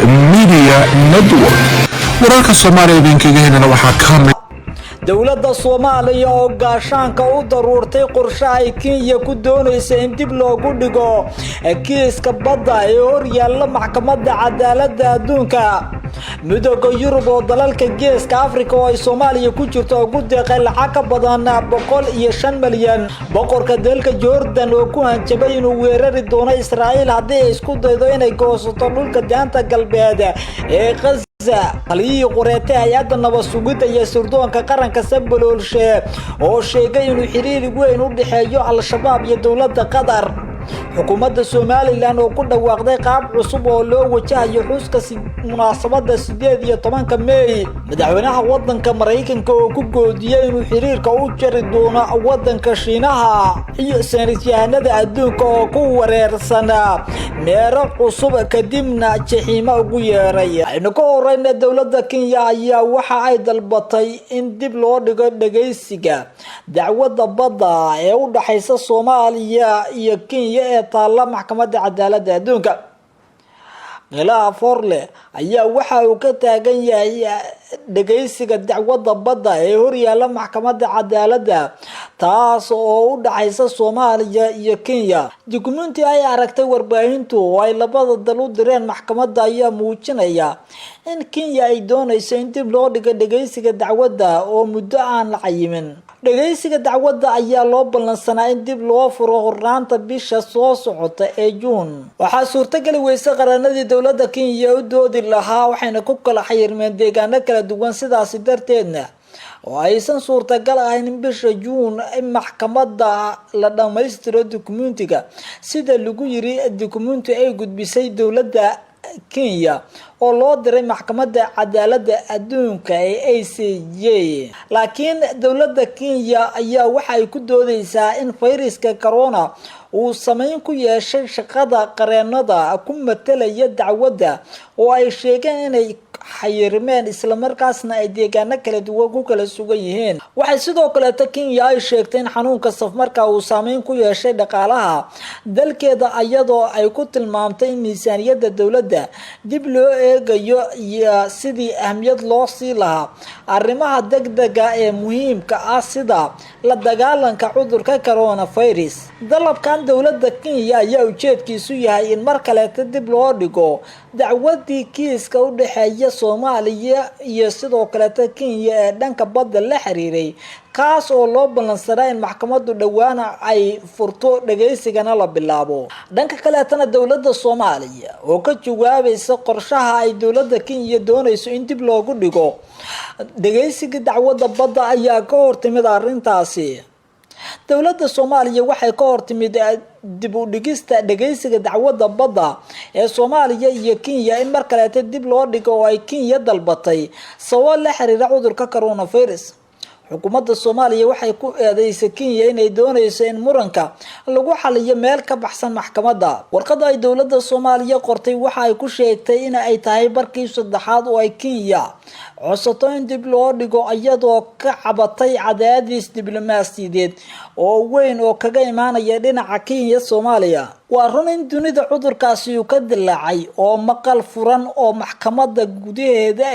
Media Network. wararka Soomaaliya idinkaga helana waxaa ka mid dawladda Soomaaliya oo gaashaanka u daruurtay qorshe ay Kenya ku doonayso in dib loogu dhigo kiiska badda ee hor yaalla maxkamadda cadaaladda adduunka. midowga Yurub oo dalalka Geeska Afrika oo ay Soomaaliya ku jirto ugu deeqay lacag ka badan 105 milyan. boqorka dalka Jordan oo ku hanjabay inuu weerari doono Israa'iil haddii ay isku daydo inay goosato dhulka daanta galbeed ee halii qoreete hay'adda nabad sugidda iyo sirdoonka qaranka Saboloolshe oo sheegay inuu xiriir weyn u dhaxeeyo Al-Shabaab iyo dawladda Qatar. xukuumadda Soomaaliland oo ku dhawaaqday qaab cusub oo loo wajahayo xuska munaasabadda 18 May. madaxweynaha waddanka Mareykanka oo ku goodiyay inuu xiriirka u jari doono waddanka Shiinaha iyo saynisyahanada adduunka oo ku wareersan meero cusub kadibna jaxiimo ugu yeeray. aynu ka horeyna dawladda Kenya ayaa waxa ay dalbatay in dib loo dhigo dhageysiga dacwadda badda ee u dhaxaysa Soomaaliya iyo Kenya ee taalla maxkamadda cadaaladda adduunka. khilaaf horle ayaa waxa uu ka taagan yahay dhageysiga dacwadda badda ee hor yaalla maxkamadda cadaaladda taas oo u dhaxaysa Soomaaliya iyo Kenya. dukumeenti ay aragtay warbaahintu oo ay labada dal u direen maxkamadda ayaa muujinaya in Kenya ay doonayso in dib loo dhigo dhageysiga dacwadda oo muddo aan la cayimin. dhageysiga dacwadda ayaa loo ballansanaa in dib loo furo hornaanta bisha soo socota ee June. waxaa suurtagal weysay qaranadii dawladda Kenya u doodi lahaa waxayna ku kala xayirmeen deegaano kala duwan sidaas darteedna oo aysan suurtagal ahayn in bisha June in maxkamadda la dhameystiro dukumeentiga sida lagu yiri dukumeenti ay gudbisay dawladda Kenya oo loo diray maxkamadda cadaaladda adduunka ee ICJ. laakiin dawladda Kenya ayaa waxa ay ku doodaysaa in fayraska corona uu saameyn ku yeeshay shaqada qareenada ku metelaya dacwadda oo ay sheegeen inay xayirmeen isla markaasna ay deegaano kala duwan ku kala sugan yihiin. waxay sidoo kale Kenya ay sheegtay in xanuunka safmarka uu saameyn ku yeeshay dhaqaalaha dalkeeda iyadoo ay ku tilmaamtay in miisaaniyadda dawladda dib loo eegayo iyo sidii ahmiyad loo sii lahaa arrimaha degdega ee muhiimka ah sida la dagaalanka cudurka coronavirus. dalabkan dawladda Kenya ayaa ujeedkiisu yahay in mar kale dib loo dhigo dacwadii kiiska u dhaxeeya Soomaaliya iyo sidoo kale Kenya ee dhanka badda la xiriiray kaas oo loo ballansanaa in maxkamaddu dhawaan ay furto dhageysigana la bilaabo. dhanka kale dawladda Soomaaliya oo ka jawaabaysa qorshaha ay dawladda Kenya doonayso in dib loogu dhigo dhageysiga dacwadda badda ayaa ka hortimid arrintaasi. dawladda Soomaaliya waxay ka hortimid dib u dhigista dhageysiga dacwadda badda ee Soomaaliya iyo Kenya in mar kale dib loo dhigo oo ay Kenya dalbatay sabab la xiriira cudurka coronavirus. xukuumadda Soomaaliya waxay ku eedeysay Kenya inay doonayso in muranka lagu xaliyo meel ka baxsan maxkamadda. warqadda ay dawladda Soomaaliya qortay waxa ay ku sheegtay in ay tahay barkii saddexaad oo ay Kenya codsato in dib loo dhigo iyadoo ka cabatay cadaadis diblomaasiyadeed oo weyn oo kaga imaanaya dhinaca Kenya Soomaaliya. waa run in dunida cudurkaasi uu ka dilaacay oo maqal furan oo maxkamadda gudaheeda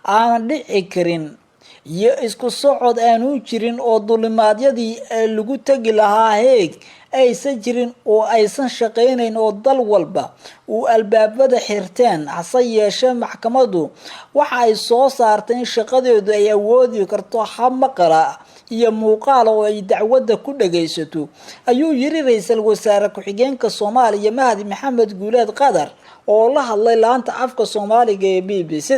aan dhici karin iyo isku socod aanu jirin oo dulimaadyadii lagu tagi lahaa heeg aysan jirin oo aysan shaqeynayn oo dal walba uu albaabada xirteen. hase yeeshee maxkamaddu waxa ay soo saartay in shaqadeedu ay awoodi karto hab maqala iyo muuqaal oo ay dacwadda ku dhageysato ayuu yiri ra'iisul wasaare ku-xigeenka Soomaaliya Mahdi Maxamed Guuleed Qadar oo la hadlay laanta afka Soomaaliga ee BBC.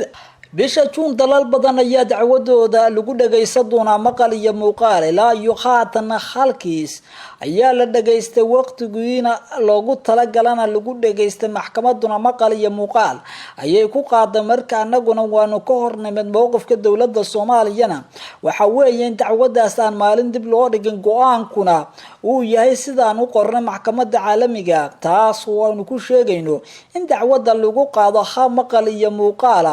bisha June dalal badan ayaa dacwadooda lagu dhageysan doonaa maqal iyo muuqaal ilaa iyo haatan halkiis ayaa la dhageystay waqtigiina loogu talagalana lagu dhageystay maxkamaduna maqal iyo muuqaal ayay ku qaaday marka anaguna waanu ka hornimid mowqifka dawladda Soomaaliyana waxa weeyeen dacwadaas aan maalin dib loo dhigin go'aankuna uu yahay sidaan u qornay maxkamadda caalamiga taas oo aanu ku sheegayno in dacwadda lagu qaado hab maqal iyo muuqaal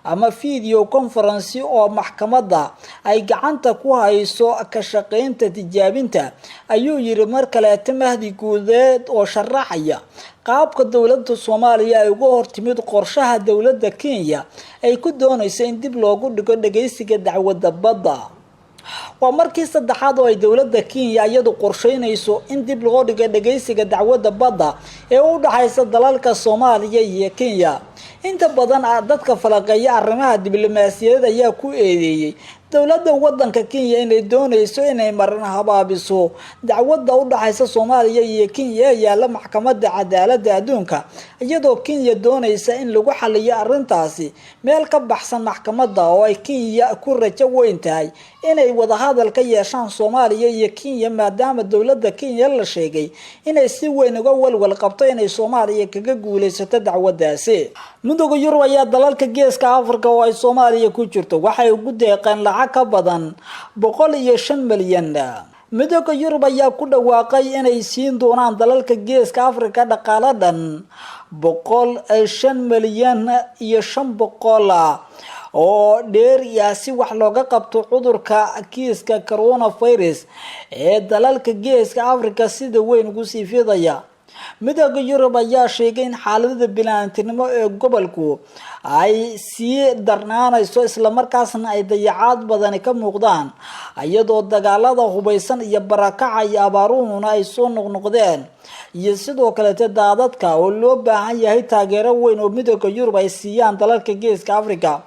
ama video conference oo maxkamadda ay gacanta ku hayso ka shaqeynta tijaabinta, ayuu yiri mar kale Mahdi Guuleed oo sharaxaya qaabka dowladda Soomaaliya ay uga hortimid qorshaha dowladda Kenya ay ku doonayso in dib loogu dhigo dhageysiga dacwadda badda. waa markii saddexaad oo ay dowladda Kenya iyadu qorsheynayso in dib loo dhigo dhageysiga dacwadda badda ee u dhaxaysa dalalka Soomaaliya iyo Kenya. inta badan dadka falaqeeya arrimaha diblomaasiyadeed ayaa ku eedeeyay dowladda waddanka Kenya inay doonayso inay marin habaabiso dacwadda u dhaxaysa Soomaaliya iyo Kenya ee yaalla maxkamadda cadaaladda adduunka, iyadoo Kenya doonaysa in lagu xalliyo arrintaasi meel ka baxsan maxkamadda oo ay Kenya ku rajo weyn tahay inay wada hadal ka yeeshaan Soomaaliya iyo Kenya, maadaama dowladda Kenya la sheegay inay si weyn uga walwal qabto inay Soomaaliya kaga guuleysato dacwaddaasi. Midowga Yurub ayaa dalalka Geeska Afrika oo ay Soomaaliya ku jirto waxay ugu deeqeen lacag ka badan 105 milyan. Midowga Yurub ayaa ku dhawaaqay inay siin doonaan dalalka Geeska Afrika dhaqaale dhan 105 milyan iyo 500 oo dheer si wax looga qabto cudurka kiiska coronavirus ee dalalka Geeska Afrika sida weyn ugu sii fidaya. Midowga Yurub ayaa sheegay in xaaladda bini'aadantinimo ee gobolku ay sii darnaanayso isla markaasna ay dayacaad badan ka muuqdaan, iyadoo dagaalada hubeysan iyo barakaca iyo abaaruhuna ay soo noqnoqdeen, iyo sidoo kale daadadka oo loo baahan yahay taageero weyn oo Midowga Yurub ay siiyaan dalalka Geeska Afrika.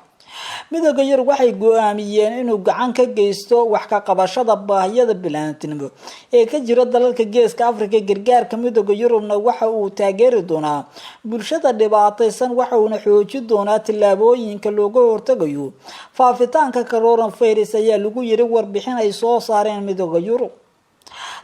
Midowga Yurub waxay go'aamiyeen inuu gacan ka geysto wax ka qabashada baahiyada bini'aadantinimo ee ka jira dalalka Geeska Afrika. Gargaarka Midowga Yurubna waxa uu taageeri doonaa bulshada dhibaataysan, waxa uu xoojin doonaa tillaabooyinka looga hortagayo faafitaanka coronavirus ayaa lagu yiri warbixin ay soo saareen Midowga Yurub.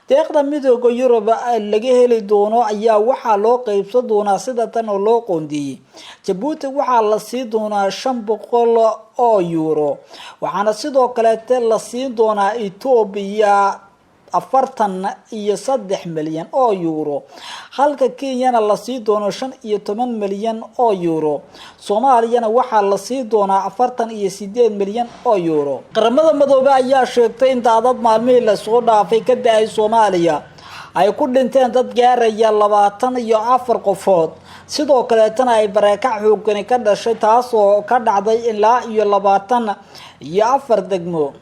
deeqda Midowga Yurub laga heli doono ayaa waxaa loo qaybsan doonaa sida tan oo loo qoondiyay. Djibouti waxaa la siin doonaa 500 oo euro, waxaana sidoo kale la siin doonaa Ethiopia 43 milyan oo euro, halka Kenyana la siin doono 15 milyan oo euro. Soomaaliyana waxaa la siin doonaa 48 milyan oo euro. Qaramada Midoobay ayaa sheegtay in daadad maalmihii la soo dhaafay ka da'ay Soomaaliya ay ku dhinteen dad gaaraya 24 qofood, sidoo kale tan ay barakac xooggan ka dhashay taas oo ka dhacday ilaa 24 degmo.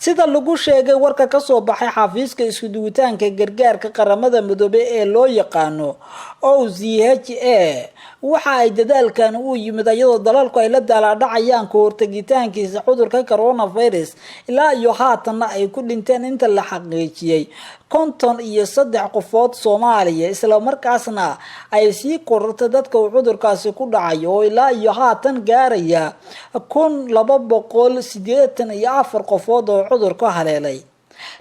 sida lagu sheegay warka ka soo baxay xafiiska isku duwitaanka gargaarka qaramada midoobay ee loo yaqaano OCHA, waxa ay dadaalkan u yimid iyadoo dalalku ay la daaladhacayaan ka hortagitaankiisa cudurka coronavirus ilaa iyo haatanna ay ku dhinteen inta la xaqiijiyay 53 qofood Soomaaliya, isla markaasna ay sii korortay dadka cudurkaasi ku dhacay oo ilaa iyo haatan gaaraya 1284 qofood oo cudurka haleelay.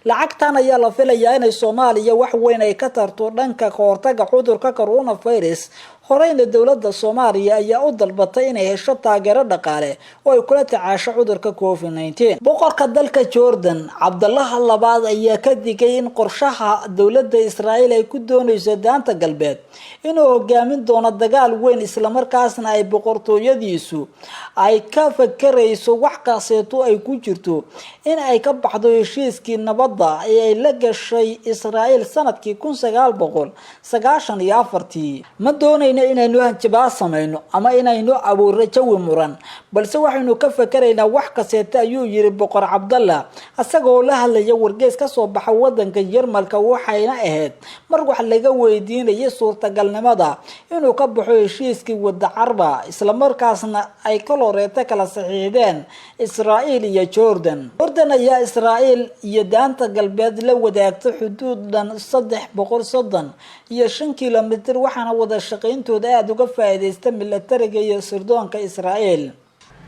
lacagtan ayaa la filayaa in Soomaaliya wax weyn ay ka tarto dhanka ka hortagga cudurka coronavirus. horeyna dowladda Soomaaliya ayaa u dalbatay inay hesho taageero dhaqaale oo ay kula tacaasho cudurka COVID-19. boqorka dalka Jordan Cabdallah labaad ayaa ka digay in qorshaha dowladda Israa'iil ay ku doonayso daanta galbeed inuu hogaamin doono dagaal weyn, isla markaasna ay boqortooyadiisu ay ka fakarayso wax kaaseeto ay ku jirto in ay ka baxdo heshiiskii nabadda ee ay la gashay Israa'iil sanadkii 1994. ma doonayno inaynu hanjabaad samayno ama inaynu abuurro jawi muran, balse waxaynu ka fakaraynaa wax kaaseeto, ayuu yiri boqor Cabdallah asagoo la hadlaya wargeys ka soo baxa wadanka Jarmalka. waxayna ahayd mar wax laga weydiinayay suurtagalnimada inuu ka baxo heshiiskii wada Carba, isla markaasna ay kaloreeta kala saxiixdeen Israa'iil iyo Jordan. ayaa Israa'iil iyo daanta galbeed la wadaagto xuduud dhan 335 kilomitir, waxaana wada shaqeyntooda aad uga faa'iideysta militariga iyo sirdoonka Israa'iil.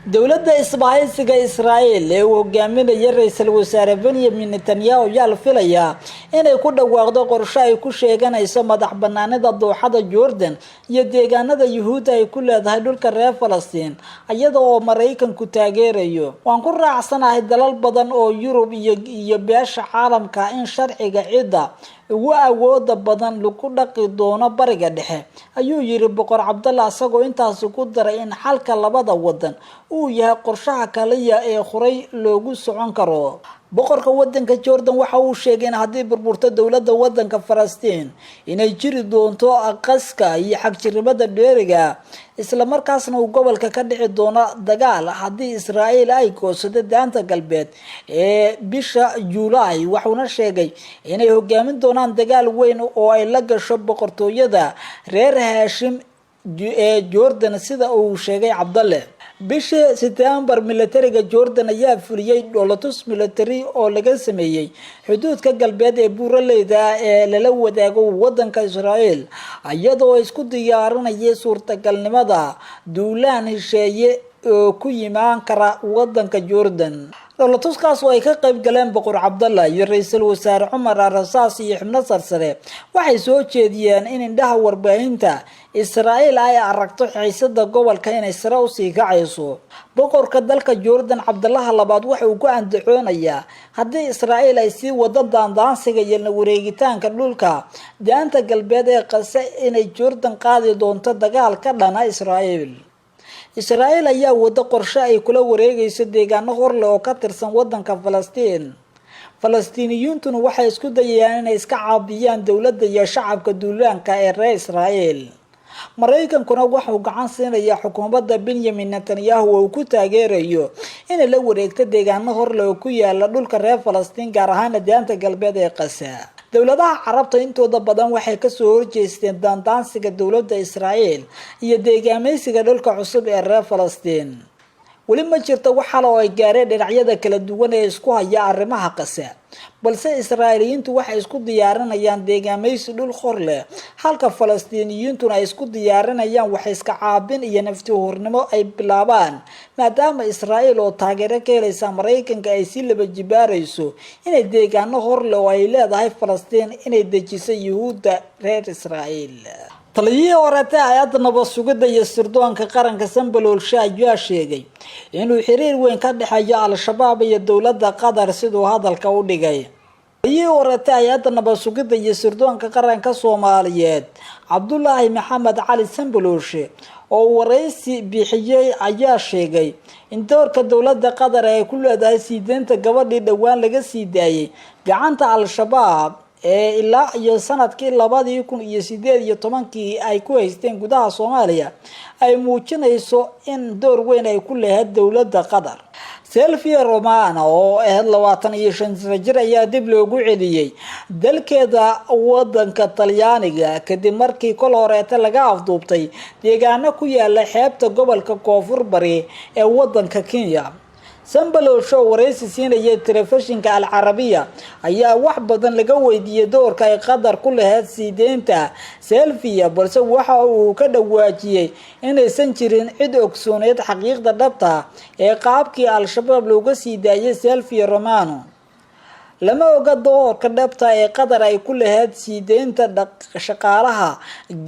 dowladda isbahaysiga Israa'iil ee uu hogaaminaya ra'iisul wasaare Benjamin Netanyahu ayaa la filayaa inay ku dhawaaqdo qorshe ay ku sheeganayso madax banaanida dooxada Jordan iyo deegaanada Yuhuudda ay ku leedahay dhulka reer Falastiin, iyada oo Mareykanku taageerayo. waan ku raacsanahay dalal badan oo Yurub iyo beesha caalamka in sharciga ciidda ugu awooda badan lagu dhaqi doono bariga dhexe ayuu yiri boqor Cabdalla asagoo intaas ku daray in xalka labada wadan uu yahay qorshaha kaliya ee horay loogu socon karo. boqorka wadanka Jordan waxa uu sheegay in haddii burburto dowladda wadanka Falastiin inay jiri doonto qaska iyo xagjirnimada dheeriga isla markaasna uu gobolka ka dhici doono dagaal haddii Israa'iil ay goosado daanta galbeed ee bisha Juulaay. wuxuuna sheegay inay hogaamin doonaan dagaal weyn oo ay la gasho boqortooyada reer Haashim ee Jordan sida uu sheegay Cabdalle. bishii September militariga Jordan ayaa fuliyay dholotus military oo laga sameeyay xuduudka galbeed ee buuraleyda ee lala wadaago wadanka Israa'iil iyadoo isku diyaarinayay suurtagalnimada duulaan heshiye oo ku yimaan kara wadanka Jordan. dholotuskaas oo ay ka qayb galeen boqor Cabdalla iyo ra'iisul wasaare Umar al-Rasaas iyo xubno sarsare waxay soo jeediyeen in indhaha warbaahinta Israa'iil ay aragto xiisada gobolka inay sare u sii kacayso. boqorka dalka Jordan Cabdallaha labaad waxa uu ku andacoonayaa haddii Israa'iil ay sii wado daandaansiga iyo wareegitaanka dhulka daanta galbeed ee Gaza inay Jordan qaadi doonto dagaal ka dhana Israa'iil. Israa'iil ayaa wada qorshe ay kula wareegayso deegaano horle oo ka tirsan wadanka Falastiin. Falastiiniyiintuna waxay isku dayayaan inay iska caabiyaan dowladda iyo shacabka duulaanka ee reer Israa'iil. Mareykankuna wuxuu gacan siinayaa xukuumadda Benjamin Netanyahu oo ku taageerayo inay la wareegto deegaano horle oo ku yaala dhulka reer Falastiin gaar ahaan daanta galbeed ee Gaza. dowladaha carabta intooda badan waxay ka soo horjeesteen daandaansiga dowladda Israa'iil iyo deegaameysiga dhulka cusub ee reer Falastiin. weli ma jirto wax xal oo ay gaareen dhinacyada kala duwan ee isku haya arrimaha Gaza, balse Israa'iiliyiintu waxay isku diyaarinayaan deegaameysi dhul hor leh halka Falastiiniyiintuna ay isku diyaarinayaan wax iska caabin iyo nafti hurnimo ay bilaabaan maadaama Israa'iil oo taageero ka helaysa Mareykanka ay si laba jibaarayso inay deegaano hor leh oo ay leedahay Falastiin inay dejiso Yuhuudda reer Israa'iil. taliyihii horeeta hay'adda nabad sugidda iyo sirdoonka qaranka Sanbalolshe ayaa sheegay inuu xiriir weyn ka dhexeeyo al-shabaab iyo dowladda Qatar sidoo hadalka u dhigay. taliyihii horeeta hay'adda nabad sugidda iyo sirdoonka qaranka Soomaaliyeed Cabdullaahi Maxamed Cali Sanbalolshe oo wareysi bixiyay ayaa sheegay in doorka dowladda Qatar ay ku leedahay siideenta gabadhii dhawaan laga sii daayay gacanta al-shabaab ee ilaa iyo sanadkii 2018 ay ku haysteen gudaha Soomaaliya ay muujinayso in door weyn ay ku leedahay dowladda Qatar. Silvia Romano oo 25 jir ayaa dib loogu celiyay dalkeeda wadanka Talyaaniga kadib markii kol horeeta laga afduubtay deegaano ku yaala xeebta gobolka Koonfur Bari ee wadanka Kenya. Sanbalolshe wareysi siinaya telefishinka Al Arabiya ayaa wax badan laga weydiiyay doorka ay Qatar ku lahayd siideenta Silvia, balse waxa uu ka dhawaajiyay inaysan jirin cid ogsooneed xaqiiqda dhabta ee qaabkii al-shabaab looga sii daayay Silvia Romano. lama oga doorka dhabta ee Qatar ay ku lahayd siideenta shaqaalaha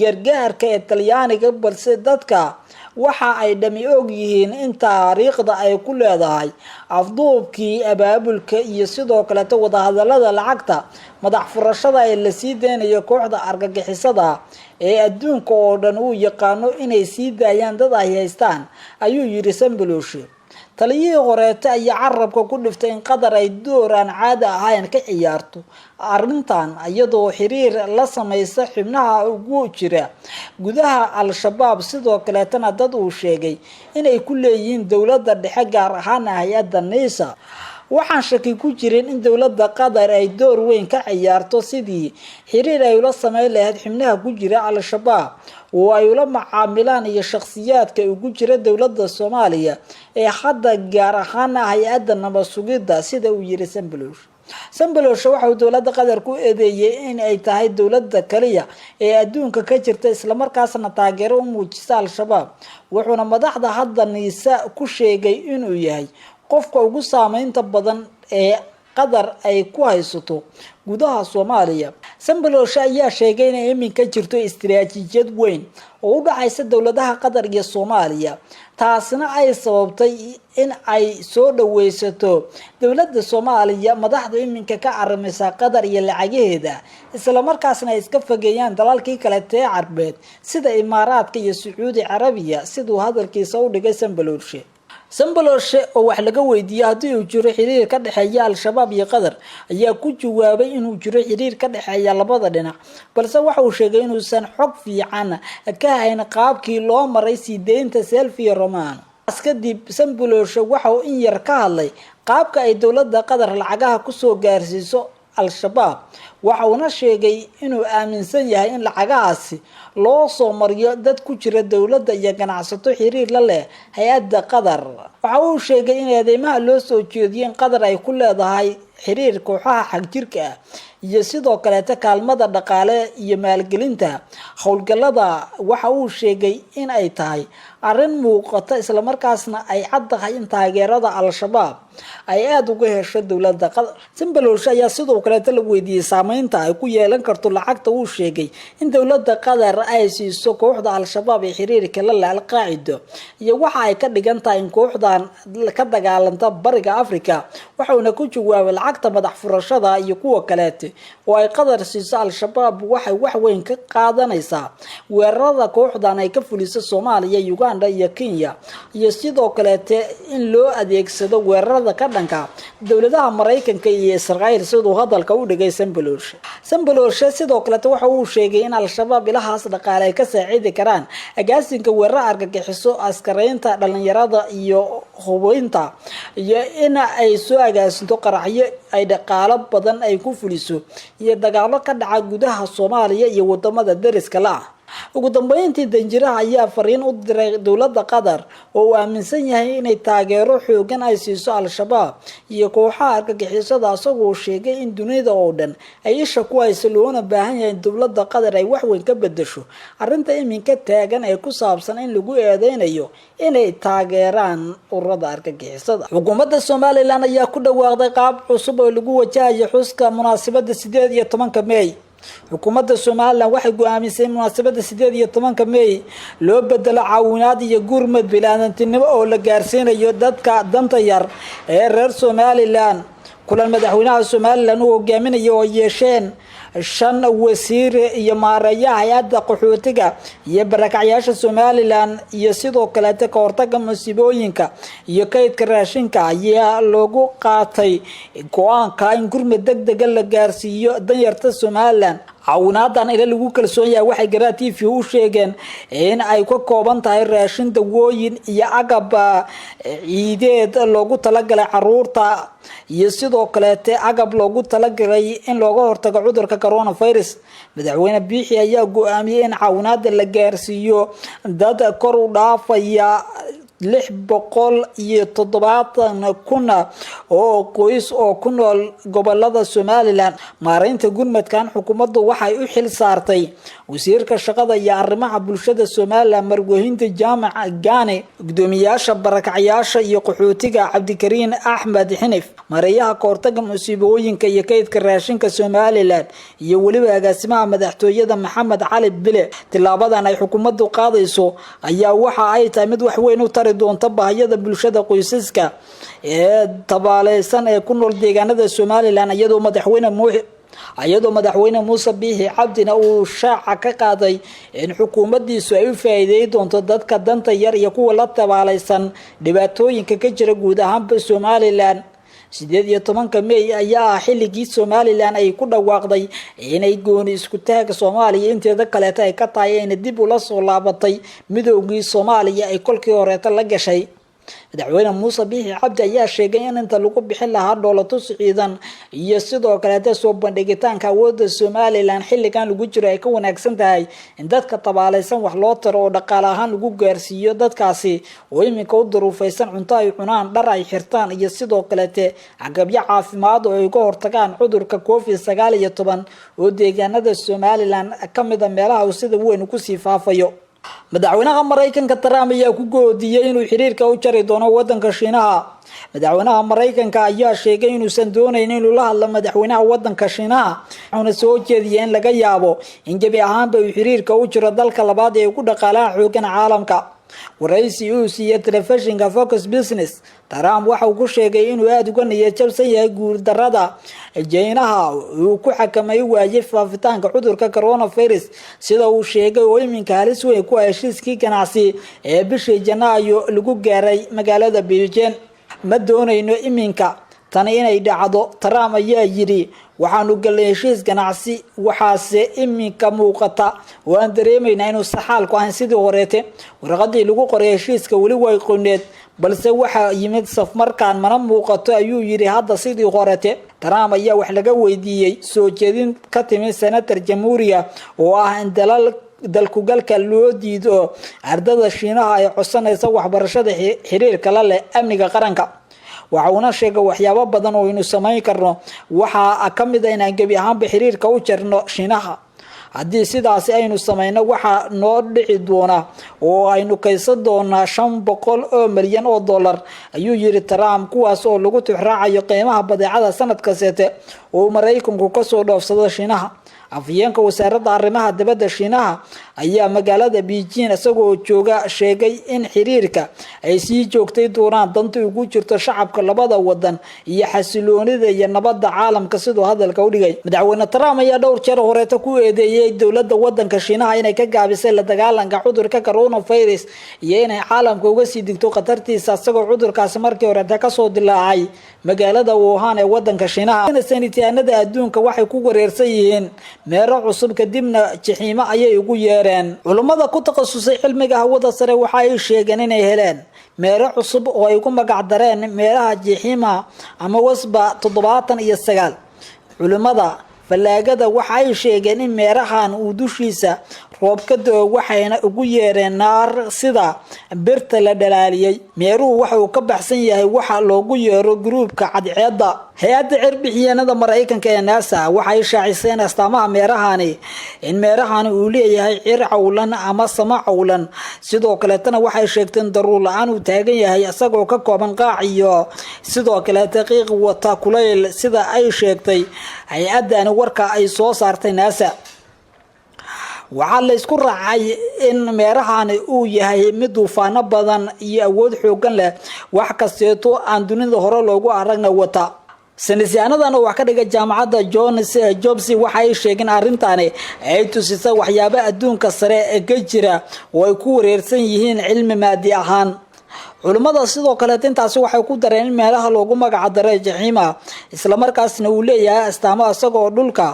gargaarka ee Talyaaniga, balse dadka waxa ay dhami og yihiin in taariikhda ay ku leedahay afduubkii abaabulka iyo sidoo kale wadahadalada lacagta madax furashada ee la sii deynayo kooxda argagixisada ee adduunka oo dhan uu yaqaano inay sii daayaan dad ay haystaan, ayuu yiri Sanbalolshe. taliyihii horeeta ayaa carabka ku dhiftay in Qatar ay door aan caadi ahayn ka ciyaarto arrintan iyadoo xiriir la sameeyay xubnaha ugu jira gudaha al-shabaab sidoo kale tan dad uu sheegay inay ku leeyihiin dowladda dhexe gaar ahaan hay'adda NISA. waxaan shaki ku jirin in dowladda Qatar ay door weyn ka ciyaarto sidii xiriir ay ula sameeyay lahayd xubnaha ku jira al-shabaab oo ay ula macaamilaan iyo shakhsiyaadka ugu jira dowladda Soomaaliya ee hadda gaar ahaan hay'adda nabad sugidda sida uu yiri Sanbalolshe. Sanbalolshe waxa uu dowladda Qatar ku eedeeyay in ay tahay dowladda kaliya ee adduunka ka jirta isla markaasna taageero u muujisa al-shabaab, wuxuuna madaxda hadda NISA ku sheegay inuu yahay qofka ugu saameynta badan ee qatar ay ku haysato gudaha Soomaaliya. Sambaloshe ayaa sheegay in iminka jirto istiraatiijiyad weyn oo u dhaxaysa dawladaha Qatar iyo Soomaaliya, taasina ay sababtay in ay soo dhaweysato dawladda Soomaaliya madaxda iminka ka arimaysa Qatar iyo lacagaheeda, isla markaasna ay iska fogeeyaan dalalkii kale ee Carbeed sida Imaaraadka iyo Sacuudi Carabiya, sidoo hadalkiisa u dhigay Sambaloshe oo wax laga weydiiyay hadii uu jiro xiriir ka dhaxeeya Al-Shabaab iyo Qatar ayaa ku jawaabay inuu jiro xiriir ka dhaxeeya labada dhinac, balse waxa uu sheegay inuusan xog fiican ka hayn qaabkii loo maray siideynta Selfie Romano. Kadib Sambaloshe waxa uu in yar ka hadlay qaabka ay dawladda Qatar lacagaha ku soo gaarsiiso Al-Shabaab, waxa uu sheegay inuu aaminsan yahay in lacagahaasi loo soo mariyo dad ku jira dawladda iyo ganacsato xiriir la leh hay'adda Qatar. Waxa uu sheegay in eedeymaha loo soo jeediyay Qatar ay ku leedahay xiriir kooxaha xagjirka ah iyo sidoo kale kaalmada dhaqaale iyo maalgelinta howlgallada. Waxa uu sheegay in ay tahay arrin muuqata isla markaasna ay caddahay in taageerada Al-Shabaab ay aad uga hesho dawladda Qatar. Sambaloshe ayaa sidoo kale la weydiiyay saameynta ay ku yeelan karto lacagta. Uu sheegay in dawladda Qatar ay siiso kooxda Al-Shabaab ee xiriirka la leh Al-Qaacida iyo waxa ay ka dhigan tahay in kooxdan ka dagaalanta bariga Afrika. Waxa uu ku jawaabay lacagta madax furashada iyo kuwa kale oo ay Qatar siiso Al-Shabaab waxay wax weyn ka qaadanaysaa weerarada kooxdan ay ka fuliso Soomaaliya, Uganda iyo Kenya, iyo sidoo kale in loo adeegsado weerarada ka dhanka dawladaha Mareykanka iyo Israa'iil, sidoo hadalka u dhigay Sambaloshe sidoo kale waxa uu sheegay in Al-Shabaab ilahaas dhaqaale ay ka saacidi karaan agaasinka weerar argagixiso, askaraynta dhalinyarada iyo hubinta, iyo in ay soo agaasinto qaraxyo ay dhaqaale badan ay ku fuliso iyo dagaalo ka dhaca gudaha Soomaaliya iyo wadamada dariska la ah. Ugu dambeyntii danjiraha ayaa fariin u diray dawladda Qatar oo uu aaminsan yahay inay taageero xoogan ay siiso Al-Shabaab iyo kooxaha argagixisada, asagoo sheegay in dunida oo dhan ay isha ku hayso loona baahan yahay in dawladda Qatar ay wax weyn ka bedesho arrinta iminka taagan ee ku saabsan in lagu eedeynayo inay taageeraan ururada argagixisada. Xukuumadda Somaliland ayaa ku dhawaaqday qaab cusub oo lagu wajahayo xuska munaasabadda 18 May. Xukuumadda Somaliland waxay go'aamisay munaasabadda 18 May loo bedelo caawinaad iyo gurmad bilaadantinimo oo la gaarsiinayo dadka danta yar ee reer Somaliland. Kulan madaxweynaha Somaliland uu hogaaminayo oo yeesheen 5 wasiir iyo maareeyaha hay'adda qaxootiga iyo barakacyaasha Somaliland iyo sidoo kale ka hortagga musiibooyinka iyo kaydka raashinka ayaa loogu qaatay go'aanka in gurmad degdeg la gaarsiiyo danyarta Somaliland. caawinaadan ila lagu kalsoon yahay waxay Garaa TV u sheegeen in ay ka kooban tahay raashin, dawooyin iyo agab ciideed loogu talagalay caruurta iyo sidoo kale agab loogu talagalay in looga hortago cudurka coronavirus. Madaxweyne Biixi ayaa go'aamiyay in caawinaada la gaarsiiyo dad kor u dhaafaya 670,000 oo qoys oo ku nool gobolada Somaliland. Maareynta gurmadkan xukuumaddu waxay u xil saartay wasiirka shaqada iyo arrimaha bulshada Somaliland Marwooyinta Jaamac Gaane, gudoomiyaasha barakacyaasha iyo qaxootiga Cabdikariin Axmed Xinif, maareeyaha kahortagga musiibooyinka iyo kaydka raashinka Somaliland, iyo waliba agaasimaha madaxtooyada Maxamed Cali Bile. Tilaabadan ay xukuumaddu qaadayso ayaa waxa ay tahay mid wax weyn u doonta baahiyada bulshada qoysaska ee tabaaleysan ee ku nool deegaanada Somaliland, iyadoo madaxweyne Muuse Biixi Cabdina uu shaaca ka qaaday in xukuumaddiisu ay u faa'iideyn doonto dadka danta yar iyo kuwa la tabaaleysan dhibaatooyinka ka jira guud ahaan Somaliland. 18 May ayaa xilligii Somaliland ay ku dhawaaqday inay gooni isku taag Soomaaliya inteeda kale ay ka tahay in dib ula soo laabatay midoogii Soomaaliya ay kolkii hore la gashay. madaxweyne Muuse Biixi Cabdi ayaa sheegay in inta lagu bixin lahaa dowladda ciidan iyo sidoo kale soo bandhigitaanka awoodda Somaliland xilligan lagu jiro ay ka wanaagsan tahay in dadka tabaalaysan wax loo taro oo dhaqaale ahaan lagu gaarsiiyo dadkaasi oo iminka u duruufaysan cunto ay cunaan, dhar ay xirtaan iyo sidoo kale agabyo caafimaad oo ay ka hortagaan cudurka COVID-19 oo deegaanada Somaliland kamida meelaha sida weyn ku sii faafayo. madaxweynaha Mareykanka Trump ayaa ku goodiyay inuu xiriirka u jari doono wadanka Shiinaha. madaxweynaha Mareykanka ayaa sheegay inuusan doonaynin inuu la hadlo madaxweynaha wadanka Shiinaha, wuxuuna soo jeediyay in laga yaabo in gebi ahaanba uu xiriirka u jiro dalka labaad ee ugu dhaqaalaha xooggan caalamka. waraysi uu siiyay telefishinka Fox Business, Trump waxa uu ku sheegay inuu aad uga niyad jabsan yahay guuldarrada Shiinaha uu ku xakamay waayay faafitaanka cudurka coronavirus, sida uu sheegay oo iminka halis weyn ku heshiiskii ganacsi ee bishii Janaayo lagu gaaray magaalada Beijing. ma doonayno iminka tan inay dhacdo, Trump ayaa yiri. waxaanu galnay heshiis ganacsi, waxaase iminka muuqata oo aan dareemayna inuu saxaalku ahayn sidii horeete. warqadii lagu qoray heshiiska weli way qoneed, balse waxa yimid safmarkaan mana muuqato ayuu yiri hadda sidii horeete. Trump ayaa wax laga weydiiyay soo jeedin ka timid senator jamhuuriga oo ah in dalku galka loo diido ardada Shiinaha ay codsanaysa waxbarashada xiriirka la leh amniga qaranka. waxa uu sheegay waxyaabo badan oo inuu sameyn karno, waxa ka mid ah in aan gebi ahaanba xiriirka u jarno Shiinaha. haddii sidaas aynu sameyno waxa noo dhici doona oo aynu kaysan doonaa $500 milyan oo dollar, ayuu yiri Trump, kuwaas oo lagu tixraacayo qiimaha badeecada sanadka seete oo Mareykanku ka soo dhoofsado Shiinaha. afyeenka wasaaradda arrimaha dibadda Shiinaha ayaa magaalada Beijing isagoo jooga sheegay in xiriirka ay sii joogtay doonaan danta ugu jirto shacabka labada wadan iyo xasiloonida iyo nabadda caalamka, sidoo hadalka u dhigay. madaxweyne Trump ayaa dhowr jeer horeeta ku eedeeyay dowladda wadanka Shiinaha inay ka gaabisay la dagaalanka cudurka coronavirus iyo inay caalamka uga sii digto khatartiisa, isagoo cudurkaasi markii hore ka soo dilaacay magaalada Wuhan ee wadanka Shiinaha. sanitaanada adduunka waxay ku wareersan yihiin meero cusub kadibna jaxiimo ayay ugu yeereen. culimada ku takhasusay cilmiga hawada sare waxa ay sheegeen inay heleen meero cusub oo ay ku magac dareen meeraha jaxiima ama wasba 79. culimada falaagada waxa ay sheegeen in meerahan uu dushiisa roob ka doo, waxayna ugu yeereen naar sida birta la dhalaaliyay. meeruhu waxa uu ka baxsan yahay waxa loogu yeero gruubka cadceedda. hay'adda cirbixiyeennada Mareykanka ee NASA waxay shaaciseen astaamaha meerahani in meerahani uu leeyahay cir cawlan ama sama cawlan, sidoo kale tan waxay sheegteen daruur la'aan uu taagan yahay isagoo ka kooban qaac iyo sidoo kale daqiiq wata kuleyl, sida ay sheegtay hay'addan warka ay soo saartay NASA. waxaa la isku raacay in meerahani uu yahay mid duufaano badan iyo awood xoogan leh, wax kasteeto aan dunida hore loogu aragna wata. saynisyahanadana wax ka dhiga jaamacadda Johns Hopkins waxay sheegeen arintani ay tusisay waxyaabo adduunka sare ee ka jira oo ay ku wareersan yihiin cilmi maadi ahaan. culimada sidoo kale intaasi waxay ku dareen in meelaha loogu magac daray jaxiima isla markaasna uu leeyahay astaamo asagoo dhulka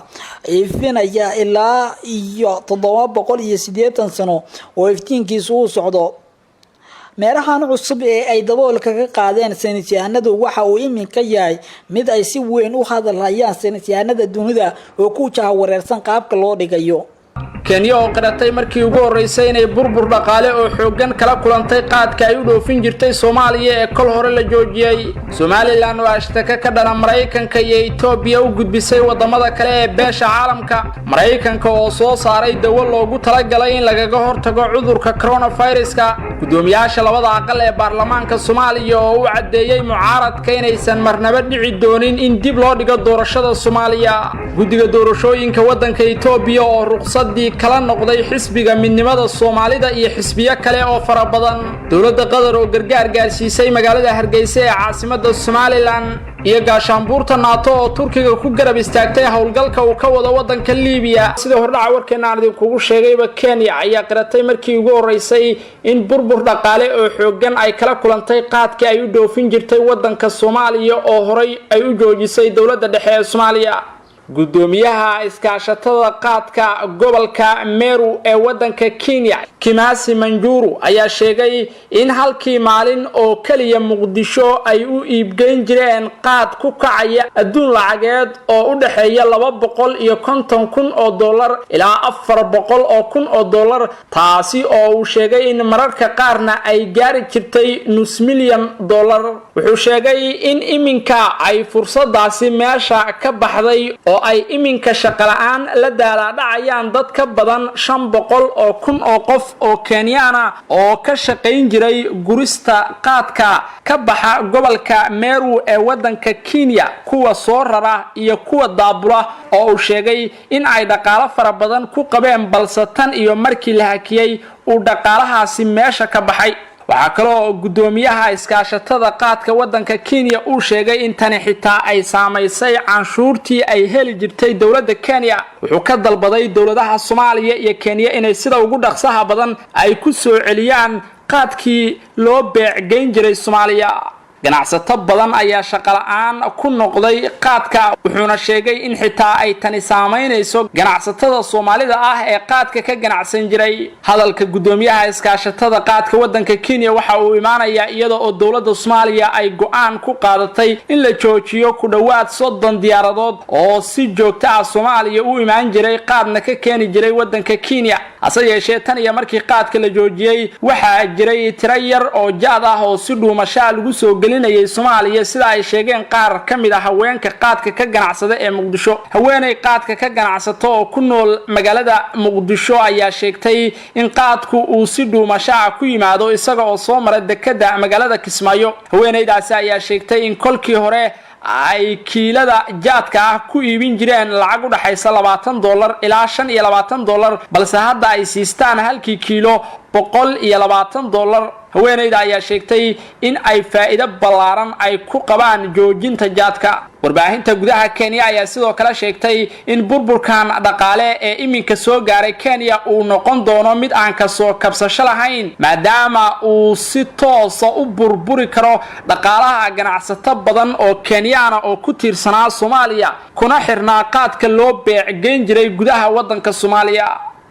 ifinaya ilaa iyo 780 sano oo iftiinkiisu uu socdo. meerahan cusub ee ay daboolka ka qaadeen saynisyahanadu waxa uu iminka yahay mid ay si weyn u hadalhayaan saynisyahanada dunida oo ku jahawareersan qaabka loo dhigayo. Kenya oo qaratay markii ugu horeysay inay burbur dhaqaale oo xoogan kala kulantay qaadka ay u dhoofin jirtay Soomaaliya ee kol hore la joojiyay. Somaliland waa ashtaka ka dhan Mareykanka iyo Itoobiya u gudbisay wadamada kale ee beesha caalamka. Mareykanka oo soo saaray dawo loogu talagalay in lagaga hortago cudurka coronavirus-ka. gudoomiyaasha labada aqal ee baarlamaanka Soomaaliya oo u cadeeyay mucaaradka inaysan marnaba dhici doonin in dib loo dhigo doorashada Soomaaliya. guddiga doorashooyinka wadanka Itoobiya oo ruqsadii kala noqday xisbiga midnimada Soomaalida iyo xisbiyo kale oo fara badan. dawladda Qatar oo gargaar gaarsiisay magaalada Hargeysa ee caasimadda Somaliland iyo gaashaanbuurta NATO oo Turkiga ku garab istaagtay howlgalka uu ka wado wadanka Liibiya. sida hordhaca warkeena aan kugu sheegayba Kenya ayaa qaratay markii ugu horeysay in burbur dhaqaale oo xoogan ay kala kulantay qaadka ay u dhoofin jirtay wadanka Soomaaliya oo horay ay u joojisay dawladda dhexe ee Soomaaliya. gudoomiyaha iskaashatada qaadka gobolka Meru ee wadanka Kenya Kimasi Manjuru ayaa sheegay in halkii maalin oo kaliya Muqdisho ay u iibgeyn jireen qaad ku kacaya adduun lacageed oo u dhaxeeya $250,000 ilaa $400,000, taasi oo uu sheegay in mararka qaarna ay gaari jirtay $5 milyan. wuxuu sheegay in iminka ay fursadaasi meesha ka baxday oo ay iminka shaqo la'aan la daalaadhacayaan dad ka badan 500 oo kun oo qof oo Kenyan ah oo ka shaqayn jiray gurista qaadka ka baxa gobolka Meru ee wadanka Kenya kuwa soo rara iyo kuwa daabula oo uu sheegay in ay dhaqaale fara badan ku qabeen balse tan iyo markii la hakiyay uu dhaqaalahaasi meesha ka baxay waxa kale oo gudoomiyaha iskaashatada qaadka wadanka Kenya uu sheegay in tani xitaa ay saameysay canshuurtii ay heli jirtay dawladda Kenya wuxuu ka dalbaday dawladaha Soomaaliya iyo Kenya inay sida ugu dhaqsaha badan ay ku soo celiyaan qaadkii loo beecgeyn jiray Soomaaliya ganacsato badan ayaa shaqo la'aan ku noqday qaadka wuxuuna sheegay in xitaa ay tani saameynayso ganacsatada Soomaalida ah ee qaadka ka ganacsan jiray hadalka gudoomiyaha iskaashatada qaadka wadanka Kenya waxa uu imaanayaa iyadoo oo dawladda Soomaaliya ay go'aan ku qaadatay in la joojiyo ku dhawaad 30 diyaaradood oo si joogto ah Soomaaliya u imaan jiray qaadna ka keeni jiray wadanka Kenya hase yeeshee tan iyo markii qaadka la joojiyay waxa jiray tiro yar oo jaad ah oo si dhuumasho lagu soo Soomaaliya sida ay sheegeen qaar kamid ah haweenka qaadka ka ganacsada ee Muqdisho haweenay qaadka ka ganacsato oo ku nool magaalada Muqdisho ayaa sheegtay in qaadku uu si dhuumasho ku yimaado isaga oo soo maray dekada magaalada Kismaayo haweenaydaasi ayaa sheegtay in kolkii hore ay kiilada jaadka ku iibin jireen lacag u dhaxaysa $20 ilaa $25 balse hadda ay siistaan halkii kiilo $120 haweenayda ayaa sheegtay in ay faa'iido ballaaran ay ku qabaan joojinta jaadka warbaahinta gudaha Kenya ayaa sidoo kale sheegtay in burburkan dhaqaale ee iminka soo gaaray Kenya uu noqon doono mid aan ka soo kabsasho lahayn maadaama uu si toos ah u burburi karo dhaqaalaha ganacsato badan oo Kenyan oo ku tiirsanaa Soomaaliya kuna xirnaa qaadka loo beecgeyn jiray gudaha wadanka Soomaaliya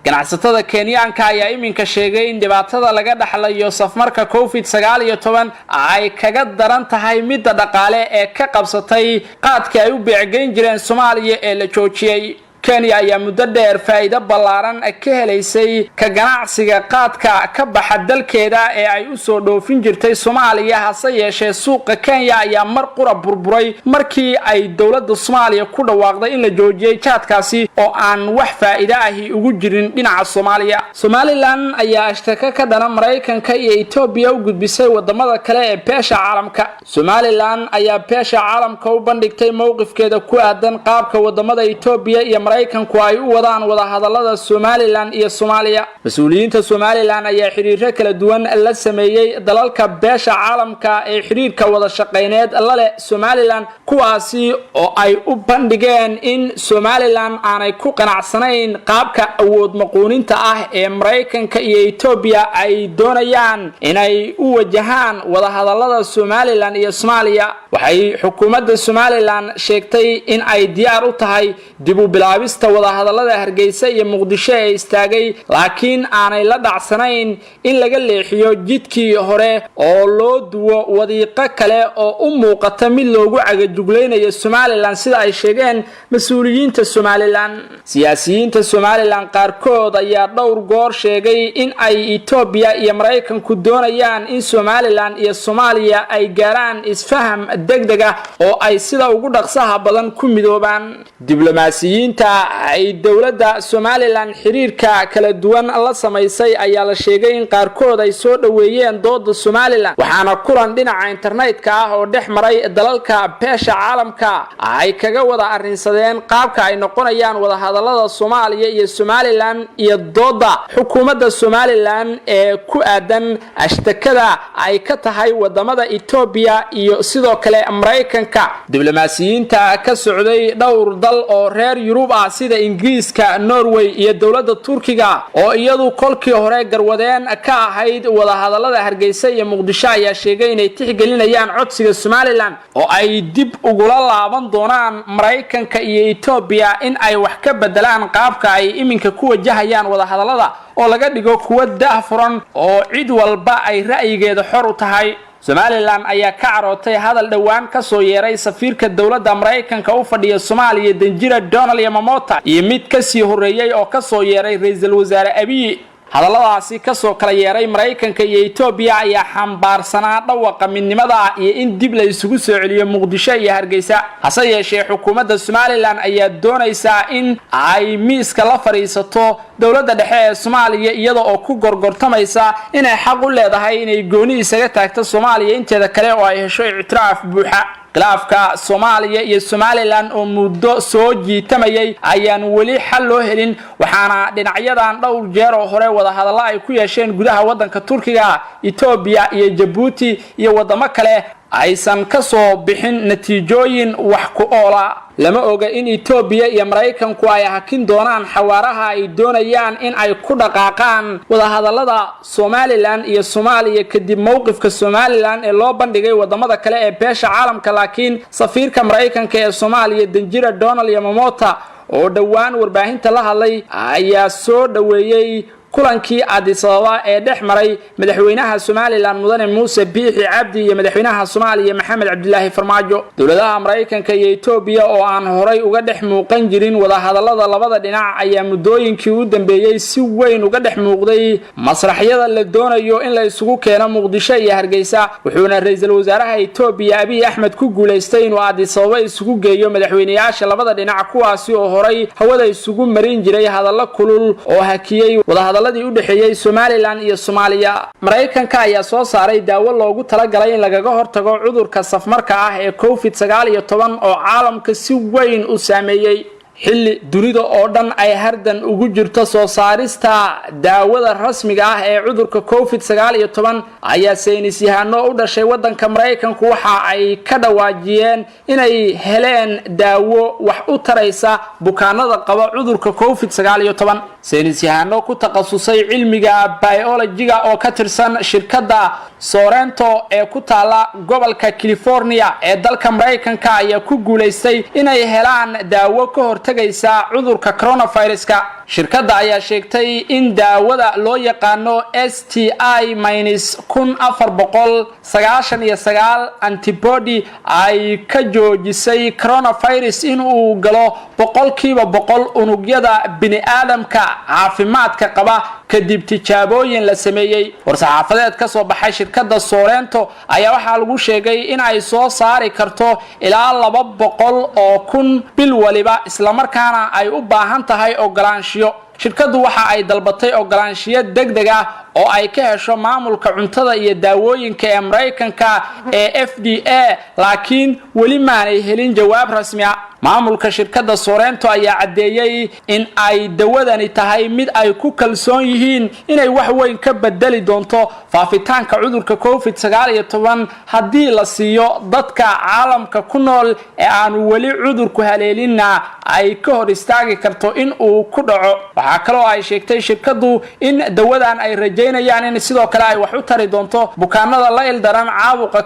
ganacsatada Kenyaanka ayaa iminka sheegay in dhibaatada laga dhaxlayo safmarka COVID-19 ay kaga daran tahay mid dhaqaale ee ka qabsatay qaadka ay u beecgeyn jireen Soomaaliya ee la joojiyay Kenya ayaa muddo dheer faa'iido ballaaran ka helaysay ka ganacsiga qaadka ka baxa dalkeeda ee ay u soo dhoofin jirtay Soomaaliya hase yeeshee suuqa Kenya ayaa mar qura burburay markii ay dawladda Soomaaliya ku dhawaaqday in la joojiyay jaadkaasi oo aan wax faa'iido ah ugu jirin dhinaca Soomaaliya Somaliland ayaa ashtaka ka dhana Mareykanka iyo Ethiopia u gudbisay wadamada kale ee beesha caalamka Somaliland ayaa beesha caalamka u bandhigtay mowqifkeeda ku aadan qaabka wadamada Ethiopia iyo Mareykanku ay u wadaan wada hadallada Somaliland iyo Soomaaliya mas'uuliyiinta Somaliland ayaa xiriirro kala duwan la sameeyay dalalka beesha caalamka ee xiriirka wada shaqeyneed la leh Somaliland kuwaasi oo ay u bandhigeen in Somaliland aanay ku qanacsanayn qaabka awood maquuninta ah ee Mareykanka iyo Ethiopia ay doonayaan inay u wajahaan wada hadallada Somaliland iyo Soomaaliya waxay xukuumadda Somaliland sheegtay in ay diyaar u tahay dib u bilaabista wada hadallada Hargeysa iyo Muqdisho ee istaagay laakiin aanay la dhacsanayn in laga leexiyo jidkii hore oo loo duwo wadiiqo kale oo u muuqata mid loogu cagajuglaynayo Somaliland sida ay sheegeen mas'uuliyiinta Somaliland siyaasiyiinta Somaliland qaarkood ayaa dhowr goor sheegay in ay Ethiopia iyo Mareykanku doonayaan in Somaliland iyo Soomaaliya ay gaaraan isfaham degdeg ah oo ay sida ugu dhaqsaha badan ku midoobaan diblomaasiyiinta ay dawladda Somaliland xiriirka kala duwan la sameysay ayaa la sheegay in qaarkood ay soo dhaweeyeen dooda Somaliland waxaana kulan dhinaca internetka ah oo dhex maray dalalka beesha caalamka ay kaga wada arrinsadeen qaabka ay noqonayaan wada hadallada Soomaaliya iyo Somaliland iyo dooda xukuumadda Somaliland ee ku aadan ashtakada ay ka tahay wadamada Ethiopia iyo sidoo kale Mareykanka diblomaasiyiinta ka socday dhowr dal oo reer Yurub ah sida Ingiriiska Norway iyo dawladda Turkiga oo iyadu kolkii hore garwadeen ka ahayd wada hadallada Hargeysa iyo Muqdisho ayaa sheegay inay tixgelinayaan codsiga Somaliland oo ay dib ugu laaban doonaan Mareykanka iyo Ethiopia in ay wax ka bedelaan qaabka ay iminka ku wajahayaan wada hadallada oo laga dhigo kuwa daahfuran oo cid walba ay ra'yigeeda xor u tahay Somaliland ayaa ka carootay hadal dhawaan ka soo yeeray safiirka dawladda Mareykanka u fadhiya Soomaaliya Danjira Donald Yamamoto iyo mid ka sii horeeyay oo ka soo yeeray ra'iisul wasaare Abiy hadalladaasi ka soo kala yeeray Mareykanka iyo Itoobiya ayaa xambaarsanaa dhawaqa midnimada iyo in dib la isugu soo celiyo Muqdisho iyo Hargeysa hase yeeshee xukuumadda Somaliland ayaa doonaysa in ay miiska la fariisato dawladda dhexe ee Soomaaliya iyada oo ku gorgortamaysa inay xaq u leedahay inay gooni isaga taagto Soomaaliya inteeda kale oo ay hesho ictiraaf buuxa khilaafka Soomaaliya iyo Somaliland oo muddo soo jiitamayay ayaan wali xal loo helin waxaana dhinacyadan dhowr jeer oo hore wada hadallo ay ku yeesheen gudaha wadanka Turkiga Itoobiya iyo Djibouti iyo wadamo kale aysan ka soo bixin natiijooyin wax ku oola lama oga in Itoobiya iyo Mareykanku ay hakin doonaan xawaaraha ay doonayaan in ay ku dhaqaaqaan wada hadallada Somaliland iyo Soomaaliya kadib mowqifka Somaliland ee loo bandhigay wadamada kale ee beesha caalamka laakiin safiirka Mareykanka ee Soomaaliya Danjira Donald Yamamoto oo dhawaan warbaahinta la hadlay ayaa soo dhaweeyay kulankii Addis Ababa ee dhexmaray madaxweynaha Somaliland Mudane Muuse Biixi Cabdi iyo madaxweynaha Soomaaliya Maxamed Cabdilaahi Farmaajo dawladaha Mareykanka iyo Itoobiya oo aan horay uga dhex muuqan jirin wada hadallada labada dhinac ayaa muddooyinkii u dambeeyay si weyn uga dhex muuqday masraxyada la doonayo in la isugu keeno Muqdisho iyo Hargeysa wuxuuna ra'iisul wasaaraha Itoobiya Abiy Ahmed ku guuleystay inuu Addis Ababa isugu geeyo madaxweynayaasha labada dhinac kuwaasi oo horay hawada isugu marin jiray hadallo kulul oo hakiyay wada u dhaxeeyay Somaliland iyo Soomaaliya Mareykanka ayaa soo saaray daawo loogu talagalay in lagaga hortago cudurka safmarka ah ee COVID-19 oo caalamka si weyn u saameeyay xilli dunida oo dhan ay hardan ugu jirto soo saarista daawada rasmiga ah ee cudurka COVID-19 ayaa saynisyahano u dhashay wadanka Mareykanku waxa ay ka dhawaajiyeen inay heleen daawo wax u taraysa bukaanada qaba cudurka COVID-19 saynisyahano ku takhasusay cilmiga biology-ga oo ka tirsan shirkadda Sorrento ee ku taala gobolka California ee dalka Mareykanka ayaa ku guuleystay inay helaan daawo ka hortagaysa cudurka coronavirus-ka shirkadda ayaa sheegtay in daawada loo yaqaano STI-1499 antibody ay ka joojisay coronavirus in uu galo 100% unugyada bini'aadamka caafimaadka qaba kadib tijaabooyin la sameeyay war-saxaafadeed ka soo baxay shirkadda Sorrento ayaa waxa lagu sheegay in ay soo saari karto ilaa 200,000 bil waliba isla markaana ay u baahan tahay ogolaanshiyo shirkaddu waxa ay dalbatay ogolaanshiyo degdeg ah oo ay ka hesho maamulka cuntada iyo daawooyinka ee Mareykanka ee FDA laakiin wali maanay helin jawaab rasmi ah maamulka shirkadda Sorrento ayaa cadeeyay in ay dawadani tahay mid ay ku kalsoon yihiin inay wax weyn ka bedeli doonto faafitaanka cudurka COVID-19 haddii la siiyo dadka caalamka ku nool ee aan wali cudurku haleelinna ay ka hor istaagi karto in uu ku dhaco waxa kale oo ay sheegtay shirkaddu in dawadan ay rajeynayaan in sidoo kale ay wax u tari doonto bukaanada la ildaran caabuqa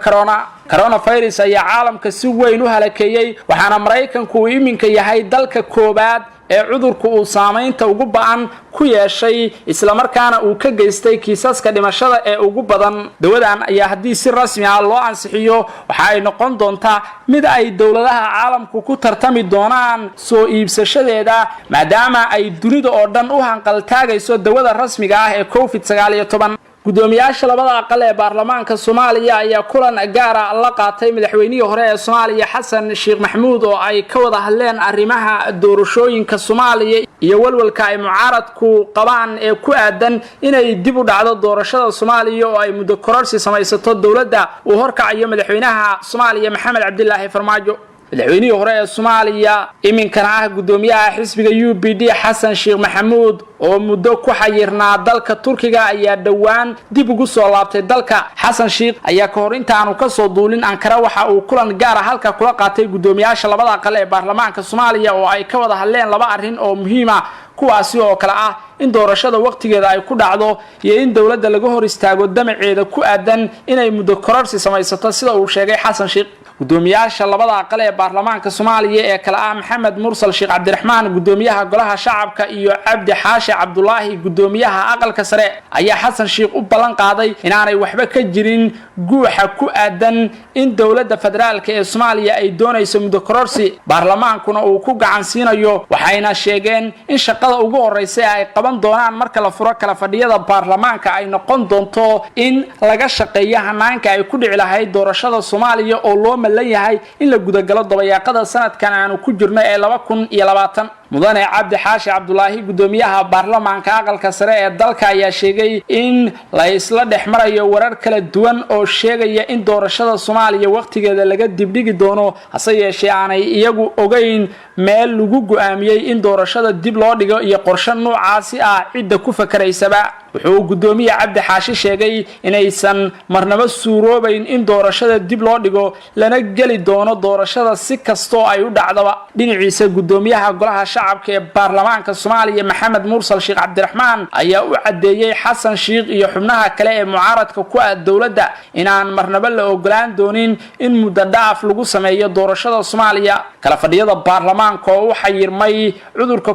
coronavirus ayaa caalamka si weyn u halakeeyay waxaana Mareykanku uu iminka yahay dalka koobaad ee cudurku uu saameynta ugu ba'an ku yeeshay isla markaana uu ka geystay kiisaska dhimashada ee ugu badan dawadan ayaa haddii si rasmi ah loo ansixiyo waxa ay noqon doontaa mid ay dawladaha caalamku ku tartami doonaan soo iibsashadeeda maadaama ay dunida oo dhan u hanqaltaagayso dawada rasmiga ah ee COVID-19 gudoomiyaasha labada aqal ee baarlamaanka Soomaaliya ayaa kulan gaar ah la qaatay madaxweynihii hore ee Soomaaliya Xasan Sheekh Maxamuud oo ay ka wada hadleen arrimaha doorashooyinka Soomaaliya iyo walwalka ay mucaaradku qabaan ee ku aadan inay dib u dhacdo doorashada Soomaaliya oo ay muddo kororsi samaysato dawladda uu horkacayo madaxweynaha Soomaaliya Maxamed Cabdilaahi Farmaajo madaxweynihii hore ee Soomaaliya iminkana ah gudoomiyaha xisbiga UPD Xasan Sheekh Maxamuud oo muddo ku xayirnaa dalka Turkiga ayaa dhawaan dib ugu soo laabtay dalka Xasan Sheekh ayaa ka hor intaanu ka soo duulin Ankara waxa uu kulan gaar ah halka kula qaatay gudoomiyaasha labada aqal ee baarlamaanka Soomaaliya oo ay ka wada hadleen laba arrin oo muhiim ah kuwaasi oo kala ah in doorashada waqtigeeda ay ku dhacdo iyo in dawladda laga hor istaago damaceeda ku aadan inay muddo kororsi samaysato sida uu sheegay Xasan Sheekh gudoomiyaasha labada aqal ee baarlamaanka Soomaaliya ee kala ah Maxamed Mursal Sheekh Cabdiraxmaan gudoomiyaha golaha shacabka iyo Cabdi Xaashi Cabdullaahi gudoomiyaha aqalka sare ayaa Xasan Sheekh u ballan qaaday inaanay waxba ka jirin guuxa ku aadan in dawladda federaalka ee Soomaaliya ay doonayso muddo kororsi baarlamaankuna uu ku gacan siinayo waxayna sheegeen in shaqada ugu horeysay ay qaban doonaan marka la furo kala fadhiyada baarlamaanka ay noqon doonto in laga shaqeeyo hanaanka ay ku dhici lahayd doorashada Soomaaliya oo loo malan yahay in la gudagalo dabayaaqada sanadkan aanu ku jirno ee 2020 mudane Cabdi Xaashi Cabdullaahi gudoomiyaha baarlamaanka aqalka sare ee dalka ayaa sheegay in la isla dhexmarayo warar kala duwan oo sheegaya in doorashada Soomaaliya waqtigeeda laga dibdhigi doono hase yeeshee aanay iyagu ogeyn meel lagu go'aamiyay in doorashada dib loo dhigo iyo qorshe noocaasi ah cid ku fakaraysaba wuxuu gudoomiye Cabdi Xaashi sheegay inaysan marnaba suuroobayn in doorashada dib loo dhigo lana gali doono doorashada si kasto ay u dhacdaba dhinaciisa gudoomiyaha golaha shacabka ee baarlamaanka Soomaaliya Maxamed Mursal Sheekh Cabdiraxmaan ayaa u cadeeyay Xasan Sheekh iyo xubnaha kale ee mucaaradka ku ah dawladda inaan marnaba la ogolaan doonin in muddo dhaaf lagu sameeyo doorashada Soomaaliya kala fadhiyada baarlamaanka oo xayirmay cudurka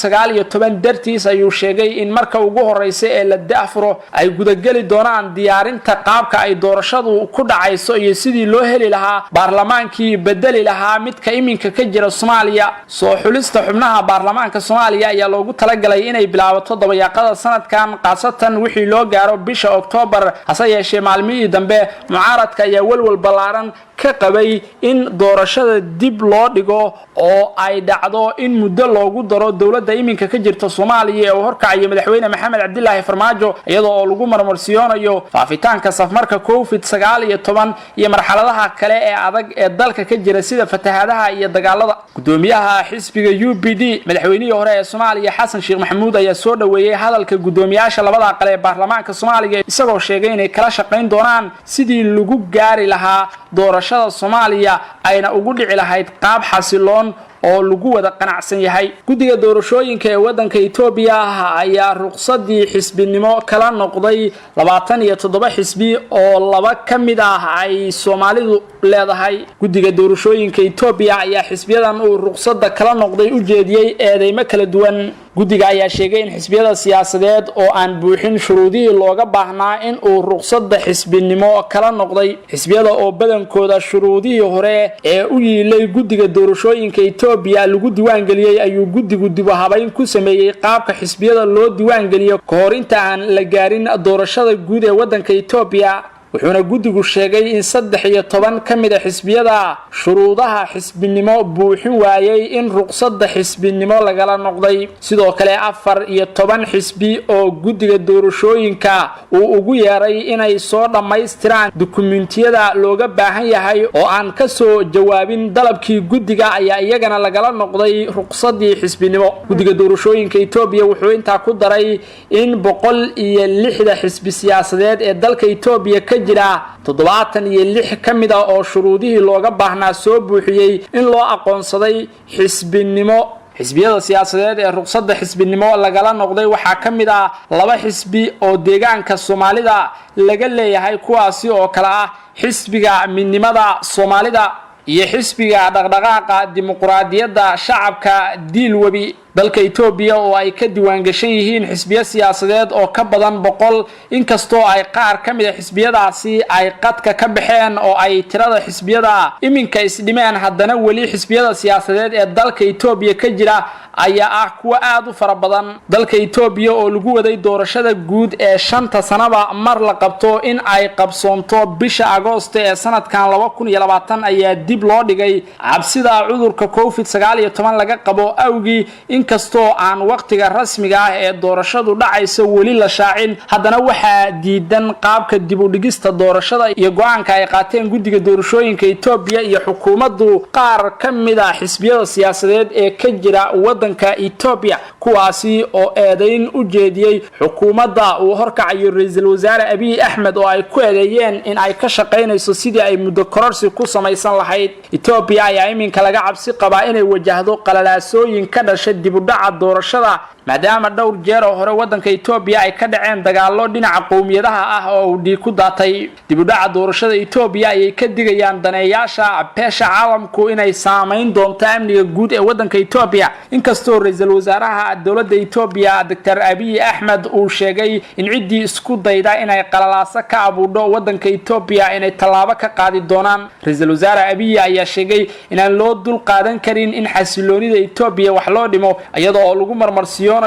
COVID-19 dartiis ayuu sheegay in marka ugu horeysay ee la daafuro ay gudagali doonaan diyaarinta qaabka ay doorashadu ku dhacayso iyo sidii loo heli lahaa baarlamaankii bedeli lahaa midka iminka ka jira Soomaaliya soo xulista xubnaha baarlamaanka Soomaaliya ayaa loogu talagalay inay bilaabato dabayaaqada sanadkan qaasatan wixii loo gaaro bisha Oktoobar hase yeeshee maalmihii dambe mucaaradka ayaa walwal balaaran ka qabay in doorashada dib loo dhigo oo ay dhacdo in muddo loogu daro dawladda iminka ka jirta Soomaaliya oo horkacaya madaxweyne Maxamed Cabdullaahi Farmaajo iyadoo oo lagu marmarsiyonayo faafitaanka safmarka COVID-19 iyo marxaladaha kale ee adag ee dalka ka jira sida fatahaadaha iyo dagaalada gudoomiyaha xisbiga UPD madaxweynihii hore ee Soomaaliya Xasan Sheekh Maxamuud ayaa soo dhaweeyay hadalka gudoomiyaasha labada aqal ee baarlamaanka Soomaaliya isagoo sheegay inay kala shaqeyn doonaan sidii lagu gaari lahaa doorashada Soomaaliya ayna ugu dhici lahayd qaab xasiloon oo lagu wada qanacsan yahay guddiga doorashooyinka ee wadanka Itoobiya ayaa ruqsadii xisbinimo kala noqday 27 xisbi oo laba kamid ah ay Soomaalidu leedahay guddiga doorashooyinka Itoobiya ayaa xisbiyadan uu ruqsadda kala noqday u jeediyay eedeymo kala duwan guddiga ayaa sheegay in xisbiyada siyaasadeed oo aan buuxin shuruudihii looga baahnaa in uu ruqsadda xisbinimo kala noqday xisbiyada oo badankooda shuruudihii hore ee u yiilay guddiga doorashooyinka Itoobiya lagu diiwaan galiyay ayuu guddigu dib u habayn ku sameeyay qaabka xisbiyada loo diiwaan galiyo ka hor inta aan la gaarin doorashada guud ee wadanka Itoobiya wuxuuna guddigu sheegay in 13 kamid ah xisbiyada shuruudaha xisbinimo buuxin waayay in ruqsadda xisbinimo lagala noqday sidoo kale 14 xisbi oo guddiga doorashooyinka uu ugu yeeray inay soo dhameystiraan dukumentiyada looga baahan yahay oo aan ka soo jawaabin dalabkii guddiga ayaa iyagana lagala noqday ruqsaddii xisbinimo guddiga doorashooyinka Itoobiya wuxuu intaa ku daray in 106 xisbi siyaasadeed ee dalka Itoobiya ka jira 76 kamid ah oo shuruudihii looga baahnaa soo buuxiyay in loo aqoonsaday xisbinimo xisbiyada siyaasadeed ee ruqsadda xisbinimo lagala noqday waxaa kamid ah 2 xisbi oo deegaanka Soomaalida laga leeyahay kuwaasi oo kala ah xisbiga midnimada Soomaalida iyo xisbiga dhaqdhaqaaqa dimuqraadiyadda shacabka Diilwabi dalka Itoobiya oo ay ka diiwaan gashan yihiin xisbiya siyaasadeed oo ka badan 100 inkastoo ay qaar kamid ah xisbiyadaasi ay qadka ka baxeen oo ay tirada xisbiyada iminka isdhimeen haddana wali xisbiyada siyaasadeed ee dalka Itoobiya ka jira ayaa ah kuwa aad u fara badan dalka Itoobiya oo lagu waday doorashada guud ee 5 sanaba mar la qabto in ay qabsoonto bisha Agoosto ee sanadkan 2020 ayaa dib loo dhigay cabsida cudurka COVID-19 laga qabo awgii inkastoo aan waqtiga rasmiga ah ee doorashadu dhacayso wali la shaacin haddana waxaa diidan qaabka dib u dhigista doorashada iyo go'aanka ay qaateen guddiga doorashooyinka Itoobiya iyo xukuumaddu qaar kamid ah xisbiyada siyaasadeed ee ka jira wadanka wadanka Ethiopia kuwaasi oo eedayn u jeediyay xukuumadda uu horkacayo ra'iisul wasaare Abiy Ahmed oo ay ku eedeeyeen in ay ka shaqeynayso sidii ay muddo kororsi ku samaysan lahayd Ethiopia ayaa iminka laga cabsi qabaa inay wajahdo qalalaasooyin ka dhashay dib u dhaca doorashada maadaama dhowr jeer oo hore wadanka Ethiopia ay ka dhaceen dagaallo dhinaca qowmiyadaha ah oo uu dhiig ku daatay dib u dhaca doorashada Ethiopia ay ka digayaan daneeyaasha beesha caalamku inay saameyn doonto amniga guud ee wadanka Ethiopia inkastoo ra'iisul wasaaraha dawladda Ethiopia Dr. Abiy Ahmed uu sheegay in cidii isku dayda inay qalalaasa ka abuudho wadanka Ethiopia inay talaabo ka qaadi doonaan ra'iisul wasaare Abiy ayaa sheegay in aan loo dul qaadan karin in xasiloonida Ethiopia wax loo dhimo iyadoo lagu marmarsiyo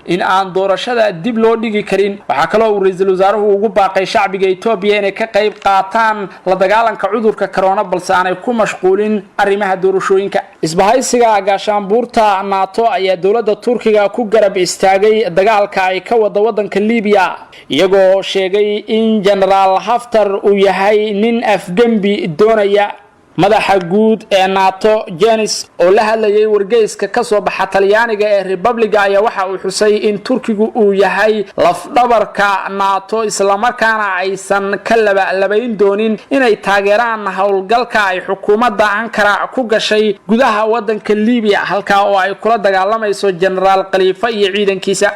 in aan doorashada dib loo dhigi karin waxa kale oo ra'iisul wasaaruhu ugu baaqay shacbiga Ethiopia inay ka qayb qaataan la dagaalanka cudurka corona balse aanay ku mashquulin arrimaha doorashooyinka isbahaysiga gaashaanbuurta NATO ayaa dawladda Turkiga ku garab istaagay dagaalka ay ka wada wadanka Liibiya iyagoo sheegay in General Haftar uu yahay nin afgambi doonaya madaxa guud ee NATO Jens oo la hadlayay wargeyska ka soo baxa Talyaaniga ee Republica ayaa waxa uu xusay in Turkigu uu yahay lafdhabarka NATO isla markaana aysan ka labayn doonin inay taageeraan howlgalka ay xukuumadda Ankara ku gashay gudaha wadanka Liibiya halka oo ay kula dagaalamayso General Khalifa iyo ciidankiisa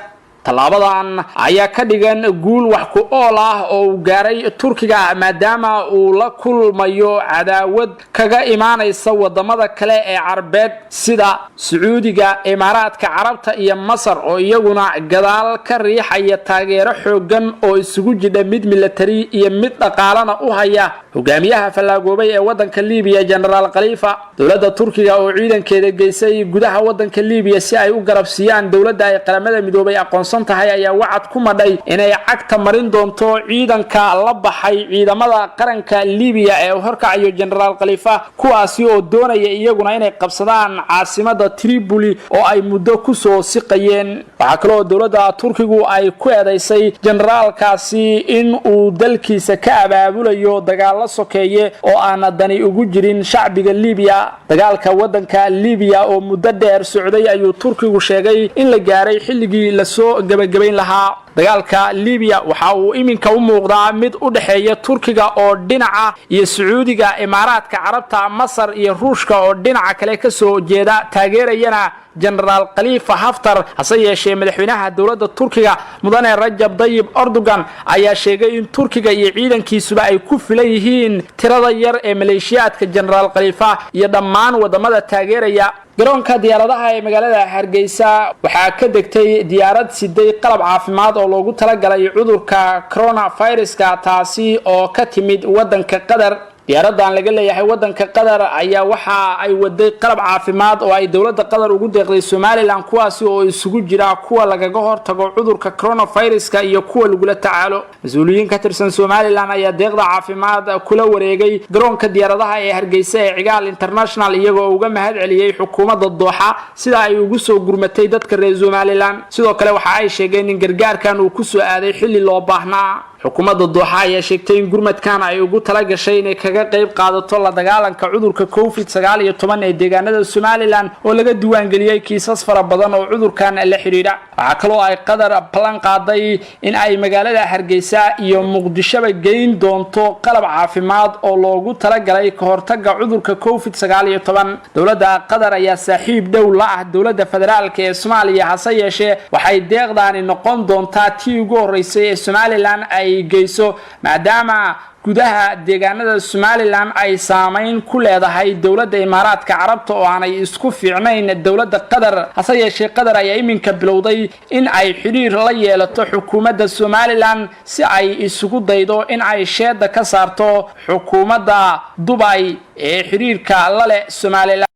talaabadan ayaa ka dhigan guul wax ku ool ah oo gaaray Turkiga maadaama uu la kulmayo cadaawad kaga imaanaysa wadamada kale ee Carabeed sida Sacuudiga, Imaaraadka Carabta iyo Masar oo iyaguna gadaal ka riixaya taageero xoogan oo isugu jira mid military iyo mid dhaqaalana u haya hogaamiyaha falaagoobay ee wadanka Liibiya General Khalifa dawladda Turkiga oo ciidankeeda geysay gudaha wadanka Liibiya si ay u garabsiiyaan dawladda ay qaramada midoobay aqoon tahay ayaa wacad ku madhay inay cagta marin doonto ciidanka la baxay ciidamada qaranka Liibiya ee horkacayo General Khalifa kuwaasi oo doonaya iyaguna inay qabsadaan caasimada Tripoli oo ay muddo ku soo siqayeen waxa kale oo dawladda Turkigu ay ku eedeysay generalkaasi in uu dalkiisa ka abaabulayo dagaal sokeeye oo aan dani ugu jirin shacbiga Liibiya dagaalka wadanka Liibiya oo muddo dheer socday ayuu Turkigu sheegay in la gaaray xilligii la soo gabagabayn lahaa dagaalka Liibiya waxa uu iminka u muuqdaa mid u dhaxeeya Turkiga oo dhinaca iyo Sacuudiga, Imaaraadka Carabta, Masar iyo Ruushka oo dhinaca kale ka soo jeeda taageerayana General Khalifa Haftar hase yeeshee madaxweynaha dawladda Turkiga mudane Rajab Tayyip Erdogan ayaa sheegay in Turkiga iyo ciidankiisuba ay ku filan yihiin tirada yar ee maleeshiyaadka General Khalifa iyo dhammaan wadamada taageeraya garoonka diyaaradaha ee magaalada Hargeysa waxaa ka degtay diyaarad siday qalab caafimaad oo loogu talagalay cudurka coronavirus-ka taasi oo ka timid wadanka Qatar diyaaradan laga leeyahay wadanka Qatar ayaa waxa ay waday qalab caafimaad oo ay dawladda Qatar ugu deeqday Somaliland kuwaasi oo isugu jira kuwa lagaga hortago cudurka coronavirus-ka iyo kuwa lagu tacaalo mas'uuliyiin ka tirsan Somaliland ayaa deeqda caafimaad kula wareegay garoonka diyaaradaha ee Hargeysa ee Cigaal International iyagoo uga mahad celiyay xukuumadda Doha sida ay ugu soo gurmatay dadka reer Somaliland sidoo kale waxa ay sheegeen in gargaarkan uu ku soo aaday xilli loo baahnaa xukuumadda Doha ayaa sheegtay in gurmadkan ay ugu tala gashay inay kaga qayb qaadato la dagaalanka cudurka COVID-19 ee deegaanada Somaliland oo laga diiwaan galiyay kiisas fara badan oo cudurkan la xiriira waxa kale oo ay Qatar plan qaaday in ay magaalada Hargeysa iyo Muqdisho geyn doonto qalab caafimaad oo loogu tala galay ka hortagga cudurka COVID-19 dawladda Qatar ayaa saaxiib dhow la ah dawladda federaalka ee Soomaaliya hase yeeshee waxay deeqdaani noqon doontaa tii ugu horeysay ee Somaliland ay geyso maadaama gudaha deegaanada Somaliland ay saameyn ku leedahay dawladda Imaaraadka Carabta oo aanay isku fiicnayn dawladda Qatar hase yeeshee Qatar ayaa iminka bilowday in ay xiriir la yeelato xukuumadda Somaliland si ay isugu daydo in ay sheeda ka saarto xukuumadda Dubai ee xiriirka la leh Somaliland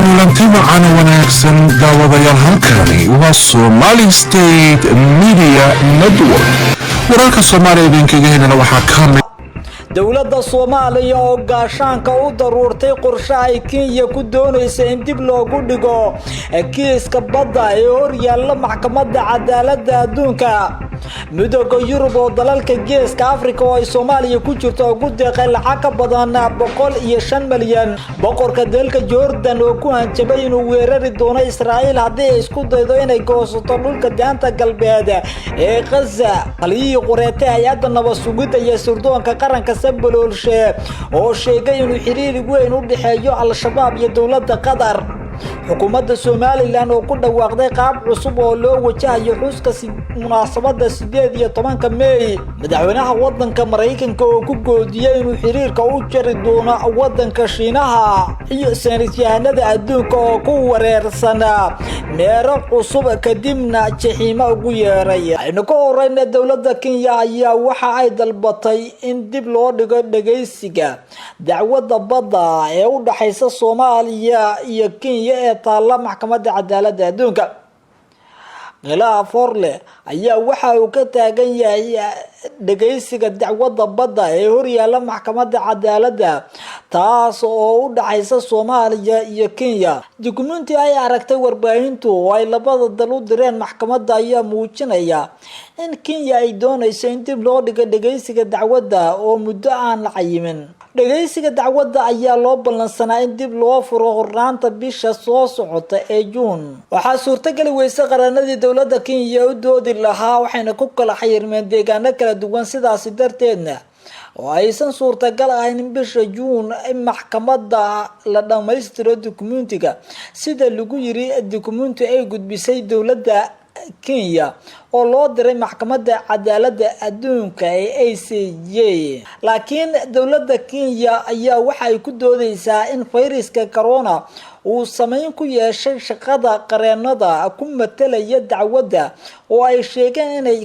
kulantima ana wanaagsan daawadayaal halkani waa Somali State Media Network wararka Soomaaliya idinkaga helana waxaa ka mid dawladda Soomaaliya oo gaashaanka u daruurtay qorshe ay Kenya ku doonayso in dib loogu dhigo kiiska badda ee hor yaalla maxkamadda cadaaladda adduunka midowga Yurub oo dalalka Geeska Afrika oo ay Soomaaliya ku jirto ugu deeqay lacag ka badan 105 milyan boqorka dalka Jordan oo ku hanjabay inuu weerari doono Israa'iil haddii ay isku daydo inay goosato dhulka daanta galbeed ee Gaza qalii qoreete hay'adda nabad sugidda iyo sirdoonka qaranka Saboloolshe oo sheegay inuu xiriir weyn u dhaxeeyo al-shabaab iyo dawladda Qatar xukuumadda Soomaaliland oo ku dhawaaqday qaab cusub oo loo wajahayo xuska munaasabadda 18 May madaxweynaha wadanka Mareykanka oo ku goodiyay inuu xiriirka u jari doono wadanka Shiinaha iyo saynisyahanada adduunka oo ku wareersan meero cusub kadibna jaxiima ugu yeeray aynu ka horeyna dawladda Kenya ayaa waxa ay dalbatay in dib loo dhigo dhageysiga dacwadda badda ee u dhaxaysa Soomaaliya iyo Kenya ee taala maxkamadda cadaaladda adduunka khilaaf horle ayaa waxa uu ka taagan yahay dhageysiga dacwadda badda ee horyaala maxkamadda cadaaladda taas oo u dhaxaysa Soomaaliya iyo Kenya dukumeenti ay aragtay warbaahintu oo ay labada dal u direen maxkamadda ayaa muujinaya in Kenya ay doonayso in dib loo dhigo dhageysiga dacwadda oo muddo aan la cayimin dhageysiga dacwadda ayaa loo ballansanaa in dib loo furo hornaanta bisha soo socota ee June waxaa suurtagal weyse qaranadii dawladda Kenya u doodi lahaa waxayna ku kala xayirmeen deegaano kala duwan sidaas darteedna oo aysan suurtagal ahayn in bisha June in maxkamadda la dhameystiro dukumeentiga sida lagu yiri dukumeenti ay gudbisay dawladda Kenya oo loo diray maxkamadda cadaaladda adduunka ee ICJ laakiin dawladda Kenya ayaa waxa ay ku doodaysaa in fayraska corona uu saameyn ku yeeshay shaqada qareenada ku metelaya dacwadda oo ay sheegeen inay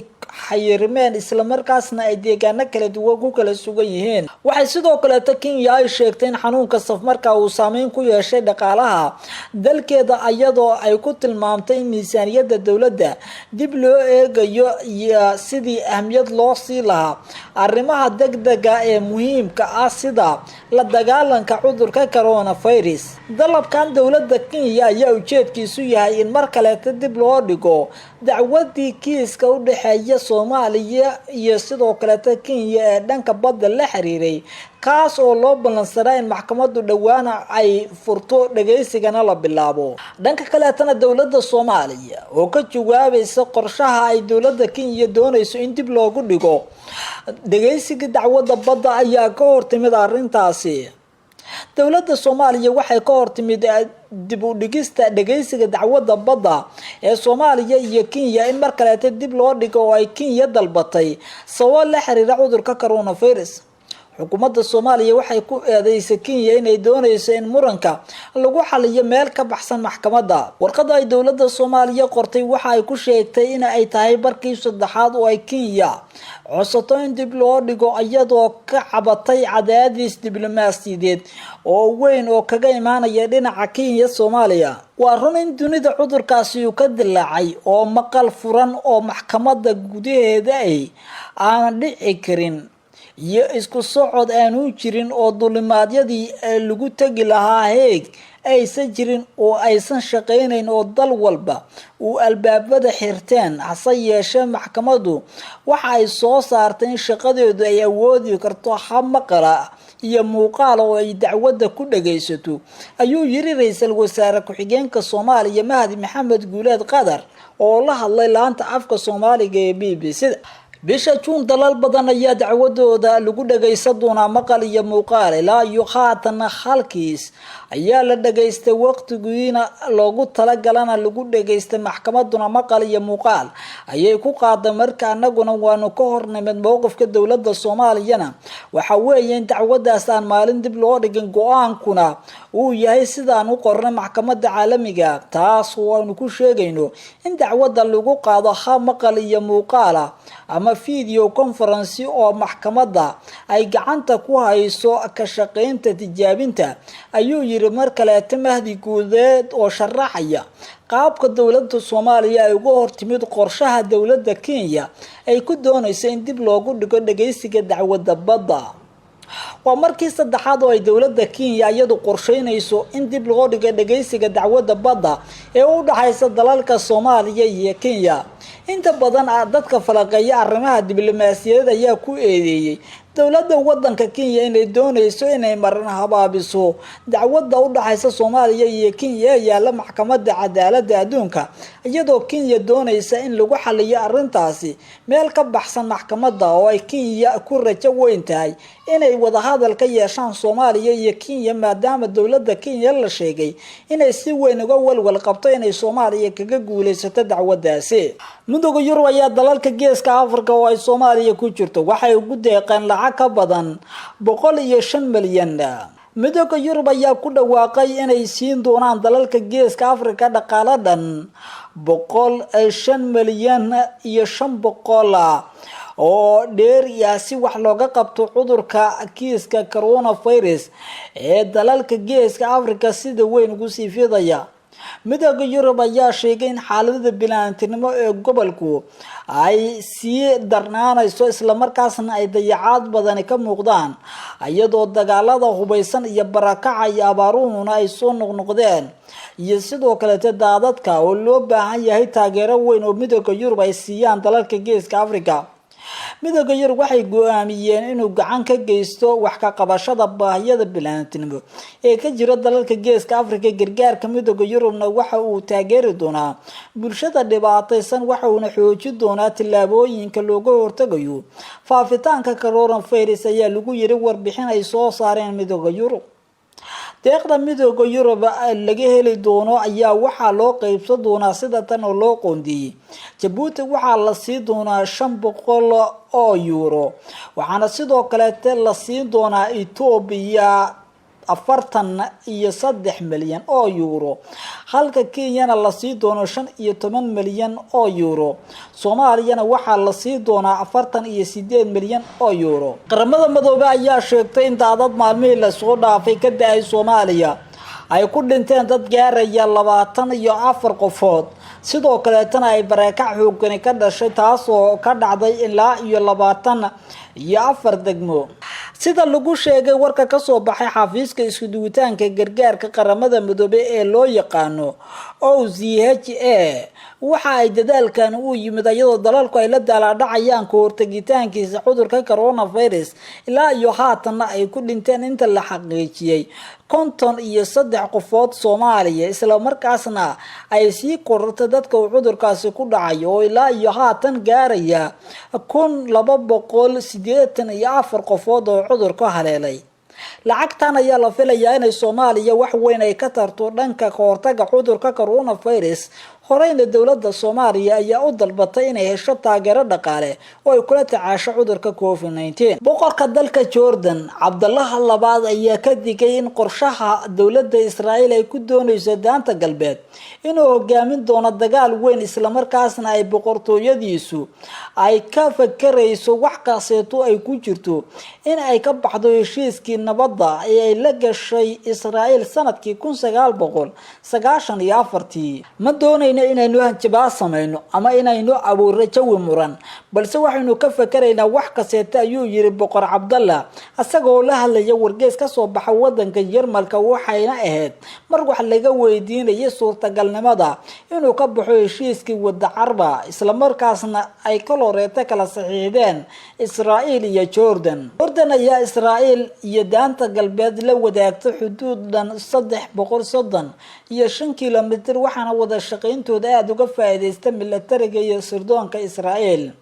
xayirmeen isla markaasna ay deegaano kala duwan ku kala sugan yihiin waxay sidoo kale Kenya ay sheegtay in xanuunka safmarka uu saameyn ku yeeshay dhaqaalaha dalkeeda iyadoo ay ku tilmaamtay in miisaaniyadda dawladda dib loo eegayo iyo sidii ahmiyad loo sii lahaa arrimaha degdega ee muhiimka ah sida la dagaalanka cudurka coronavirus dalabkan dawladda Kenya ayaa ujeedkiisu yahay in mar kale dib loo dhigo dacwadii kiiska u dhaxeeya Soomaaliya iyo sidoo kale Kenya ee dhanka badda la xiriiray kaas oo loo ballansanaa in maxkamaddu dhawaana ay furto dhageysigana la bilaabo dhanka kale dawladda Soomaaliya oo ka jawaabaysa qorshaha ay dawladda Kenya doonayso in dib loogu dhigo dhageysiga dacwadda badda ayaa ka hortimid arrintaasi dawladda Soomaaliya waxay ka hortimid dib u dhigista dhageysiga dacwadda badda ee Soomaaliya iyo Kenya in mar kale dib loo dhigo oo ay Kenya dalbatay sabab la xiriira cudurka coronavirus xukuumadda Soomaaliya waxay ku eedeysay Kenya inay doonayso in muranka lagu xaliyo meel ka baxsan maxkamadda warqadda ay dawladda Soomaaliya qortay waxa ay ku sheegtay in ay tahay barkii saddexaad oo ay Kenya codsato in dib loo dhigo iyadoo ka cabatay cadaadis diblomaasiyadeed oo weyn oo kaga imaanaya dhinaca Kenya Soomaaliya waa run in dunida cudurkaasi uu ka dilaacay oo maqal furan oo maxkamadda gudaheeda aan dhici karin iyo isku socod aanu jirin oo dulimaadyadii lagu tagi lahaa heeg aysan jirin oo aysan shaqeynayn oo dal walba uu albaabada xirteen hase yeeshee maxkamaddu waxa ay soo saartay in shaqadeedu ay awoodi karto hab maqala iyo muuqaal oo ay dacwadda ku dhageysato ayuu yiri ra'iisul wasaare ku-xigeenka Soomaaliya Mahdi Maxamed Guuleed Qadar oo la hadlay laanta afka Soomaaliga ee BBC bisha June dalal badan ayaa dacwadooda lagu dhageysan doonaa maqal iyo muuqaal ilaa iyo haatan halkiis ayaa la dhageystay waqtigiina loogu talagalana lagu dhageystay maxkamaduna maqal iyo muuqaal ayay ku qaaday marka anaguna waanu ka hornimid mowqifka dawladda Soomaaliyana waxa weeye in dacwadaas aan maalin dib loo dhigin go'aankuna uu yahay sidaan u qornay maxkamadda caalamiga taas oo aanu ku sheegayno in dacwadda lagu qaado hab maqal iyo muuqaal ama video conference oo maxkamadda ay gacanta ku hayso ka shaqeynta tijaabinta ayuu yiri mar kale Mahdi Guuleed oo sharaxaya qaabka dawladda Soomaaliya ay uga hortimid qorshaha dawladda Kenya ay ku doonayso in dib loogu dhigo dhageysiga dacwadda badda waa markii saddexaad oo ay dowladda Kenya iyadu qorsheynayso in dib loo dhigo dhageysiga dacwadda badda ee u dhaxaysa dalalka Soomaaliya iyo Kenya. inta badan dadka falaqeeya arrimaha diblomaasiyadda ayaa ku eedeeyay dowladda waddanka Kenya inay doonayso inay marin habaabiso dacwadda u dhaxaysa Soomaaliya iyo Kenya ee yaalla maxkamadda cadaaladda adduunka, iyadoo Kenya doonaysa in lagu xalliyo arrintaasi meel ka baxsan maxkamadda oo ay Kenya ku rajo weyn tahay inay wada hadal ka yeeshaan Soomaaliya iyo Kenya, maadaama dowladda Kenya la sheegay inay si weyn uga walwal qabto inay Soomaaliya kaga guuleysato dacwaddaasi. Midowga Yurub ayaa dalalka Geeska Afrika oo ay Soomaaliya ku jirto waxay ugu deeqeen lacag ka badan 105 milyan. Midowga Yurub ayaa ku dhawaaqay inay siin doonaan dalalka Geeska Afrika dhaqaale dhan 105 milyan iyo 500 oo dheer si wax looga qabto cudurka kiiska coronavirus ee dalalka Geeska Afrika sida weyn ugu sii fidaya. Midowga Yurub ayaa sheegay in xaaladda bini'aadantinimo ee gobolku ay sii darnaanayso isla markaasna ay dayacaad badan ka muuqdaan, iyadoo dagaalada hubeysan iyo barakaca iyo abaaruhuna ay soo noqnoqdeen, iyo sidoo kale daadadka oo loo baahan yahay taageero weyn oo Midowga Yurub ay siiyaan dalalka Geeska Afrika. Midowga Yurub waxay go'aamiyeen inuu gacan ka geysto wax ka qabashada baahiyada bini'aadantinimo ee ka jira dalalka Geeska Afrika. Gargaarka Midowga Yurubna waxa uu taageeri doonaa bulshada dhibaataysan, waxa uuna xoojin doonaa tillaabooyinka looga hortagayo faafitaanka coronavirus ayaa lagu yiri warbixin ay soo saareen Midowga Yurub. deeqda Midowga Yurub laga heli doono ayaa waxaa loo qaybsan doonaa sida tan oo loo qoondiyay. Djibouti waxaa la siin doonaa 500 oo euro, waxaana sidoo kale la siin doonaa Ethiopia 43 milyan oo euro, halka Kenyana la siin doono 15 milyan oo euro. Soomaaliyana waxaa la siin doonaa 48 milyan oo euro. Qaramada Midoobay ayaa sheegtay in daadad maalmihii la soo dhaafay ka da'ay Soomaaliya ay ku dhinteen dad gaaraya 24 qofood, sidoo kale tan ay barakac xooggan ka dhashay taasoo ka dhacday ilaa 24 degmo. sida lagu sheegay warka ka soo baxay xafiiska isku duwitaanka gargaarka qaramada midoobay ee loo yaqaano OCHA, waxa ay dadaalkan u yimid iyadoo dalalku ay la daaladhacayaan ka hortagitaankiisa cudurka coronavirus ilaa iyo haatanna ay ku dhinteen inta la xaqiijiyay 53 qofood Soomaaliya, isla markaasna ay sii korortay dadka cudurkaasi ku dhacay oo ilaa iyo haatan gaaraya 1284 qofood oo cudurka haleelay. lacagtan ayaa la filayaa inay Soomaaliya wax weyn ay ka tarto dhanka ka hortagga cudurka coronavirus. horeyna dowladda Soomaaliya ayaa u dalbatay inay hesho taageero dhaqaale oo ay kula tacaasho cudurka COVID-19. boqorka dalka Jordan Cabdallah labaad ayaa ka digay in qorshaha dowladda Israa'iil ay ku doonayso daanta galbeed inuu hogaamin doono dagaal weyn, isla markaasna ay boqortooyadiisu ay ka fakarayso wax kaaseeto ay ku jirto in ay ka baxdo heshiiskii nabadda ee ay la gashay Israa'iil sanadkii 1994. ma doonayno inaynu hanjabaad samayno ama inaynu abuurro jawi muran, balse waxaynu ka fakaraynaa wax kaseeta, ayuu yiri boqor Cabdallah asagoo la hadlaya wargeys ka soo baxa wadanka Jarmalka. waxayna ahayd mar wax laga weydiinayay suurtagalnimada inuu ka baxo heshiiskii wada Carba, isla markaasna ay kaloreeta kala saxiixdeen Israa'iil iyo Jordan. ayaa Israa'iil iyo daanta galbeed la wadaagto xuduud dhan 335 kilomitir, waxaana wada shaqayntooda aad uga faa'iideysta militariga iyo sirdoonka Israa'iil.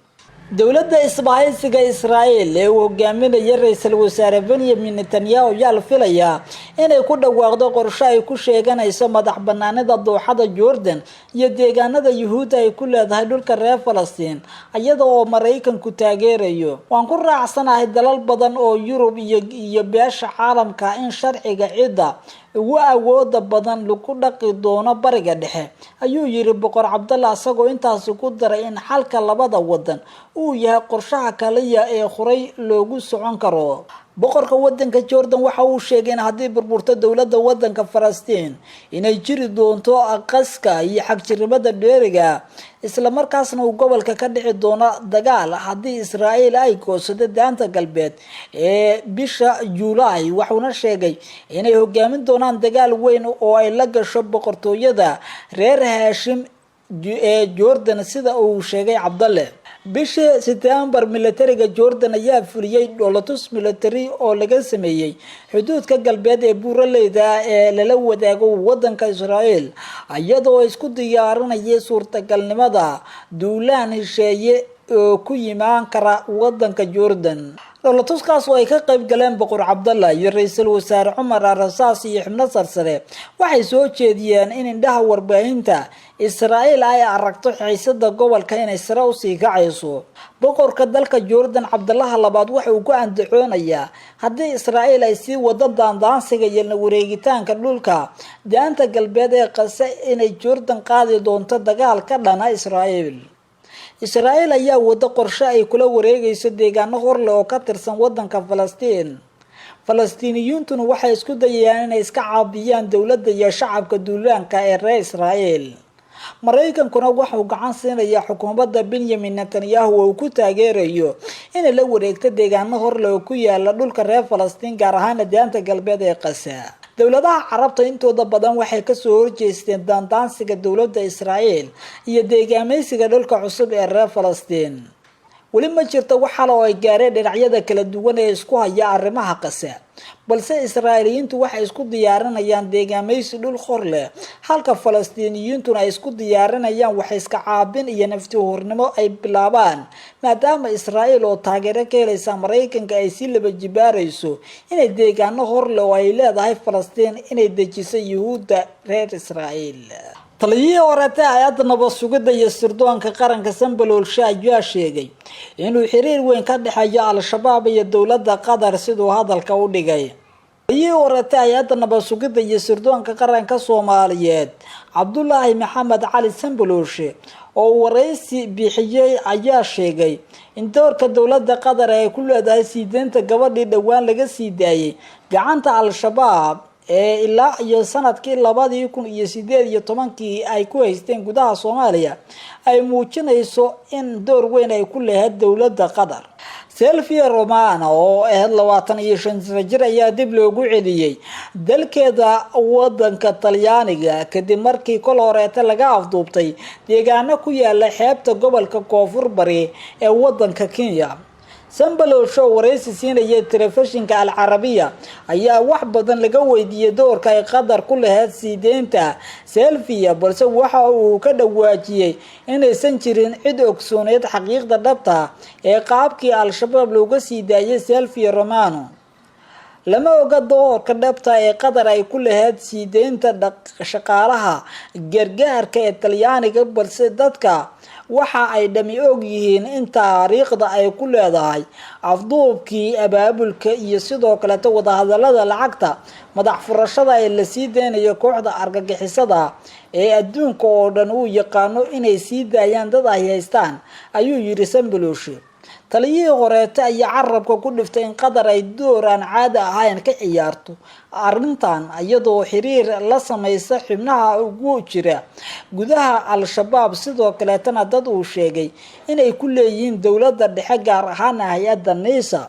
dowladda isbahaysiga Israa'iil ee uu hogaaminaya ra'iisul wasaare Benjamin Netanyahu ayaa la filayaa inay ku dhawaaqdo qorshe ay ku sheeganayso madax banaanida dooxada Jordan iyo deegaanada Yuhuudda ay ku leedahay dhulka reer Falastiin, iyada oo Mareykanku taageerayo. waan ku raacsanahay dalal badan oo Yurub iyo beesha caalamka in sharciga ciidda ugu awooda badan lagu dhaqi doono bariga dhexe, ayuu yiri boqor Cabdallah asagoo intaas ku daray in xalka labada wadan uu yahay qorshaha kaliya ee horey loogu socon karo. boqorka wadanka Jordan waxa uu sheegay in haddii burburto dowladda wadanka Falastiin inay jiri doonto qaska iyo xagjirnimada dheeriga isla markaasna uu gobolka ka dhici doono dagaal haddii Israa'iil ay goosado daanta galbeed ee bisha Juulaay. wuxuuna sheegay inay hogaamin doonaan dagaal weyn oo ay la gasho boqortooyada reer Haashim ee Jordan sida uu sheegay Cabdalle. bishii September militariga Jordan ayaa fuliyay dholotus military oo laga sameeyay xuduudka galbeed ee buuraleyda ee lala wadaago wadanka Israa'iil iyadoo isku diyaarinayay suurtagalnimada duulaan heshiye oo ku yimaan kara wadanka Jordan. dholotuskaas oo ay ka qayb galeen boqor Cabdalla iyo ra'iisul wasaare Umar al-Rasaas iyo xubno sarsare waxay soo jeediyeen in indhaha warbaahinta Israa'iil ay aragto xiisada gobolka inay sare u sii kacayso. boqorka dalka Jordan Cabdalla labaad waxa uu ku andacoonayaa haddii Israa'iil ay sii wado daandaansiga iyo wareegitaanka dhulka daanta galbeed ee qase inay Jordan qaadi doonto dagaal ka dhana Israa'iil. Israa'iil ayaa wada qorshe ay kula wareegayso deegaano horle oo ka tirsan wadanka Falastiin. Falastiiniyiintuna waxay isku dayayaan inay iska caabiyaan dowladda iyo shacabka duulaanka ee reer Israa'iil. Mareykankuna waxa uu gacan siinayaa xukuumadda Benjamin Netanyahu oo ku taageerayo in la wareegto deegaano horle oo ku yaala dhulka reer Falastiin gaar ahaan daanta galbeed ee Gaza. dowladaha carabta intooda badan waxay ka soo horjeesteen daandaansiga dowladda Israa'iil iyo deegaamaysiga dhulka cusub ee reer Falastiin. weli ma jirto wax xal oo ay gaareen dhinacyada kala duwan ee isku haya arrimaha Gaza, balse Israa'iiliyiintu waxay isku diyaarinayaan deegaamaysi dhul hor leh halka Falastiiniyiintuna ay isku diyaarinayaan wax iska caabin iyo nafti hurnimo ay bilaabaan maadaama Israa'iil oo taageero ka helaysa Mareykanka ay si laba jibaarayso inay deegaano hor leh oo ay leedahay Falastiin inay dejiso Yuhuudda reer Israa'iil. taliyihii horeta hay'adda nabad sugidda iyo sirdoonka qaranka Sanbalolshe ayaa sheegay inuu xiriir weyn ka dhexeeyo al-shabaab iyo dowladda Qatar sidoo hadalka u dhigay. taliyihii horeta hay'adda nabad sugidda iyo sirdoonka qaranka Soomaaliyeed Cabdullaahi Maxamed Cali Sanbalolshe oo wareysi bixiyay ayaa sheegay in doorka dowladda Qatar ay ku leedahay siideenta gabadhii dhawaan laga sii daayay gacanta al-shabaab ee ilaa iyo sanadkii 2018 ay ku haysteen gudaha Soomaaliya ay muujinayso in door weyn ay ku leeyahay dowladda Qatar. Silvia Romano oo 25 jir ayaa dib loogu celiyay dalkeeda wadanka Talyaaniga kadib markii kol horeeta laga afduubtay deegaano ku yaala xeebta gobolka Koonfur Bari ee wadanka Kenya. Sanbalolshe wareysi siinaya telefishinka Al Arabiya ayaa wax badan laga weydiiyay doorka ay Qatar ku lahayd siideenta Silvia, balse waxa uu ka dhawaajiyay inaysan jirin cid ogsooneed xaqiiqda dhabta ee qaabkii al-shabaab looga sii daayay Silvia Romano. lama oga doorka dhabta ee Qatar ay ku lahayd siideenta shaqaalaha gargaarka ee Talyaaniga, balse dadka waxa ay dhami og yihiin in taariikhda ay ku leedahay afduubkii abaabulka iyo sidoo kale wada hadalada lacagta madax furashada ee la sii deynayo kooxda argagixisada ee adduunka oo dhan uu yaqaano inay sii daayaan dad ay haystaan, ayuu yiri Sanbalolshe. taliyihii horeeta ayaa carabka ku dhiftay in Qatar ay door aan caadi ahayn ka ciyaarto arrintan iyadoo xiriir la sameeyay xubnaha ugu jira gudaha al-shabaab sidoo kale tan dad uu sheegay inay ku leeyihiin dowladda dhexe gaar ahaan hay'adda NISA.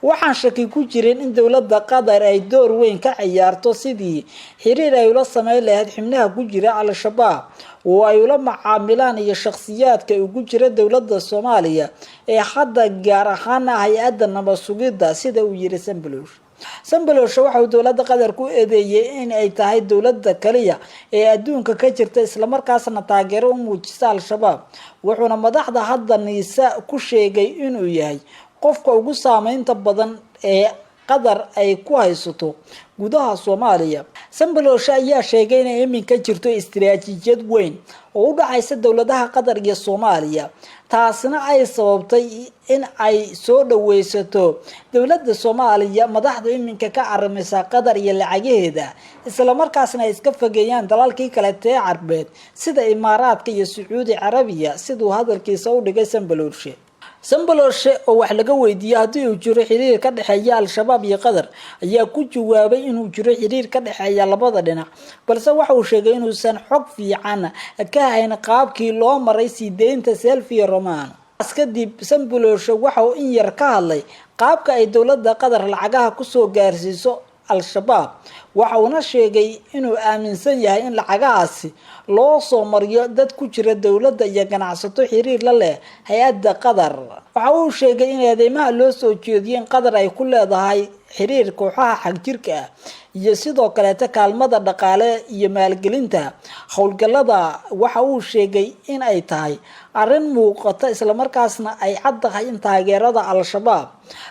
waxaan shaki ku jirin in dowladda Qatar ay door weyn ka ciyaarto sidii xiriir ay ula sameeyay lahayd xubnaha ku jira al-shabaab oo ay ula macaamilaan iyo shakhsiyaadka ugu jira dowladda Soomaaliya ee hadda gaar ahaan hay'adda nabad sugidda sida uu yiri Sanbalolshe. Sanbalolshe waxa uu dowladda Qatar ku eedeeyay in ay tahay dowladda kaliya ee adduunka ka jirta isla markaasna taageero u muujisa al-shabaab, wuxuuna madaxda hadda NISA ku sheegay inuu yahay qofka ugu saameynta badan ee Qatar ay ku haysato gudaha Soomaaliya. Sanbalolshe ayaa sheegay in iminka jirto istiraatiijiyad weyn oo u dhaxaysa dowladaha Qatar iyo Soomaaliya, taasina ay sababtay in ay soo dhaweysato dowladda Soomaaliya madaxda iminka ka arimaysa Qatar iyo lacagaheeda, isla markaasna ay iska fogeeyaan dalalkii kale ee Carbeed sida Imaaraadka iyo Sacuudi Carabiya sidoo hadalkiisa u dhigay Sanbalolshe. Sambaloshe oo wax laga weydiiyay haddii uu jiro xiriir ka dhexeeya al-shabaab iyo Qatar ayaa ku jawaabay inuu jiro xiriir ka dhexeeya labada dhinac balse waxa uu sheegay inuusan xog fiican ka hayn qaabkii loo maray siideynta selfie Romano kadib Sambaloshe waxa uu in yar ka hadlay qaabka ay dowladda Qatar lacagaha ku soo gaarsiiso al-shabaab waxa uu sheegay inuu aaminsan yahay in lacagahaasi loo soo mariyo dad ku jira dowladda iyo ganacsato xiriir la leh hay'adda Qatar waxa uu sheegay in eedeymaha loo soo jeediyay in Qatar ay ku leedahay xiriir kooxaha xagjirka ah iyo sidoo kale kaalmada dhaqaale iyo maalgelinta howlgallada waxa uu sheegay in ay tahay arrin muuqata isla markaasna ay caddahay in taageerada al-shabaab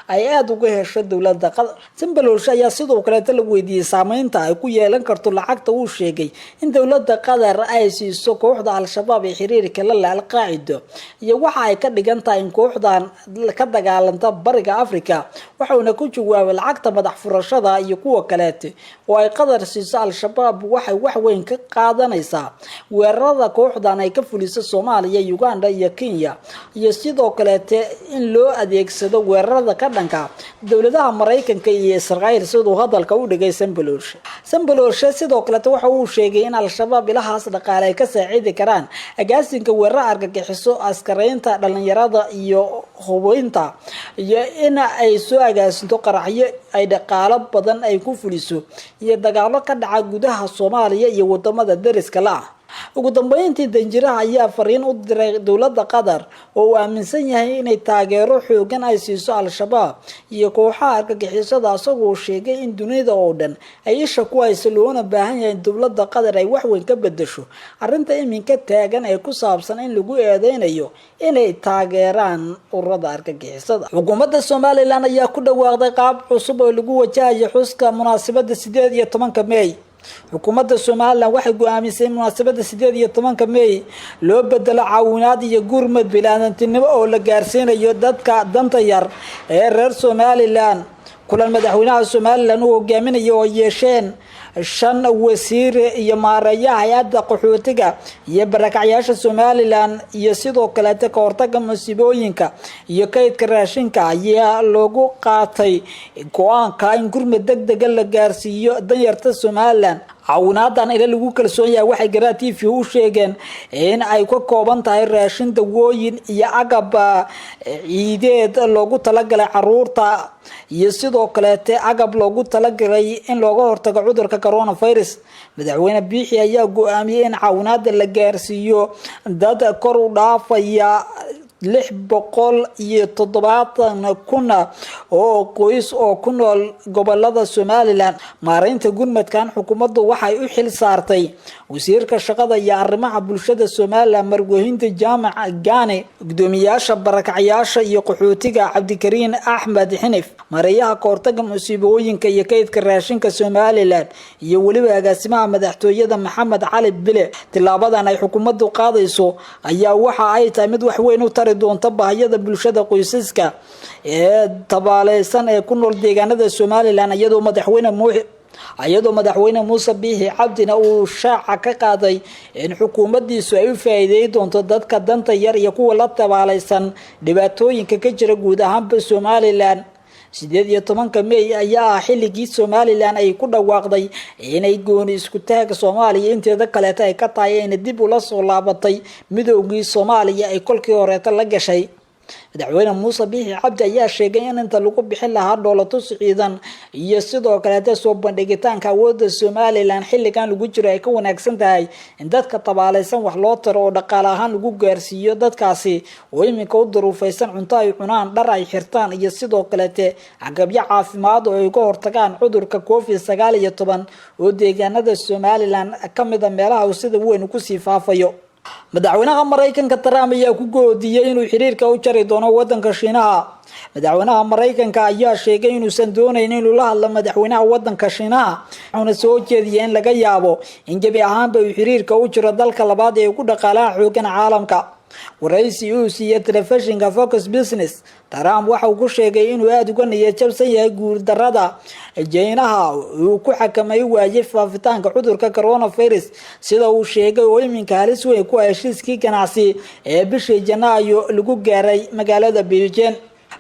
ay aad uga hesho dowladda Qatar Sambaloshe ayaa sidoo kale la weydiiyay saameynta ay ku yeelan karto lacagta uu sheegay in dowladda Qatar ay siiso kooxda al-shabaab ee xiriirka la leh al-Qaacida iyo waxa ay ka dhigan tahay in kooxdan ka dagaalanta bariga Afrika waxa uu ku jawaabay lacagta madax furashada iyo kuwa kale oo ay Qatar siiso al-shabaab waxay wax weyn ka qaadanaysaa weerarada kooxdan ay ka fuliso Soomaaliya Uganda iyo Kenya iyo sidoo kale in loo adeegsado weerarada ka dhanka dowladaha Mareykanka iyo Israa'iil sidoo hadalka u dhigay Sambaloshe sidoo kale waxa uu sheegay in al-shabaab ilahaas dhaqaale ay ka saacidi karaan agaasinka weerar argagixiso askaraynta dhalinyarada iyo hubinta iyo in ay soo agaasinto qaraxyo ay dhaqaale badan ay ku fuliso iyo dagaalo ka dhaca gudaha Soomaaliya iyo wadamada dariska la ugu dambeyntii danjiraha ayaa fariin u diray dowladda Qatar oo uu aaminsan yahay inay taageero xoogan ay siiso al-shabaab iyo kooxaha argagixisada asagoo sheegay in dunida oo dhan ay isha ku hayso loona baahan yahay dowladda Qatar ay wax weyn ka bedesho arrinta iminka taagan ee ku saabsan in lagu eedeynayo inay taageeraan ururada argagixisada xukuumadda Somaliland ayaa ku dhawaaqday qaab cusub oo lagu wajahayo xuska munaasabadda 18 May xukuumadda Somaliland waxay go'aamisay munaasabadda 18 May loo bedelo caawinaad iyo gurmad bilaadantinimo oo la gaarsiinayo dadka danta yar ee reer Somaliland kulan madaxweynaha Somaliland uu hogaaminayo oo yeesheen 5 wasiir iyo maareeyaha hay'adda qaxootiga iyo barakacyaasha Somaliland iyo sidoo kale ka hortagga musiibooyinka iyo kaydka raashinka ayaa loogu qaatay go'aanka in gurmad degdeg la gaarsiiyo danyarta Somaliland caawinaadan ila lagu kalsoon yahay waxay Garaa TV u sheegeen in ay ka kooban tahay raashin dawooyin iyo agab ciideed loogu talagalay caruurta iyo sidoo kale agab loogu talagalay in looga hortago cudurka coronavirus madaxweyne Biixi ayaa go'aamiyay in caawinaada la gaarsiiyo dad kor u dhaafaya 670,000 oo qoys oo ku nool gobolada Somaliland maareynta gurmadkan xukuumaddu waxay u xil saartay wasiirka shaqada iyo arrimaha bulshada Somaliland Marwooyinta Jaamac Gaane gudoomiyaasha barakacyaasha iyo qaxootiga Cabdikariin Axmed Xinif maareeyaha koortaga musiibooyinka iyo kaydka raashinka Somaliland iyo waliba agaasimaha madaxtooyada Maxamed Cali Bile tilaabadan ay xukuumaddu qaadayso ayaa waxa ay tahay mid wax weyn u doonta baahiyada bulshada qoysaska ee tabaaleysan ee ku nool deegaanada Somaliland iyadoo madaxweyne Muuse Biixi Cabdina uu shaaca ka qaaday in xukuumaddiisu ay u faa'iideey doonto dadka danta yar iyo kuwa la tabaaleysan dhibaatooyinka ka jira guud ahaan Somaliland 18 May ayaa xilligii Somaliland ay ku dhawaaqday inay gooni isku taag Soomaaliya inteeda kale ay ka tahay in dib ula soo laabatay midowgii Soomaaliya ay kolkii hore la gashay madaxweyne Muuse Biixi Cabdi ayaa sheegay in inta lagu bixin lahaa dowladda ciidan iyo sidoo kale soo bandhigitaanka awoodda Somaliland xilligan lagu jiro ay ka wanaagsan tahay in dadka tabaaleysan wax loo tiro oo dhaqaale ahaan lagu gaarsiiyo dadkaasi oo iminka u duruufaysan cunto ay cunaan dhar ay xirtaan iyo sidoo kale agabyo caafimaad oo ay ka hortagaan cudurka COVID-19 oo deegaanada Somaliland kamida meelaha uu sida weyn ku sii faafayo madaxweynaha Mareykanka Trump ayaa ku goodiyay inuu xiriirka u jari doono wadanka Shiinaha madaxweynaha Mareykanka ayaa sheegay inuusan doonaynin inuu la hadlo madaxweynaha wadanka Shiinaha wuxuuna soo jeediyay in laga yaabo in jabi ahaanba uu xiriirka u jiro dalka labaad ee ku dhaqaalaha xooggan caalamka waraysi uu siiyay telefishinka Fox Business, Trump waxa uu ku sheegay inuu aad uga niyad jabsan yahay guuldarrada China uu ku xakamay waayay faafitaanka cudurka coronavirus sida uu sheegay oo iminka halis weyn ku heshiiskii ganacsi ee bishii Janaayo lagu gaaray magaalada Beijing.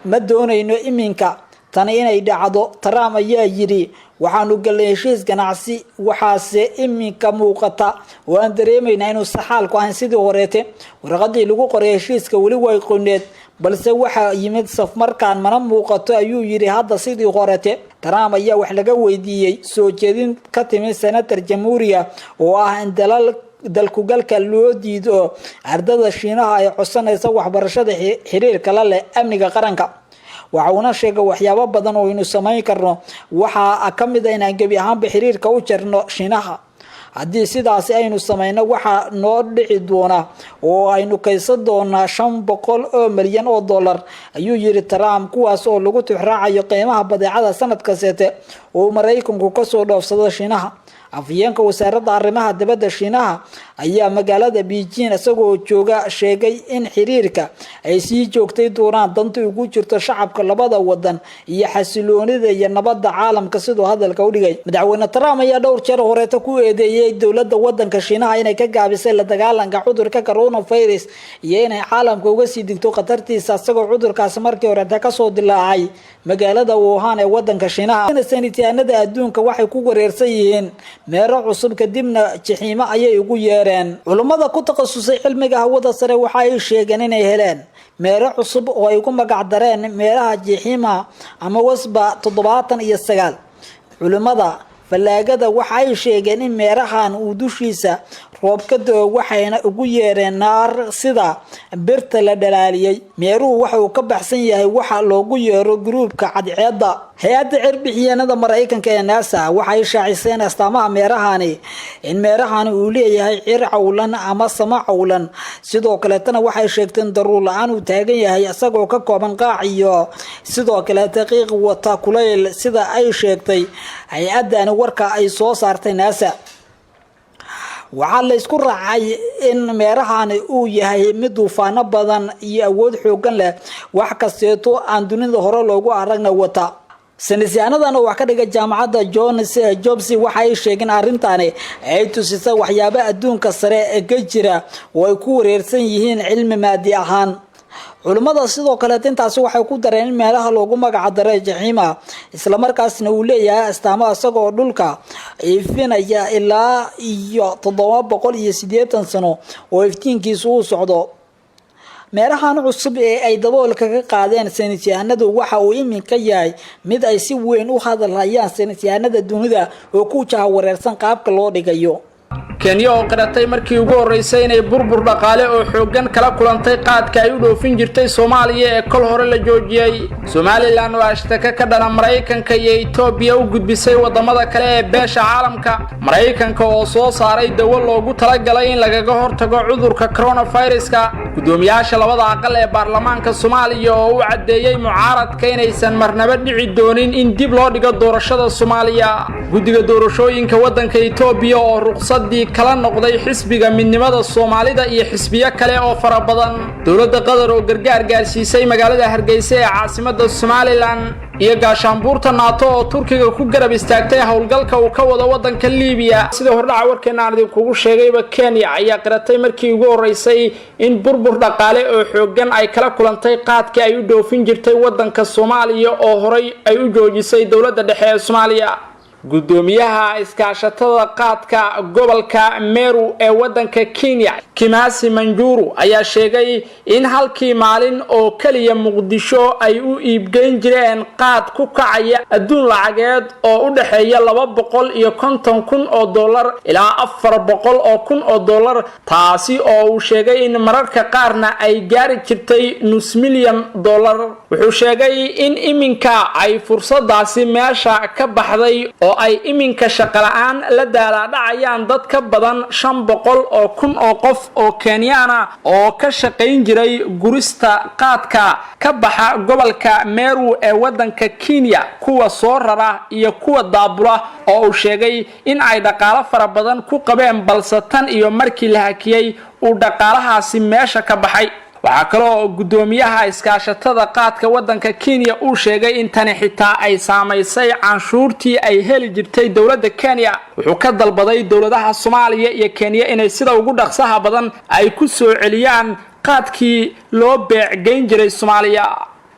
Ma doonayno iminka tani inay dhacdo, Trump ayaa yiri. waxaanu galnay heshiis ganacsi waxaase iminka muuqata oo aan dareemayna inuu saxaalku ahayn sidii horeete. warqadii lagu qoray heshiiska weli way qoneed, balse waxa yimid safmarkaan mana muuqato ayuu yiri hadda sidii horeete. Trump ayaa wax laga weydiiyay soo jeedin ka timid senator jamhuuriga oo ah in dalku galka loo diido ardada Shiinaha ay codsanaysa waxbarashada xiriirka la leh amniga qaranka. waxa uu sheegay waxyaabo badan oo inuu sameyn karno, waxa ka mid ah in aan gabi ahaanba xiriirka u jarno Shiinaha. haddii sidaas aynu sameyno waxa noo dhici doona oo aynu kaysan doonaa $500 milyan oo dollar ayuu yiri Trump, kuwaas oo lagu tixraacayo qiimaha badeecada sanadka seete oo Mareykanku ka soo dhoofsado Shiinaha. afyeenka wasaaradda arrimaha dibadda Shiinaha ayaa magaalada Beijing isagoo jooga sheegay in xiriirka ay sii joogtay doonaan danta ugu jirto shacabka labada wadan iyo xasiloonida iyo nabadda caalamka sidoo hadalka u dhigay. madaxweyne Trump ayaa dhowr jeer horeeta ku eedeeyay dawladda wadanka Shiinaha inay ka gaabisay la dagaalanka cudurka coronavirus iyo inay caalamka uga sii digto khatartiisa isagoo cudurkaas markii hore ka soo dilaacay magaalada Wuhan ee wadanka Shiinaha. sanitaanada adduunka waxay ku wareersan yihiin meero cusub kadibna jaxiimo ayay ugu yeereen. culimada ku takhasusay cilmiga hawada sare waxa ay sheegeen inay heleen meero cusub oo ay ku magac dareen meeraha jaxiima ama wasba 79. culimada falaagada waxa ay sheegeen in meerahan uu dushiisa roob ka doo waxayna ugu yeereen naar sida birta la dhalaaliyay. meeruhu waxa uu ka baxsan yahay waxa loogu yeero gruubka cadceedda. hay'adda cirbixiyeennada Mareykanka ee NASA waxa ay shaaciseen astaamaha meerahani in meerahani uu leeyahay cir cawlan ama sama cawlan. sidoo kale tan waxay sheegteen daruur la'aan uu taagan yahay isagoo ka kooban qaac iyo sidoo kale daqiiq wata kuleyl sida ay sheegtay hay'addan warka ay soo saartay NASA. waxaa la isku raacay in meerahani uu yahay mid duufaano badan iyo awood xoogan leh, wax kasteeto aan dunida hore loogu aragna wata. saynisyahanadana wax ka dhiga jaamacadda Johns Hopkins waxa ay sheegeen arintani ay tusisay waxyaabo adduunka sare ee ka jira oo ay ku wareersan yihiin cilmi maadi ahaan. culimada sidoo kale intaasi waxay ku dareen in meelaha loogu magac daray jaxiima isla markaasna uu leeyahay astaamo asagoo dhulka ifinaya ilaa iyo 780 sano oo iftiinkiisu uu socdo. meerahan cusub ee ay daboolka ka qaadeen saynisyahanadu waxa uu iminka yahay mid ay si weyn u hadalhayaan saynisyahanada dunida oo ku jahawareersan qaabka loo dhigayo. Kenya oo qaratay markii ugu horeysay inay burbur dhaqaale oo xoogan kala kulantay qaadka ay u dhoofin jirtay Soomaaliya ee kol hore la joojiyay. Somaliland oo ashtaka ka dhana Mareykanka iyo Itoobiya u gudbisay wadamada kale ee beesha caalamka. Mareykanka oo soo saaray dawo loogu talagalay in lagaga hortago cudurka coronavirus-ka. gudoomiyaasha labada aqal ee baarlamaanka Soomaaliya oo u cadeeyay mucaaradka inaysan marnaba dhici doonin in dib loo dhigo doorashada Soomaaliya. guddiga doorashooyinka wadanka Itoobiya oo ruqsadii kala noqday xisbiga midnimada Soomaalida iyo xisbiyo kale oo fara badan. dawladda Qatar oo gargaar gaarsiisay magaalada Hargeysa ee caasimadda Somaliland iyo gaashaanbuurta NATO oo Turkiga ku garab istaagtay howlgalka uu ka wado wadanka Liibiya. sida hordhaca warkeena aan idinku sheegayba Kenya ayaa qaratay markii ugu horeysay in burbur dhaqaale oo xoogan ay kala kulantay qaadka ay u dhoofin jirtay wadanka Soomaaliya oo horay ay u joojisay dawladda dhexe ee Soomaaliya. gudoomiyaha iskaashatada qaadka gobolka Meru ee wadanka Kenya Kimasi Manjuru ayaa sheegay in halkii maalin oo kaliya Muqdisho ay u iibgeyn jireen qaad ku kacaya adduun lacageed oo u dhaxeeya $250,000 ilaa $400,000 taasi oo uu sheegay in mararka qaarna ay gaari jirtay $5 milyan. wuxuu sheegay in iminka ay fursadaasi meesha ka baxday oo ay iminka shaqo la'aan la daalaadhacayaan dad ka badan 500 oo kun oo qof oo Kenyan ah oo ka shaqayn jiray gurista qaadka ka baxa gobolka Meru ee wadanka Kenya kuwa soo rara iyo kuwa daabula oo uu sheegay in ay dhaqaale fara badan ku qabeen balse tan iyo markii la hakiyay uu dhaqaalahaasi meesha ka baxay waxa kale oo gudoomiyaha iskaashatada qaadka wadanka Kenya uu sheegay in tani xitaa ay saameysay canshuurtii ay heli jirtay dawladda Kenya wuxuu ka dalbaday dawladaha Soomaaliya iyo Kenya inay sida ugu dhaqsaha badan ay ku soo celiyaan qaadkii loo beecgeyn jiray Soomaaliya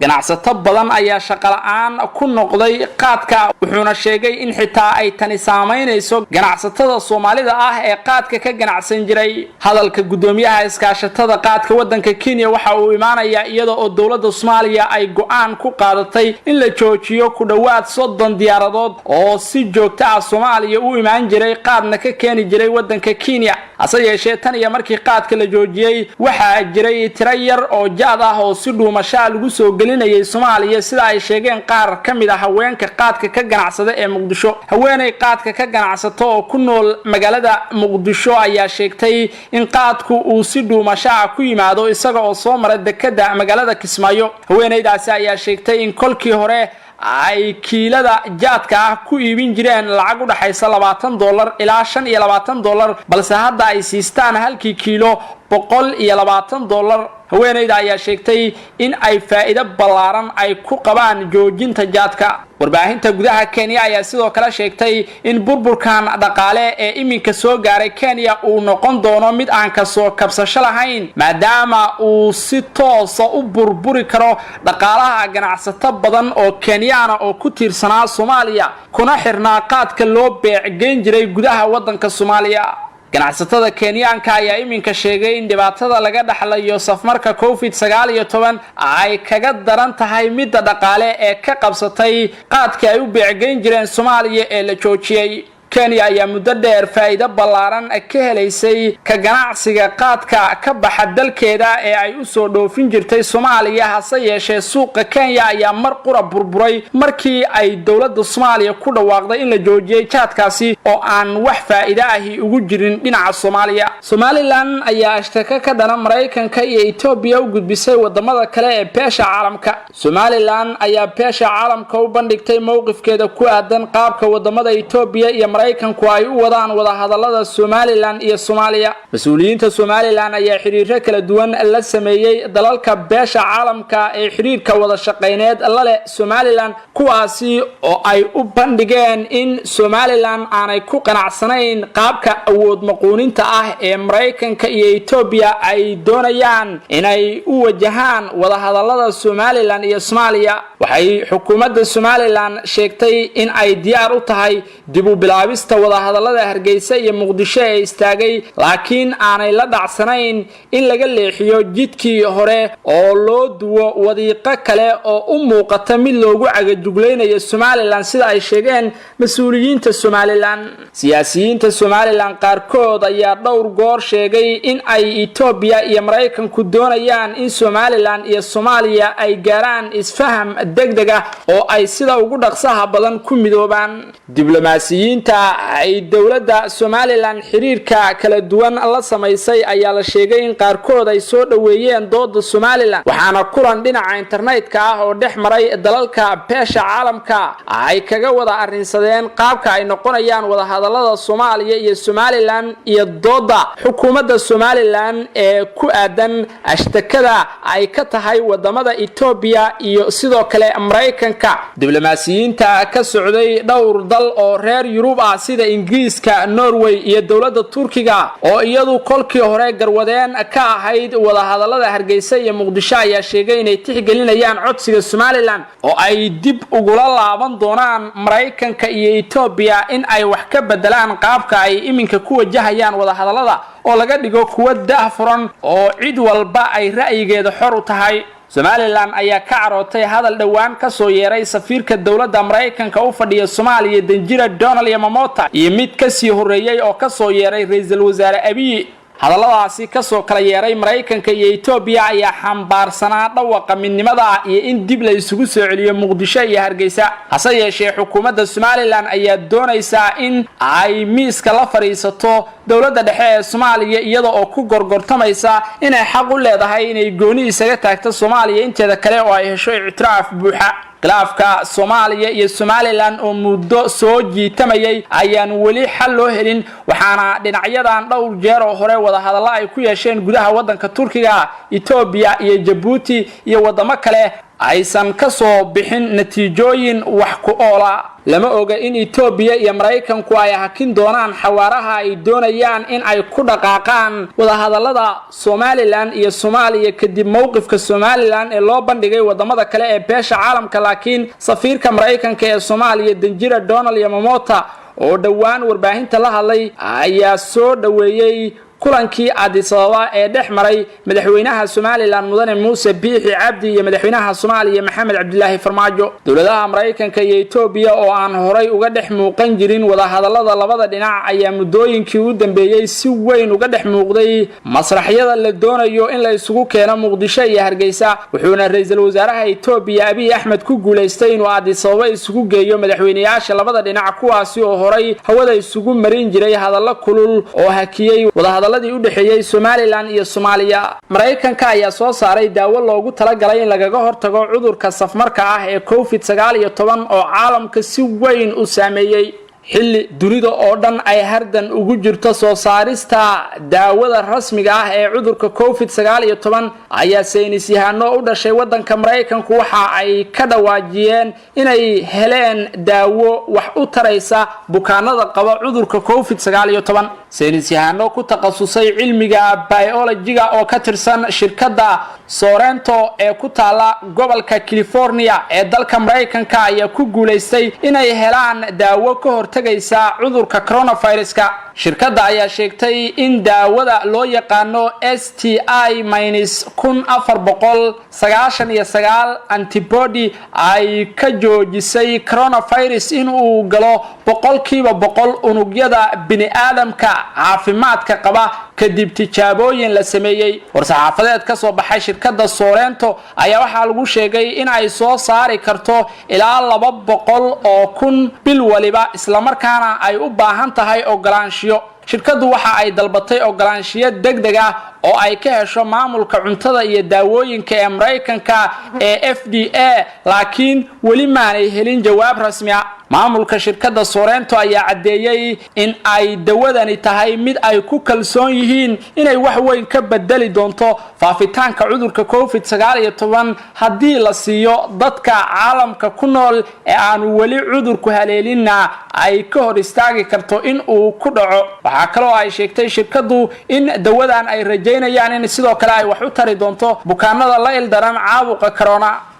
ganacsato badan ayaa shaqo la'aan ku noqday qaadka wuxuuna sheegay in xitaa ay tani saameynayso ganacsatada Soomaalida ah ee qaadka ka ganacsan jiray hadalka gudoomiyaha iskaashatada qaadka wadanka Kenya waxa uu imaanayaa iyadoo oo dawladda Soomaaliya ay go'aan ku qaadatay in la joojiyo ku dhawaad 30 diyaaradood oo si joogto ah Soomaaliya u imaan jiray qaadna ka keeni jiray wadanka Kenya hase yeeshee tan iyo markii qaadka la joojiyay waxa jiray tiro yar oo jaad ah oo si dhuumasho lagu soo Soomaaliya sida ay sheegeen qaar kamid ah haweenka qaadka ka ganacsada ee Muqdisho haweenay qaadka ka ganacsato oo ku nool magaalada Muqdisho ayaa sheegtay in qaadku uu si dhuumasho ku yimaado isaga oo soo maray dekada magaalada Kismaayo haweenaydaasi ayaa sheegtay in kolkii hore ay kiilada jaadka ku iibin jireen lacag u dhaxaysa $20 ilaa $25 balse hadda ay siistaan halkii kiilo $120 haweenayda ayaa sheegtay in ay faa'iido ballaaran ay ku qabaan joojinta jaadka warbaahinta gudaha Kenya ayaa sidoo kale sheegtay in burburkan dhaqaale ee iminka soo gaaray Kenya uu noqon doono mid aan ka soo kabsasho lahayn maadaama uu si toos ah u burburi karo dhaqaalaha ganacsato badan oo Kenyan ah oo ku tiirsanaa Soomaaliya kuna xirnaa qaadka loo beecgeyn jiray gudaha wadanka Soomaaliya ganacsatada Kenyaanka ayaa iminka sheegay in dhibaatada laga dhaxlayo safmarka COVID-19 ay kaga daran tahay mid dhaqaale ee ka qabsatay qaadka ay u beecgeyn jireen Soomaaliya ee la joojiyay Kenya ayaa muddo dheer faa'iido ballaaran ka helaysay ka ganacsiga qaadka ka baxa dalkeeda ee ay u soo dhoofin jirtay Soomaaliya hase yeeshee suuqa Kenya ayaa mar qura burburay markii ay dawladda Soomaaliya ku dhawaaqday in la joojiyay jaadkaasi oo aan wax faa'iido ah ugu jirin dhinaca Soomaaliya Somaliland ayaa ashtaka ka dhana Mareykanka iyo Ethiopia u gudbisay wadamada kale ee beesha caalamka Somaliland ayaa beesha caalamka u bandhigtay mowqifkeeda ku aadan qaabka wadamada Ethiopia iyo Mareykanku ay u wadaan wada hadallada Somaliland iyo Soomaaliya mas'uuliyiinta Somaliland ayaa xiriirro kala duwan la sameeyay dalalka beesha caalamka ee xiriirka wada shaqeyneed la leh Somaliland kuwaasi oo ay u bandhigeen in Somaliland aanay ku qanacsanayn qaabka awood maquuninta ah ee Mareykanka iyo Ethiopia ay doonayaan inay u wajahaan wada hadallada Somaliland iyo Soomaaliya waxay xukuumadda Somaliland sheegtay in ay diyaar u tahay dib u bilaabista wada hadallada Hargeysa iyo Muqdisho ee istaagay laakiin aanay la dhacsanayn in laga leexiyo jidkii hore oo loo duwo wadiiqo kale oo u muuqata mid loogu cagajuglaynayo Somaliland sida ay sheegeen mas'uuliyiinta Somaliland siyaasiyiinta Somaliland qaarkood ayaa dhowr goor sheegay in ay Ethiopia iyo Mareykanku doonayaan in Somaliland iyo Soomaaliya ay gaaraan isfaham degdeg ah oo ay sida ugu dhaqsaha badan ku midoobaan diblomaasiyiinta ay dawladda Somaliland xiriirka kala duwan la sameysay ayaa la sheegay in qaarkood ay soo dhaweeyeen dooda Somaliland waxaana kulan dhinaca internetka ah oo dhex maray dalalka beesha caalamka ay kaga wada arrinsadeen qaabka ay noqonayaan wada hadallada Soomaaliya iyo Somaliland iyo dooda xukuumadda Somaliland ee ku aadan ashtakada ay ka tahay wadamada Ethiopia iyo sidoo kale Mareykanka diblomaasiyiinta ka socday dhowr dal oo reer Yurub ah sida Ingiriiska Norway iyo dawladda Turkiga oo iyadu kolkii hore garwadeen ka ahayd wada hadallada Hargeysa iyo Muqdisho ayaa sheegay inay tixgelinayaan codsiga Somaliland oo ay dib ugu laaban doonaan Mareykanka iyo Ethiopia in ay wax ka bedelaan qaabka ay iminka ku wajahayaan wada hadallada oo laga dhigo kuwa daahfuran oo cid walba ay ra'yigeeda xor u tahay Somaliland ayaa ka carootay hadal dhawaan ka soo yeeray safiirka dawladda Mareykanka u fadhiya Soomaaliya Danjira Donald Yamamoto iyo mid ka sii horeeyay oo ka soo yeeray ra'iisul wasaare Abiy hadalladaasi ka soo kala yeeray Mareykanka iyo Itoobiya ayaa xambaarsanaa dhawaqa midnimada iyo in dib la isugu soo celiyo Muqdisho iyo Hargeysa hase yeeshee xukuumadda Somaliland ayaa doonaysa in ay miiska la fariisato dawladda dhexe ee Soomaaliya iyada oo ku gorgortamaysa inay xaq u leedahay inay gooni isaga taagto Soomaaliya inteeda kale oo ay hesho ictiraaf buuxa khilaafka Soomaaliya iyo Somaliland oo muddo soo jiitamayay ayaan wali xal loo helin waxaana dhinacyadan dhowr jeer oo hore wada hadallo ay ku yeesheen gudaha wadanka Turkiga Itoobiya iyo Djibouti iyo wadamo kale aysan ka soo bixin natiijooyin wax ku oola lama oga in Itoobiya iyo Mareykanku ay hakin doonaan xawaaraha ay doonayaan in ay ku dhaqaaqaan wada hadallada Somaliland iyo Soomaaliya kadib mowqifka Somaliland ee loo bandhigay wadamada kale ee beesha caalamka laakiin safiirka Mareykanka ee Soomaaliya Danjira Donald Yamamoto oo dhawaan warbaahinta la hadlay ayaa soo dhaweeyay kulankii Addis Ababa ee dhexmaray madaxweynaha Somaliland Mudane Muuse Biixi Cabdi iyo madaxweynaha Soomaaliya Maxamed Cabdilaahi Farmaajo dawladaha Mareykanka iyo Itoobiya oo aan horay uga dhex muuqan jirin wada hadallada labada dhinac ayaa muddooyinkii u dambeeyay si weyn uga dhex muuqday masraxyada la doonayo in la isugu keeno Muqdisho iyo Hargeysa wuxuuna ra'iisul wasaaraha Itoobiya Abiy Ahmed ku guuleystay inuu Addis Ababa isugu geeyo madaxweynayaasha labada dhinac kuwaasi oo horay hawada isugu marin jiray hadallo kulul oo hakiyay wada u dhaxeeyay Somaliland iyo Soomaaliya Mareykanka ayaa soo saaray daawo loogu talagalay in lagaga hortago cudurka safmarka ah ee COVID-19 oo caalamka si weyn u saameeyay xilli dunida oo dhan ay hardan ugu jirto soo saarista daawada rasmiga ah ee cudurka COVID-19 ayaa saynisyahano u dhashay wadanka Mareykanku waxa ay ka dhawaajiyeen inay heleen daawo wax u taraysa bukaanada qaba cudurka COVID-19 saynisyahano ku takhasusay cilmiga biology-ga oo ka tirsan shirkadda Sorrento ee ku taala gobolka California ee dalka Mareykanka ayaa ku guuleystay inay helaan daawo ka hortagaysa cudurka coronavirus-ka shirkadda ayaa sheegtay in daawada loo yaqaano STI-1499 antibody ay ka joojisay coronavirus in uu galo 100% unugyada bini'aadamka caafimaadka qaba kadib tijaabooyin la sameeyay war-saxaafadeed ka soo baxay shirkadda Sorrento ayaa waxa lagu sheegay in ay soo saari karto ilaa 200,000 bil waliba isla markaana ay u baahan tahay ogolaanshiyo shirkaddu waxa ay dalbatay ogolaanshiyo degdeg ah oo ay ka hesho maamulka cuntada iyo daawooyinka ee Mareykanka ee FDA laakiin wali maanay helin jawaab rasmi ah maamulka shirkadda Sorrento ayaa cadeeyay in ay dawadani tahay mid ay ku kalsoon yihiin inay wax weyn ka bedeli doonto faafitaanka cudurka COVID-19 haddii la siiyo dadka caalamka ku nool ee aan wali cudurku haleelinna ay ka hor istaagi karto in uu ku dhaco waxa kale oo ay sheegtay shirkaddu in dawadan ay rajeynayaan in sidoo kale ay wax u tari doonto bukaanada la ildaran caabuqa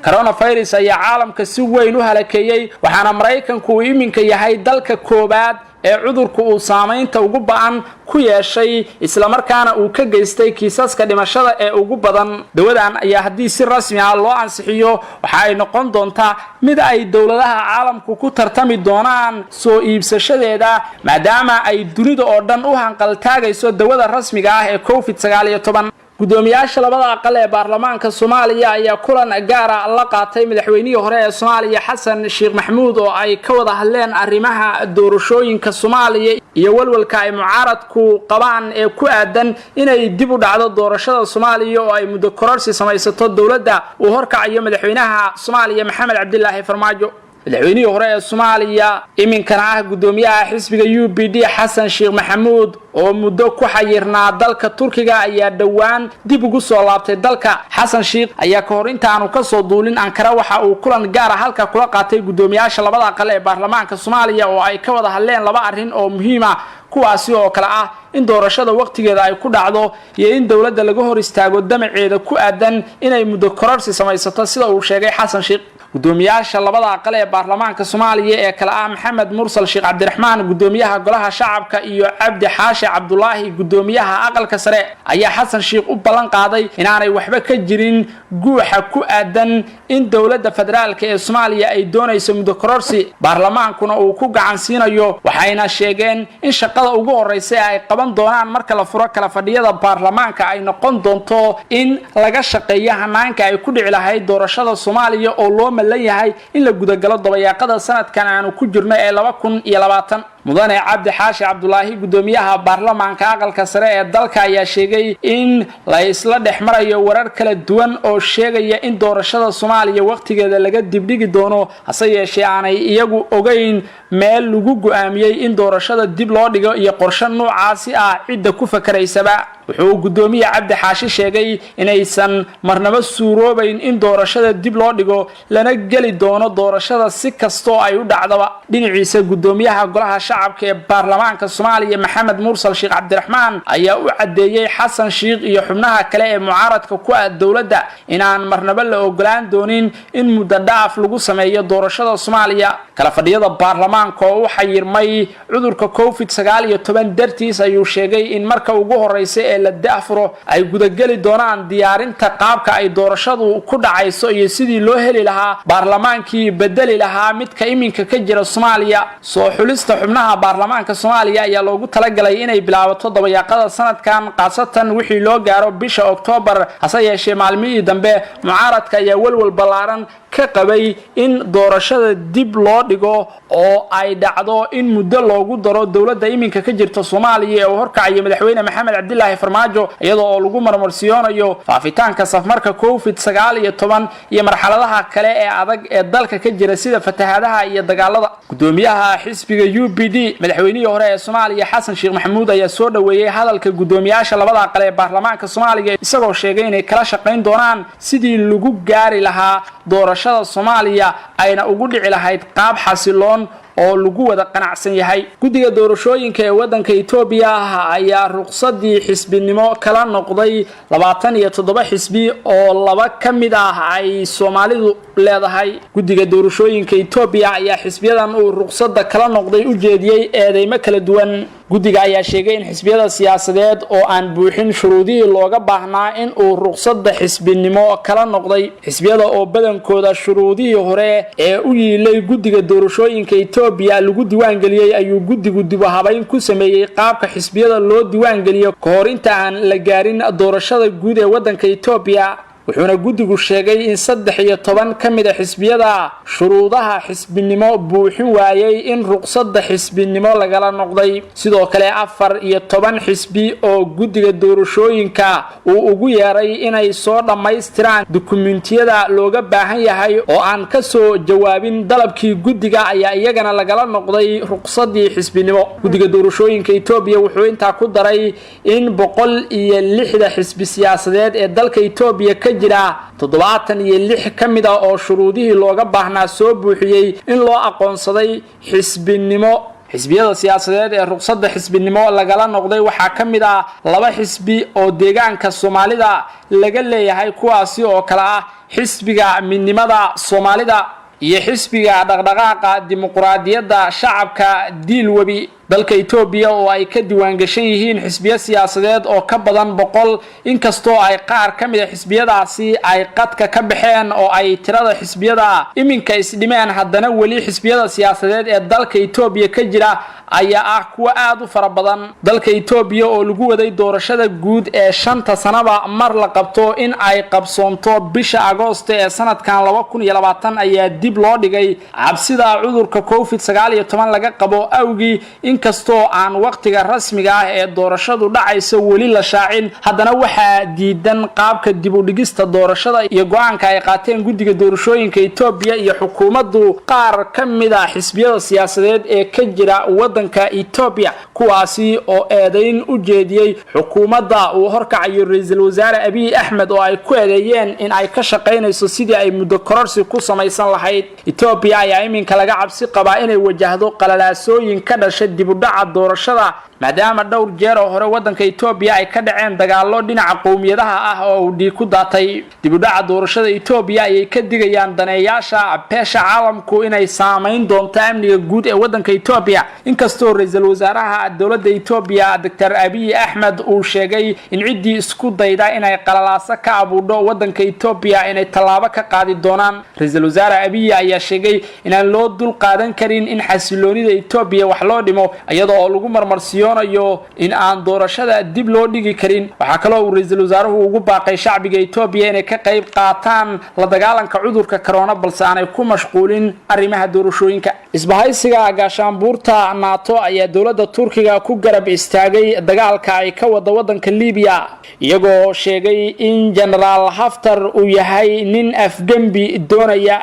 coronavirus ayaa caalamka si weyn u halakeeyay waxaana Mareykanku uu iminka yahay dalka koobaad ee cudurku uu saameynta ugu ba'an ku yeeshay isla markaana uu ka geystay kiisaska dhimashada ee ugu badan dawadan ayaa hadii si rasmi ah loo ansixiyo waxa ay noqon doontaa mid ay dawladaha caalamku ku tartami doonaan soo iibsashadeeda maadaama ay dunida oo dhan u hanqal taagayso dawada rasmiga ah ee COVID-19 gudoomiyaasha labada aqal ee baarlamaanka Soomaaliya ayaa kulan gaar ah la qaatay madaxweynihii hore ee Soomaaliya Xasan Sheekh Maxamuud oo ay ka wada hadleen arrimaha doorashooyinka Soomaaliya iyo walwalka ay mucaaradku qabaan ee ku aadan inay dib u dhacdo doorashada Soomaaliya oo ay muddo kororsi samaysato dawladda uu horkacayo madaxweynaha Soomaaliya Maxamed Cabdilaahi Farmaajo madaxweynihii hore ee Soomaaliya iminkana ah gudoomiyaha xisbiga UPD Xasan Sheekh Maxamuud oo muddo ku xayirnaa dalka Turkiga ayaa dhawaan dib ugu soo laabtay dalka Xasan Sheekh ayaa ka hor intaanu ka soo duulin Ankara waxa uu kulan gaar ah halka kula qaatay gudoomiyaasha labada aqal ee baarlamaanka Soomaaliya oo ay ka wada hadleen laba arrin oo muhiim ah kuwaasi oo kala ah in doorashada waqtigeeda ay ku dhacdo iyo in dawladda laga hor istaago damaceeda ku aadan inay muddo kororsi samaysato sida uu sheegay Xasan Sheekh gudoomiyaasha labada aqal ee baarlamaanka Soomaaliya ee kala ah Maxamed Mursal Sheekh Cabdiraxmaan gudoomiyaha golaha shacabka iyo Cabdi Xaashi Cabdullaahi gudoomiyaha aqalka sare ayaa Xasan Sheekh u ballan qaaday inaanay waxba ka jirin guuxa ku aadan in dawladda federaalka ee Soomaaliya ay doonayso muddo kororsi baarlamaankuna uu ku gacan siinayo waxayna sheegeen in shaqada ugu horeysay ay qaban doonaan marka la furo kala fadhiyada baarlamaanka ay noqon doonto in laga shaqeeyo hanaanka ay ku dhici lahayd doorashada Soomaaliya oo loo malan yahay in la gudagalo dabayaaqada sanadkan aanu ku jirno ee 2020 mudane Cabdi Xaashi Cabdullaahi gudoomiyaha baarlamaanka aqalka sare ee dalka ayaa sheegay in la isla dhexmarayo warar kala duwan oo sheegaya in doorashada Soomaaliya waqtigeeda laga dibdhigi doono hase yeeshee aanay iyagu ogeyn meel lagu go'aamiyay in doorashada dib loo dhigo iyo qorshe noocaasi ah cid ku fakaraysaba wuxuu gudoomiye Cabdi Xaashi sheegay inaysan marnaba suuroobayn in doorashada dib loo dhigo lana gali doono doorashada si kasto ay u dhacdaba dhinaciisa gudoomiyaha golaha shacabka ee baarlamaanka Soomaaliya Maxamed Mursal Sheekh Cabdiraxmaan ayaa u cadeeyay Xasan Sheekh iyo xubnaha kale ee mucaaradka ku ah dawladda inaan marnaba la ogolaan doonin in muddo dhaaf lagu sameeyo doorashada Soomaaliya kala fadhiyada baarlamaanka oo waxa yirmay cudurka COVID-19 dartiis ayuu sheegay in marka ugu horeysay ee la daafuro ay gudagali doonaan diyaarinta qaabka ay doorashadu ku dhacayso iyo sidii loo heli lahaa baarlamaankii bedeli lahaa midka iminka ka jira Soomaaliya soo xulista xubnaha baarlamaanka Soomaaliya ayaa loogu talagalay inay bilaabato dabayaaqada sanadkan qaasatan wixii loo gaaro bisha Oktoobar hase yeeshee maalmihii dambe mucaaradka ayaa walwal balaaran ka qabay in doorashada dib loo dhigo oo ay dhacdo in muddo loogu daro dawladda iminka ka jirta Soomaaliya oo horkacaya madaxweyne Maxamed Cabdilaahi Farmaajo iyadoo lagu marmarsiyonayo faafitaanka safmarka COVID-19 iyo marxaladaha kale ee adag ee dalka ka jira sida fatahaadaha iyo dagaalada gudoomiyaha xisbiga UPD madaxweynihii hore ee Soomaaliya Xasan Sheekh Maxamuud ayaa soo dhaweeyay hadalka gudoomiyaasha labada aqal ee baarlamaanka Soomaaliya isagoo sheegay inay kala shaqeyn doonaan sidii lagu gaari lahaa doorashada Soomaaliya ayna ugu dhici lahayd qaab xasiloon oo lagu wada qanacsan yahay guddiga doorashooyinka ee wadanka Itoobiya ayaa ruqsadii xisbinimo kala noqday 27 xisbi oo laba kamid ah ay Soomaalidu leedahay guddiga doorashooyinka Itoobiya ayaa xisbiyadan uu ruqsadda kala noqday u jeediyay eedeymo kala duwan guddiga ayaa sheegay in xisbiyada siyaasadeed oo aan buuxin shuruudihii looga baahnaa in uu ruqsadda xisbinimo kala noqday xisbiyada oo badankooda shuruudihii hore ee u yiilay guddiga doorashooyinka Itoobiya lagu diiwaan galiyay ayuu guddigu dib u habayn ku sameeyay qaabka xisbiyada loo diiwaan galiyo ka hor inta aan la gaarin doorashada guud ee wadanka Itoobiya wuxuuna guddigu sheegay in 13 kamid ah xisbiyada shuruudaha xisbinimo buuxin waayay in ruqsadda xisbinimo lagala noqday sidoo kale 14 xisbi oo guddiga doorashooyinka uu ugu yeeray inay soo dhameystiraan dukumentiyada looga baahan yahay oo aan ka soo jawaabin dalabkii guddiga ayaa iyagana lagala noqday ruqsaddii xisbinimo guddiga doorashooyinka Itoobiya wuxuu intaa ku daray in 106 xisbi siyaasadeed ee dalka Itoobiya jira 76 kamid ah oo shuruudihii looga baahnaa soo buuxiyay in loo aqoonsaday xisbinimo xisbiyada siyaasadeed ee ruqsadda xisbinimo lagala noqday waxa kamid ah 2 xisbi oo deegaanka Soomaalida laga leeyahay kuwaasi oo kala ah xisbiga midnimada Soomaalida iyo xisbiga dhaqdhaqaaqa dimuqraadiyadda shacabka Diilwabi dalka Itoobiya oo ay ka diiwaan gashan yihiin xisbiya siyaasadeed oo ka badan 100 inkastoo ay qaar kamid ah xisbiyadaasi ay qadka ka baxeen oo ay tirada xisbiyada iminka isdhimeen haddana wali xisbiyada siyaasadeed ee dalka Itoobiya ka jira ayaa ah kuwa aad u fara badan dalka Itoobiya oo lagu waday doorashada guud ee 5 sanaba mar la qabto in ay qabsoonto bisha Agoosto ee sanadkan 2020 ayaa dib loo dhigay cabsida cudurka COVID-19 laga qabo awgii inkastoo aan waqtiga rasmiga ah ee doorashadu dhacayso wali la shaacin haddana waxaa diidan qaabka dib u dhigista doorashada iyo go'aanka ay qaateen guddiga doorashooyinka Itoobiya iyo xukuumaddu qaar kamid ah xisbiyada siyaasadeed ee ka jira wadanka Itoobiya kuwaasi oo eedayn u jeediyay xukuumadda uu horkacayo ra'iisul wasaare Abiy Ahmed oo ay ku eedeeyeen in ay ka shaqeynayso sidii ay muddo kororsi ku samaysan lahayd Itoobiya ayaa iminka laga cabsi qabaa inay wajahdo qalalaasooyin ka dhashay dib u dhaca doorashada maadaama dhowr jeer oo hore wadanka Itoobiya ay ka dhaceen dagaallo dhinaca qowmiyadaha ah oo dhiig ku daatay dib u dhaca doorashada Itoobiya ay ka digayaan daneeyaasha beesha caalamku inay saameyn doonto amniga guud ee wadanka Itoobiya inkastoo ra'iisul wasaaraha dawladda Itoobiya Dr. Abiy Ahmed uu sheegay in cidii isku dayda inay qalalaasa ka abuudho wadanka Itoobiya inay talaabo ka qaadi doonaan ra'iisul wasaare Abiy ayaa sheegay in aan loo dul qaadan karin in xasiloonida Itoobiya wax loo dhimo iyadoo lagu marmarsiyoonayo in aan doorashada dib loo dhigi karin waxa kale oo ra'iisul wasaaruhu ugu baaqay shacbiga Itoobiya inay ka qayb qaataan la dagaalanka cudurka corona balse aanay ku mashquulin arrimaha doorashooyinka isbahaysiga gaashaanbuurta NATO ayaa dawladda Turkiga ku garab istaagay dagaalka ay ka wada wadanka Liibiya iyagoo sheegay in General Haftar uu yahay nin afgambi doonaya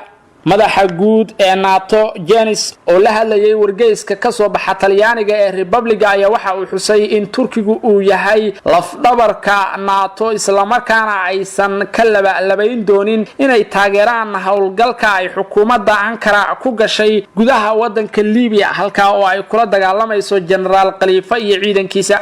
madaxa guud ee NATO Jens oo la hadlayay wargeyska ka soo baxa Talyaaniga ee Republic ayaa waxa uu xusay in Turkigu uu yahay lafdhabarka NATO isla markaana aysan ka labayn doonin inay taageeraan howlgalka ay xukuumadda Ankara ku gashay gudaha wadanka Liibiya halka oo ay kula dagaalamayso General Khalifa iyo ciidankiisa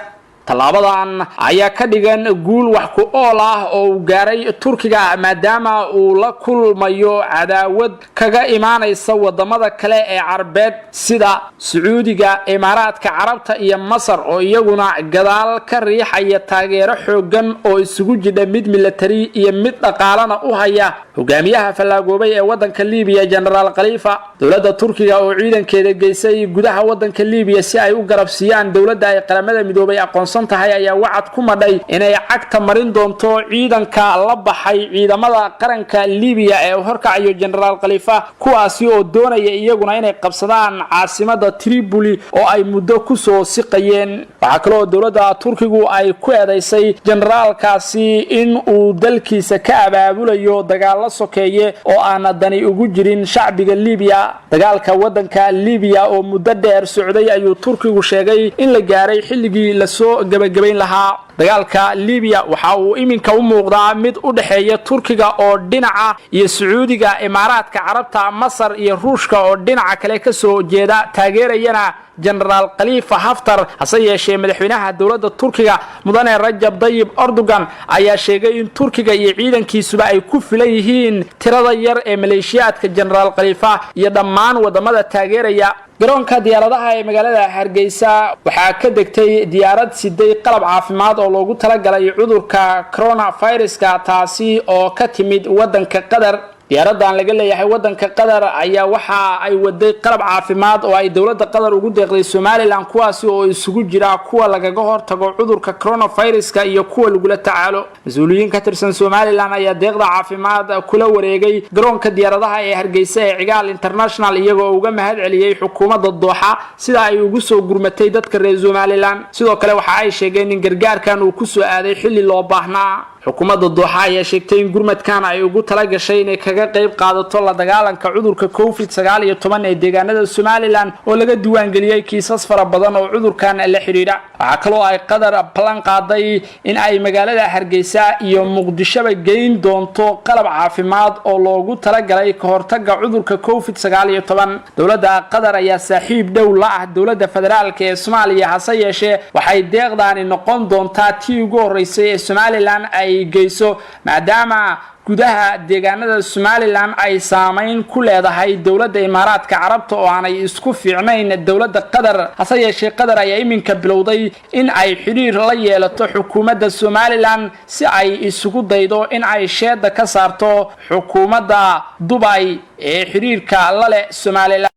talaabadan ayaa ka dhigan guul wax ku ool ah oo gaaray Turkiga maadaama uu la kulmayo cadaawad kaga imaanaysa wadamada kale ee Carabeed sida Sacuudiga, Imaaraadka Carabta iyo Masar oo iyaguna gadaal ka riixaya taageero xoogan oo isugu jira mid military iyo mid dhaqaalana u haya hogaamiyaha falaagoobay ee wadanka Liibiya General Khalifa dawladda Turkiga oo ciidankeeda geysay gudaha wadanka Liibiya si ay u garabsiiyaan dawladda ay qaramada midoobay aqoonsan tahay ayaa wacad ku madhay inay cagta marin doonto ciidanka la baxay ciidamada qaranka Liibiya ee horkacayo General Khalifa kuwaasi oo doonaya iyaguna inay qabsadaan caasimada Tripoli oo ay muddo ku soo siqayeen waxa kale oo dawladda Turkigu ay ku eedeysay generaalkaasi in uu dalkiisa ka abaabulayo dagaal sokeeye oo aan dani ugu jirin shacbiga Liibiya dagaalka wadanka Liibiya oo muddo dheer socday ayuu Turkigu sheegay in la gaaray xilligii la soo gabagabayn lahaa dagaalka Liibiya waxa uu iminka u muuqdaa mid u dhaxeeya Turkiga oo dhinaca iyo Sacuudiga, Imaaraadka Carabta, Masar iyo Ruushka oo dhinaca kale ka soo jeeda taageerayana General Khalifa Haftar hase yeeshee madaxweynaha dawladda Turkiga mudane Rajab Tayyip Erdogan ayaa sheegay in Turkiga iyo ciidankiisuba ay ku filan yihiin tirada yar ee maleeshiyaadka General Khalifa iyo dhammaan wadamada taageeraya garoonka diyaaradaha ee magaalada Hargeysa waxaa ka degtay diyaarad siday qalab caafimaad oo loogu talagalay cudurka coronavirus-ka taasi oo ka timid wadanka Qatar diyaaradan laga leeyahay wadanka Qatar ayaa waxa ay waday qalab caafimaad oo ay dawladda Qatar ugu deeqday Somaliland kuwaasi oo isugu jira kuwa lagaga hortago cudurka coronavirus-ka iyo kuwa lagu la tacaalo mas'uuliyiin ka tirsan Somaliland ayaa deeqda caafimaad kula wareegay garoonka diyaaradaha ee Hargeysa ee Cigaal International iyagoo uga mahad celiyay xukuumadda Dooxa sida ay ugu soo gurmatay dadka reer Somaliland sidoo kale waxa ay sheegeen in gargaarkan uu ku soo aaday xilli loo baahnaa xukuumadda Dooxa ayaa sheegtay in gurmadkan ay ugu tala gashay inay kaga qayb qaadato la dagaalanka cudurka COVID-19 ee deegaanada Somaliland oo laga diiwaan galiyay kiisas fara badan oo cudurkan la xiriira waxa kale oo ay Qatar plan qaaday in ay magaalada Hargeysa iyo Muqdisho geyn doonto qalab caafimaad oo loogu tala galay ka hortagga cudurka COVID-19 dawladda Qatar ayaa saaxiib dhow la ah dawladda federaalka ee Soomaaliya hase yeeshee waxay deeqdaani noqon doontaa tii ugu horeysay ee Somaliland ay geyso maadaama gudaha deegaanada Somaliland ay saameyn ku leedahay dawladda Imaaraadka Carabta oo aanay isku fiicnayn dawladda Qatar hase yeeshee Qatar ayaa iminka bilowday in ay xiriir la yeelato xukuumadda Somaliland si ay isugu daydo in ay sheeda ka saarto xukuumadda Dubai ee xiriirka la leh Somaliland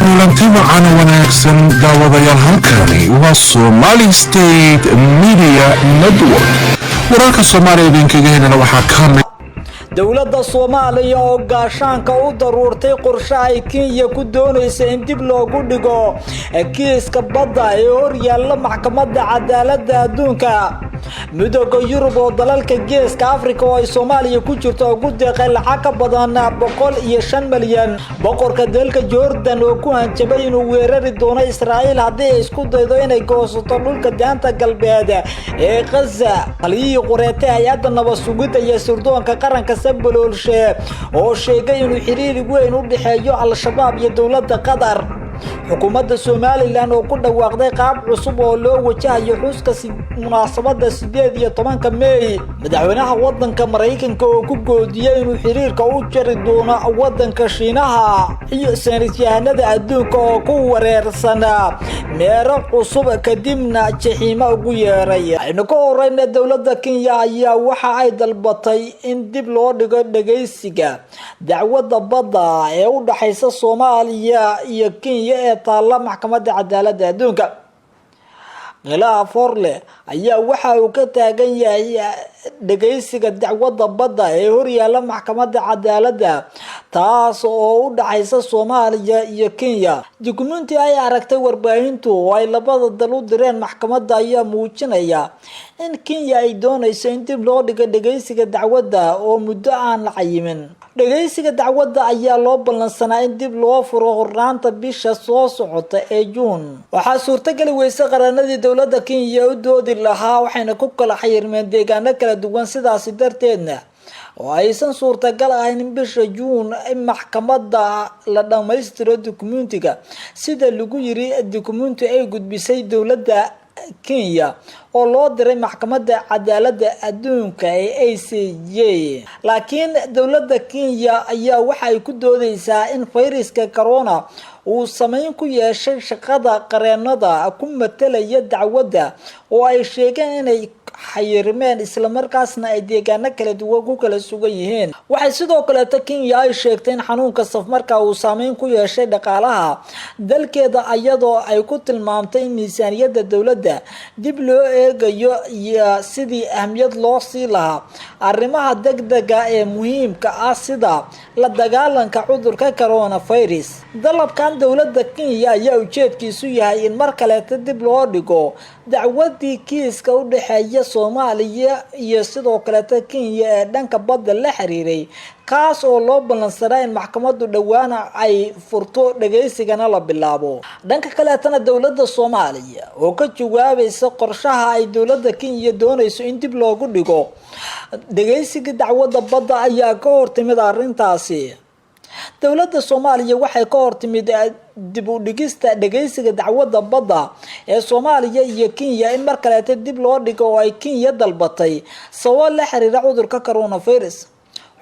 kulantiba aan wanaagsan daawadayaal halkani waa Somali State Media Network wararka Soomaaliya idinkaga helana waxaa ka mid dawladda Soomaaliya oo gaashaanka u daruurtay qorshe ay Kenya ku doonayso in dib loogu dhigo kiiska badda ee hor yaalla maxkamadda cadaaladda adduunka midowga Yurub oo dalalka Geeska Afrika oo ay Soomaaliya ku jirto ugu deeqay lacag ka badan 105 milyan boqorka dalka Jordan oo ku hanjabay inuu weerari doono Israa'iil haddii ay isku daydo inay goosato dhulka daanta galbeed ee Gaza qaliyii qoreetay hay'adda nabad sugidda iyo sirdoonka qaranka Saboloolshe oo sheegay inuu xiriir weyn u dhaxeeyo Al-Shabaab iyo dawladda Qatar xukuumadda Somaliland oo ku dhawaaqday qaab cusub oo loo wajahayo xuska munaasabadda 18 May madaxweynaha wadanka Mareykanka oo ku goodiyay inuu xiriirka u jari doono wadanka Shiinaha iyo saynisyahanada adduunka oo ku wareersan meero cusub kadibna jaxiimo ugu yeeray aynu ka horeyna dawladda Kenya ayaa waxa ay dalbatay in dib loo dhigo dhageysiga dacwadda badda ee u dhaxaysa Soomaaliya iyo Kenya ee taala maxkamadda cadaaladda adduunka khilaaf horle ayaa waxa uu ka taagan yahay dhageysiga dacwadda badda ee horyaala maxkamadda cadaaladda taas oo u dhaxaysa Soomaaliya iyo Kenya dukumeenti ay aragtay warbaahintu oo ay labada dal u direen maxkamadda ayaa muujinaya in Kenya ay doonayso in dib loo dhigo dhageysiga dacwadda oo muddo aan la cayimin dhageysiga dacwadda ayaa loo ballansanaa in dib loo furo hornaanta bisha soo socota ee June waxaa suurtagal weysay qaranadii dawladda Kenya u doodi lahaa waxayna ku kala xayirmeen deegaano kala duwan sidaas darteedna oo aysan suurtagal ahayn in bisha June maxkamadda la dhameystiro dukumeentiga sida lagu yiri dukumeenti ay gudbisay dawladda Kenya oo loo diray maxkamadda cadaaladda adduunka ee ICJ laakiin dawladda Kenya ayaa waxa ay ku doodaysaa in fayraska corona uu saameyn ku yeeshay shaqada qareenada ku metelaya dacwadda oo ay sheegeen inay xayirmeen isla markaasna ay deegaano kala duwan ku kala sugan yihiin waxay sidoo kale Kenya ay sheegtay in xanuunka safarka uu saameyn ku yeeshay dhaqaalaha dalkeeda iyadoo ay ku tilmaamtay in miisaaniyadda dawladda dib loo eegayo iyo sidii ahmiyad loo sii lahaa arrimaha degdega ee muhiimka ah sida la dagaalanka cudurka coronavirus dalabkan dawladda Kenya ayaa ujeedkiisu yahay in mar kale dib loo dhigo dacwadii kiiska u dhaxeeya Soomaaliya iyo sidoo kale Kenya ee dhanka badda la xiriiray kaas oo loo ballansanaa in maxkamaddu dhawaana ay furto dhageysigana la bilaabo dhanka kale dawladda Soomaaliya oo ka jawaabaysa qorshaha ay dawladda Kenya doonayso in dib loogu dhigo dhageysiga dacwadda badda ayaa ka hortimid arrintaasi dawladda Soomaaliya waxay ka hortimid dib u dhigista dhageysiga dacwadda badda ee Soomaaliya iyo Kenya in mar kale dib loo dhigo oo ay Kenya dalbatay sabab la xiriira cudurka coronavirus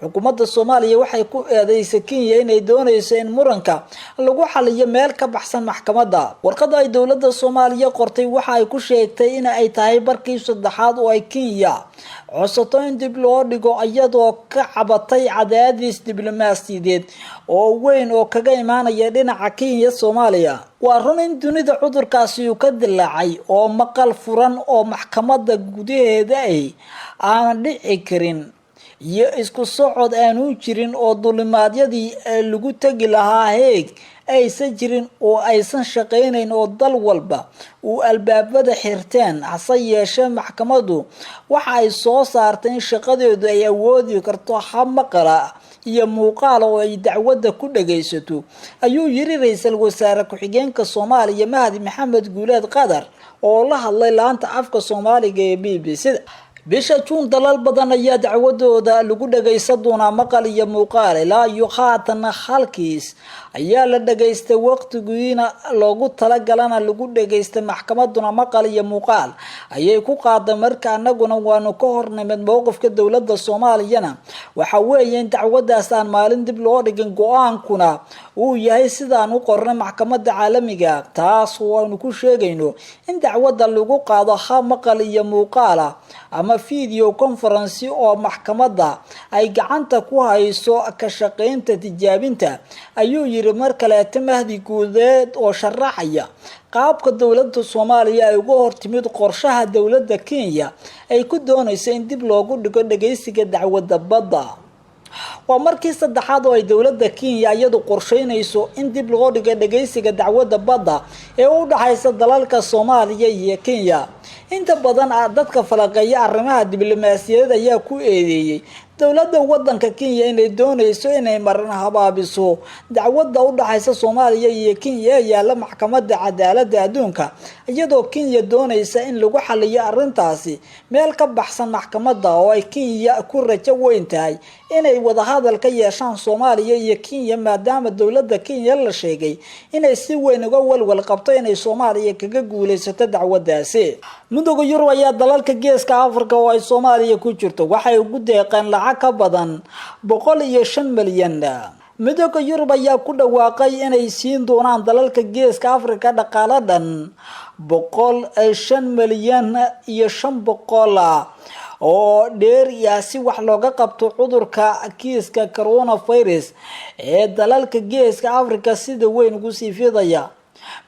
xukuumadda Soomaaliya waxay ku eedeysay Kenya inay doonayso in muranka lagu xaliyo meel ka baxsan maxkamadda warqadda ay dawladda Soomaaliya qortay waxa ay ku sheegtay in ay tahay barkii saddexaad oo ay Kenya codsato in dib loo dhigo iyadoo ka cabatay cadaadis diblomaasiyadeed oo weyn oo kaga imaanaya dhinaca Kenya Soomaaliya waa run in dunida cudurkaasi uu ka dilaacay oo maqal furan oo maxkamadda gudaheeda aan dhici karin iyo isku socod aanu jirin oo dulimaadyadii lagu tagi lahaa heeg aysan jirin oo aysan shaqeynayn oo dal walba uu albaabada xirteen hase yeeshee maxkamaddu waxa ay soo saartay in shaqadeedu ay awoodi karto hab maqala iyo muuqaal oo ay dacwadda ku dhageysato ayuu yiri ra'iisul wasaare ku-xigeenka Soomaaliya Mahdi Maxamed Guuleed Qadar oo la hadlay laanta afka Soomaaliga ee BBC bisha June dalal badan ayaa dacwadooda lagu dhageysan doonaa maqal iyo muuqaal ilaa iyo haatan halkiis ayaa la dhageystay waqtigiina loogu talagalana lagu dhageystay maxkamaduna maqal iyo muuqaal ayay ku qaaday marka anaguna waanu ka hornimid mowqifka dawladda Soomaaliyana waxa weeyeen dacwadaas aan maalin dib loo dhigin go'aankuna uu yahay sidaan u qornay maxkamadda caalamiga taas oo aanu ku sheegayno in dacwadda lagu qaado hab maqal iyo muuqaal ama video conference oo maxkamadda ay gacanta ku hayso ka shaqeynta tijaabinta ayuu yiri mar kale Mahdi Guuleed oo sharaxaya qaabka dawladda Soomaaliya ay uga hortimid qorshaha dawladda Kenya ay ku doonayso in dib loogu dhigo dhageysiga dacwadda badda waa markii saddexaad oo ay dawladda Kenya iyadu qorsheynayso in dib loo dhigo dhageysiga dacwadda badda ee u dhaxaysa dalalka Soomaaliya iyo Kenya inta badan dadka falaqaya arrimaha diblomaasiyadeed ayaa ku eedeeyay dowladda wadanka Kenya inay doonayso inay marin habaabiso dacwadda u dhaxaysa Soomaaliya iyo Kenya ee yaala maxkamadda cadaaladda adduunka iyadoo Kenya doonaysa in lagu xalliyo arrintaasi meel ka baxsan maxkamadda oo ay Kenya ku rajo weyn tahay inay wada hadal ka yeeshaan Soomaaliya iyo Kenya maadaama dowladda Kenya la sheegay inay si weyn uga walwal qabto inay Soomaaliya kaga guuleysato dacwaddaasi midowga Yurub ayaa dalalka Geeska Afrika oo ay Soomaaliya ku jirto waxay ugu deeqeen lacag ka badan 105 milyan midowga Yurub ayaa ku dhawaaqay inay siin doonaan dalalka Geeska Afrika dhaqaale dhan 105 milyan iyo 500 oo dheer si wax looga qabto cudurka kiiska coronavirus ee dalalka Geeska Afrika sida weyn ugu sii fidaya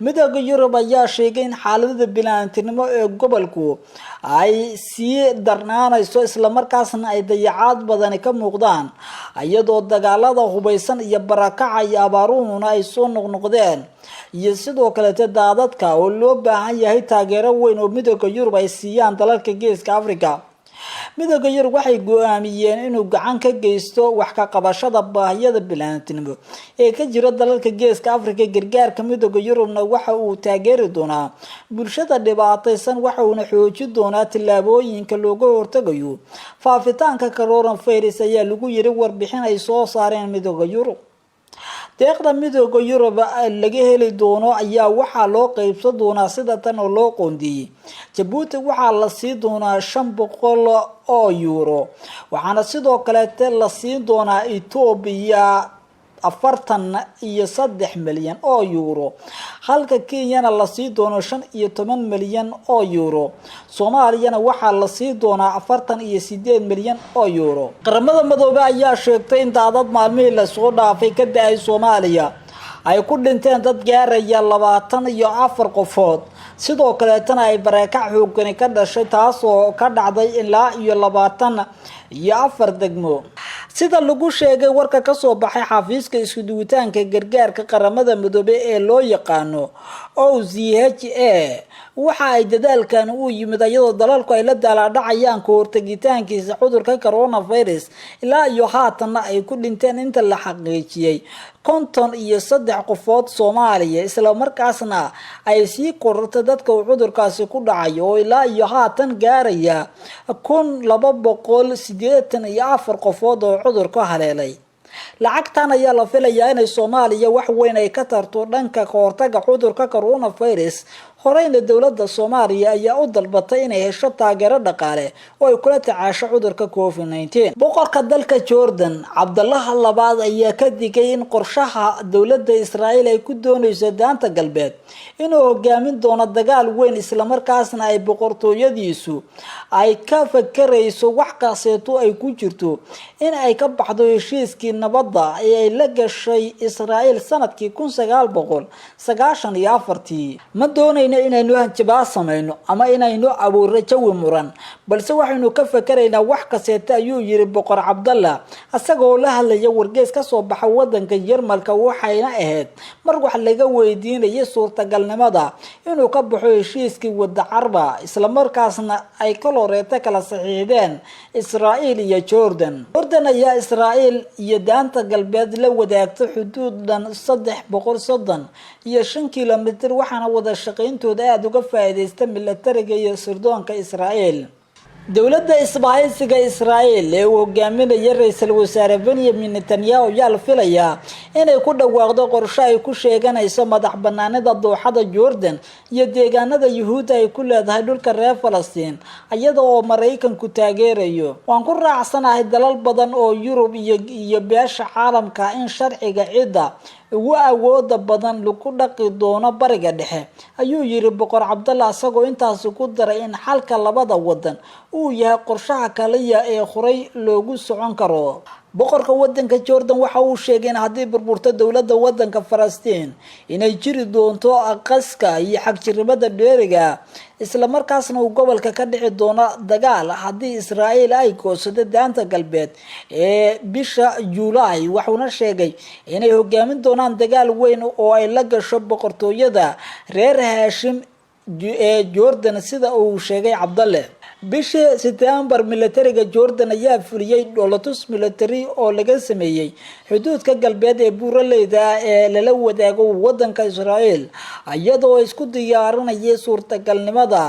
midowga Yurub ayaa sheegay in xaaladda bini'aadantinimo ee gobolku ay sii darnaanayso isla markaasna ay dayacaad badan ka muuqdaan iyadoo dagaalada hubeysan iyo barakaca iyo abaaruhuna ay soo noqnoqdeen iyo sidoo kale daadadka oo loo baahan yahay taageero weyn oo midowga Yurub ay siiyaan dalalka Geeska Afrika midowga Yurub waxay go'aamiyeen inuu gacan ka geysto wax ka qabashada baahiyada bini'aadantinimo ee ka jira dalalka Geeska Afrika gargaarka midowga Yurubna waxa uu taageeri doonaa bulshada dhibaataysan waxa uu xoojin doonaa tillaabooyinka looga hortagayo faafitaanka coronavirus ayaa lagu yiri warbixin ay soo saareen midowga Yurub deeqda midowga Yurub laga heli doono ayaa waxa loo qaybsan doonaa sida tan oo loo qoondiyay Djibouti waxa la sii doonaa 500 oo euro waxaana sidoo kale la sii doonaa Ethiopia 43 milyan oo euro halka Kenyana la sii doono 15 milyan oo euro Soomaaliyana waxa la sii doonaa 48 milyan oo euro qaramada madoobe ayaa sheegtay in daadad maalmihii la soo dhaafay ka da'ay Soomaaliya ay ku dhinteen dad gaaraya 24 qofood sidoo kale tan ay barakac xooggan ka dhashay taas oo ka dhacday ilaa 24 degmo sida lagu sheegay warka ka soo baxay xafiiska isku duwitaanka gargaarka qaramada midoobe ee loo yaqaano OCHA waxa ay dadaalkan u yimid iyadoo dalalku ay la daaladhacayaan ka hortagitaankiisa cudurka coronavirus ilaa iyo haatan ay ku dhinteen inta la xaqiijiyay 53 qofood Soomaaliya isla markaasna ay sii korortay dadka cudurkaasi ku dhacay oo ilaa iyo haatan gaaraya 1284 qofood oo cudurka haleelay lacagtan ayaa la filayaa in Soomaaliya wax weyn ay ka tarto dhanka ka hortagga cudurka coronavirus horeyna dowladda Soomaaliya ayaa u dalbatay inay hesho taageero dhaqaale oo ay kula tacaasho cudurka COVID-19 boqorka dalka Jordan Cabdallah labaad ayaa ka digay in qorshaha dowladda Israa'iil ay ku doonayso daanta galbeed inuu hogaamin doono dagaal weyn isla markaasna ay boqortooyadiisu ay ka fakarayso wax kaaseeto ay ku jirto in ay ka baxdo heshiiskii nabadda ee ay la gashay Israa'iil sanadkii 1994 ma doonayno inaynu hanjabaa sameeyno ama inaynu abuurro jawi muran balse waxaynu ka fakaraynaa wax kaseeta ayuu yiri boqor Cabdallah asagoo la hadlaya wargeys ka soo baxa wadanka Jarmalka waxayna ahayd mar wax laga weydiinayay suurtagalnimada inuu ka baxo heshiiskii wada Carba isla markaasna ay kaloreeta kala saxiixdeen Israa'iil iyo Jordan ayaa Israa'iil iyo daanta galbeed la wadaagto xuduud dhan 330 iyo 5 kiiloomitir waxaana wada shaqeyntooda aad uga faa'iideysta militariga iyo sirdoonka Israa'iil dowladda isbahaysiga Israa'iil ee hogaaminaya ra'iisul wasaare Benjamin Netanyahu ayaa la filayaa inay ku dhawaaqdo qorshe ay ku sheeganayso madax banaanida dooxada Jordan iyo deegaanada Yuhuudda ay ku leedahay dhulka reer Falastiin iyadoo Mareykanku taageerayo waan ku raacsanahay dalal badan oo Yurub iyo beesha caalamka in sharciga ciidda ugu awooda badan lagu dhaqi doono bariga dhexe ayuu yiri boqor Cabdallah asagoo intaas ku daray in xalka labada wadan uu yahay qorshaha kaliya ee horay loogu socon karo boqorka wadanka Jordan waxa uu sheegay in hadii burburta dawladda wadanka Falastiin inay jiri doonto aqaska iyo xagjirnimada dheeriga isla markaasna uu gobolka ka dhici doono dagaal hadii Israa'iil ay goosado daanta galbeed ee bisha Juulaay wuxuuna sheegay inay hogaamin doonaan dagaal weyn oo ay la gasho boqortooyada reer Hashim ee Jordan sida uu sheegay Cabdallah bishii September militariga Jordan ayaa fuliyay dholotus military oo laga sameeyay xuduudka galbeed ee buuraleyda ee lala wadaago wadanka Israel iyadoo isku diyaarinayay suurtagalnimada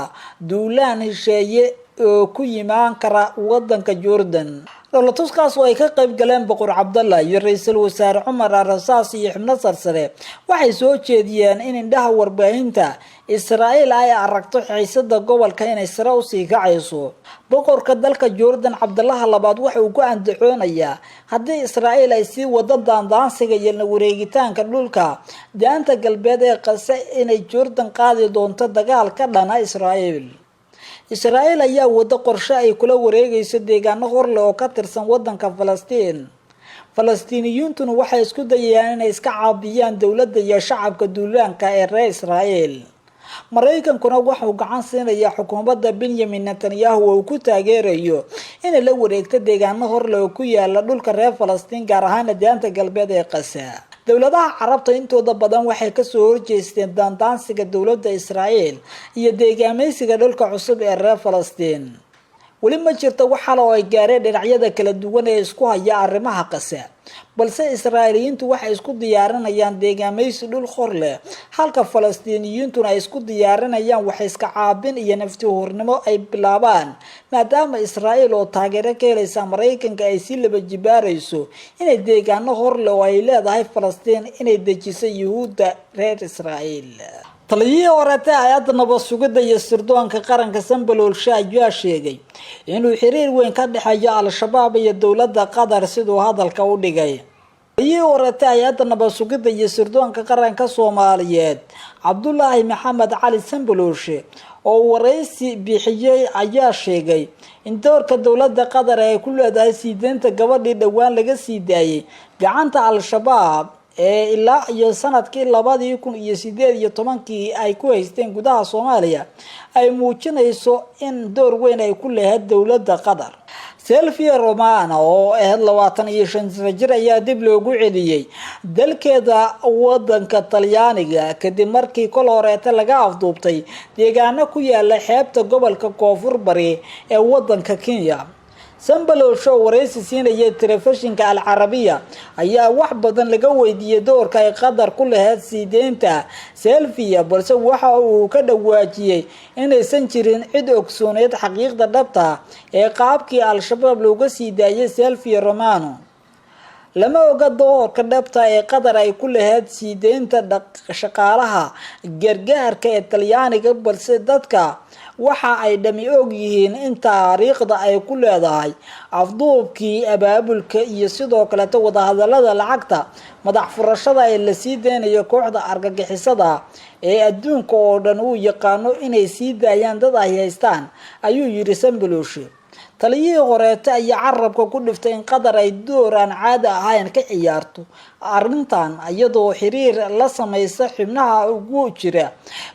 duulaan heshiye oo ku yimaan kara wadanka Jordan dholotuskaas oo ay ka qayb galeen boqor Cabdallah iyo ra'iisul wasaare Umar al-Rasaas iyo xubno sarsare waxay soo jeediyeen in indhaha warbaahinta Israel ay aragto xiisada gobolka inay sare u sii kacayso boqorka dalka Jordan Cabdallah labaad waxa uu ku andacoonayaa haddii Israel ay sii wado daandaansiga iyo wareegitaanka dhulka daanta galbeed ee Gaza inay Jordan qaadi doonto dagaal ka dhana Israel ayaa wada qorshe ay kula wareegayso deegaano horle oo ka tirsan wadanka Falastiin Falastiiniyiintuna waxay isku dayayaan inay iska caabiyaan dawladda iyo shacabka duulaanka ee reer Israel Mareykankuna waxa uu gacan siinayaa xukuumadda Benjamin Netanyahu oo ku taageerayo in la wareegto deegaano horle oo ku yaala dhulka reer Falastiin gaar ahaan daanta galbeed ee Gaza dawladaha carabta intooda badan waxay ka soo horjeesteen daandaansiga dawladda Israel iyo deegaameysiga dhulka cusub ee reer Falastiin wali ma jirto waxa la ay gaareen dhinacyada kala duwan ee isku haya arrimaha Gaza balse Israa'iiliyiintu waxay isku diyaarinayaan deegaameysi dhul hor leh halka Falastiiniyiintuna ay isku diyaarinayaan wax iska caabin iyo nafti hurnimo ay bilaabaan maadaama Israel oo taageero ka helaysa Mareykanka ay si laba jibaarayso inay deegaano hor leh oo ay leedahay Falastiin inay dejiso Yuhuudda reer Israel taliyihii horeta hay'adda nabad sugidda iyo sirdoonka qaranka Sanbalolshe ayaa sheegay inuu xiriir weyn ka dhaxeeyo al-shabaab iyo dawladda Qatar sidoo hadalka u dhigay taliyihii horeta hay'adda nabad sugidda iyo sirdoonka qaranka Soomaaliyeed Cabdullaahi Maxamed Cali Sanbalolshe oo wareysi bixiyay ayaa sheegay in doorka dawladda Qatar ay ku leedahay siideenta gabadhii dhawaan laga sii daayay gacanta al-shabaab ilaa iyo sanadkii 2018 ay ku haysteen gudaha Soomaaliya ay muujinayso in door weyn ay ku leeyahay dawladda Qatar Silvia Romano oo 25 jir ayaa dib loogu celiyay dalkeeda wadanka Talyaaniga kadib markii kol horeeta laga afduubtay deegaano ku yaala xeebta gobolka Koonfur Bari ee wadanka Kenya Sanbalolshe wareysi siinaya telefishinka Al Arabiya ayaa wax badan laga weydiiyay doorka ay Qatar ku lahayd siideenta Silvia balse waxa uu ka dhawaajiyay inaysan jirin cid ogsooneed xaqiiqda dhabta ee qaabkii al-shabaab looga sii daayay Silvia Romano lama oga doorka dhabta ee Qatar ay ku lahayd siideenta shaqaalaha gargaarka ee Talyaaniga balse dadka waxa ay dhami og yihiin in taariikhda ay ku leedahay afduubkii abaabulka iyo sidoo kale wada hadalada lacagta madax furashada ee la sii deynayo kooxda argagixisada ee adduunka oo dhan uu yaqaano inay sii daayaan dad ay haystaan ayuu yiri Sanbalolshe taliyihii horeeta ayaa carabka ku dhiftay in Qatar ay door aan caadi ahayn ka ciyaarto arrintan iyadoo xiriir la sameeyay xubnaha ugu jira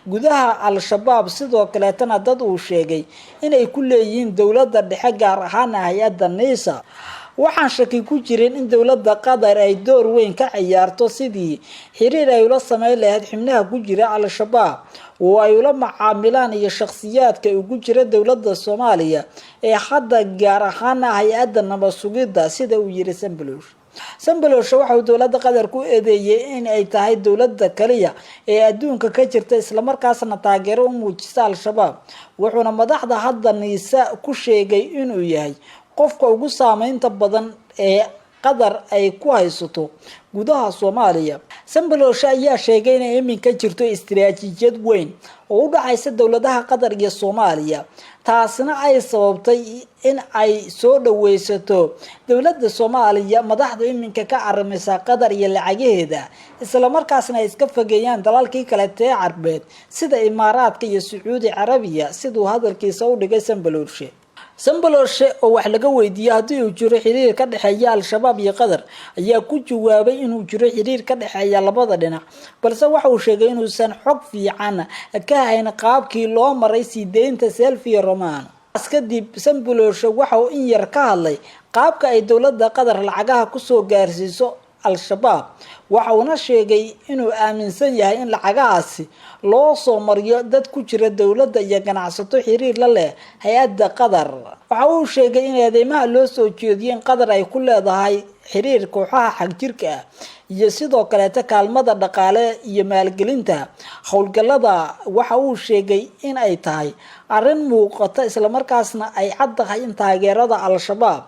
gudaha al-shabaab sidoo kale tan dad uu sheegay inay ku leeyihiin dawladda dhexe gaar ahaan hay'adda NISA waxaan shaki ku jirin in dawladda Qatar ay door weyn ka ciyaarto sidii xiriir ay ula sameeyay lahayd xubnaha ku jira al-shabaab oo ay ula macaamilaan iyo shakhsiyaadka ugu jira dawladda Soomaaliya ee hadda gaar ahaan hay'adda nabad sugidda sida uu yiri Sanbalolshe waxa uu dawladda Qatar ku eedeeyay in ay tahay dawladda kaliya ee adduunka ka jirta isla markaasna taageero u muujisa al-shabaab wuxuuna madaxda hadda NISA ku sheegay inuu yahay qofka ugu saameynta badan ee Qatar ay ku haysato gudaha Soomaaliya Sanbalolshe ayaa sheegay in iminka jirto istiraatiijiyad weyn oo u dhaxaysa dawladaha Qatar iyo Soomaaliya taasna ay sababtay in ay soo dhaweysato dawladda Soomaaliya madaxda iminka ka arrimeysa Qatar iyo lacagaheeda isla markaasna ay iska fageeyaan dalalkii kale ee Carbeed sida Imaaraadka iyo Sacuudi Carabiya sidoo hadalkiisa u dhigay Sanbalolshe oo wax laga weydiiyay hadii uu jiro xiriir ka dhaxeeya al-shabaab iyo Qatar ayaa ku jawaabay inuu jiro xiriir ka dhaxeeya labada dhinac balse waxa uu sheegay inuu san xog fiican ka hayn qaabkii loo maray siideenta Silvia Romano kadib Sanbalolshe waxa uu in yar ka hadlay qaabka ay dawladda Qatar lacagaha ku soo gaarsiiso al-shabaab waxa uuna sheegay inuu aaminsan yahay in lacagahaasi loo soo mariyo dad ku jira dowladda iyo ganacsato xiriir la leh hay-adda Qatar. waxa uu sheegay in eedeymaha loo soo jeediyay in Qatar ay ku leedahay xiriir kooxaha xagjirka ah iyo sidoo kale kaalmada dhaqaale iyo maalgelinta howlgallada. waxa uu sheegay in ay tahay arrin muuqata isla markaasna ay caddahay in taageerada al-shabaab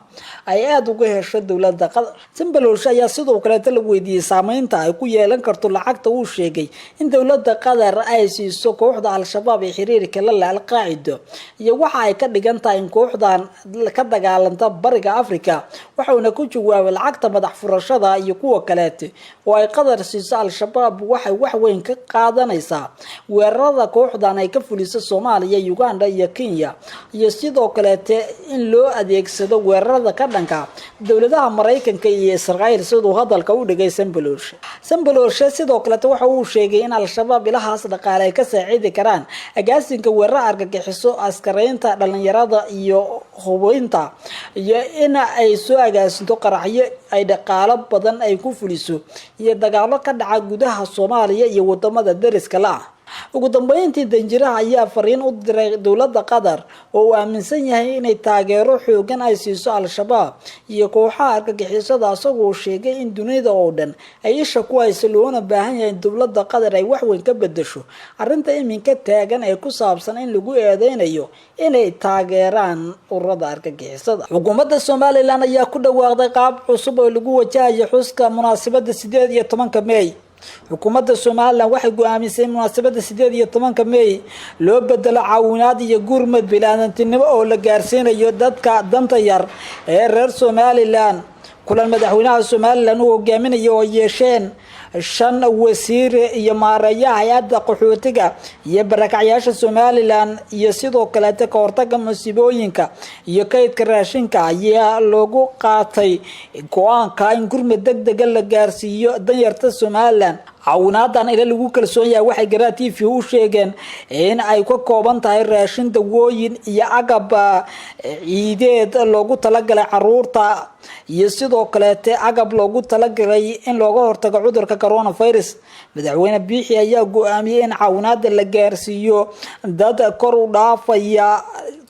ay aad uga hesho dowladda Qatar. Sambalolshe ayaa sidoo kale la weydiiyay saameynta ay ku yeelan karto lacagta. uu sheegay in dowladda Qatar ay siiso kooxda al-shabaab ee xiriirka la leh al-Qaacida iyo waxa ay ka dhigan tahay in kooxdan ka dagaalanta bariga Afrika. waxaana ku jawaabay lacagta madax furashada iyo kuwa kale oo ay Qatar siiso al-shabaab waxay wax weyn ka qaadanaysaa weerarada kooxdan ay ka fuliso Soomaaliya, Uganda iyo Kenya, iyo sidoo kale in loo adeegsado weerarada ka dhanka dowladaha Mareykanka iyo Israa'iil sidoo hadalka u dhigay Sambalolshe. sidoo kale waxa uu sheegay in al-shabaab ilahaas dhaqaale ay ka saacidi karaan agaasinka weerar argagixiso, askaraynta dhalinyarada iyo hubinta, iyo in ay soo agaasinto qaraxyo ay dhaqaale badan ay ku fuliso iyo dagaalo ka dhaca gudaha Soomaaliya iyo wadamada dariska la ah. ugu dambeyntii danjiraha ayaa fariin u diray dowladda Qatar oo uu aaminsan yahay inay taageero xoogan ay siiso al-shabaab iyo kooxaha argagixisada, asagoo sheegay in dunida oo dhan ay isha ku hayso loona baahan yahay in dowladda Qatar ay wax weyn ka bedesho arrinta iminka taagan ee ku saabsan in lagu eedeynayo inay taageeraan ururada argagixisada. xukuumadda Somaliland ayaa ku dhawaaqday qaab cusub oo lagu wajahayo xuska munaasabadda 18 May. xukuumadda Somaliland waxay go'aamisay munaasabadda 18 May loo bedelo caawinaad iyo gurmad bilaadantinimo oo la gaarsiinayo dadka danta yar ee reer Somaliland. kulan madaxweynaha Somaliland uu hogaaminayo oo yeesheen 5 wasiir iyo maareeyaha hay'adda qaxootiga iyo barakacyaasha Somaliland iyo sidoo kale ka hortagga musiibooyinka iyo kaydka raashinka ayaa loogu qaatay go'aanka in gurmad degdeg la gaarsiiyo danyarta Somaliland. caawinaadan ila lagu kalsoon yahay waxay Garaa TV u sheegeen in ay ka kooban tahay raashin, dawooyin iyo agab ciideed loogu talagalay caruurta iyo sidoo kale agab loogu talagalay in looga hortago cudurka coronavirus. madaxweyne Biixi ayaa go'aamiyay in caawinaada la gaarsiiyo dad kor u dhaafaya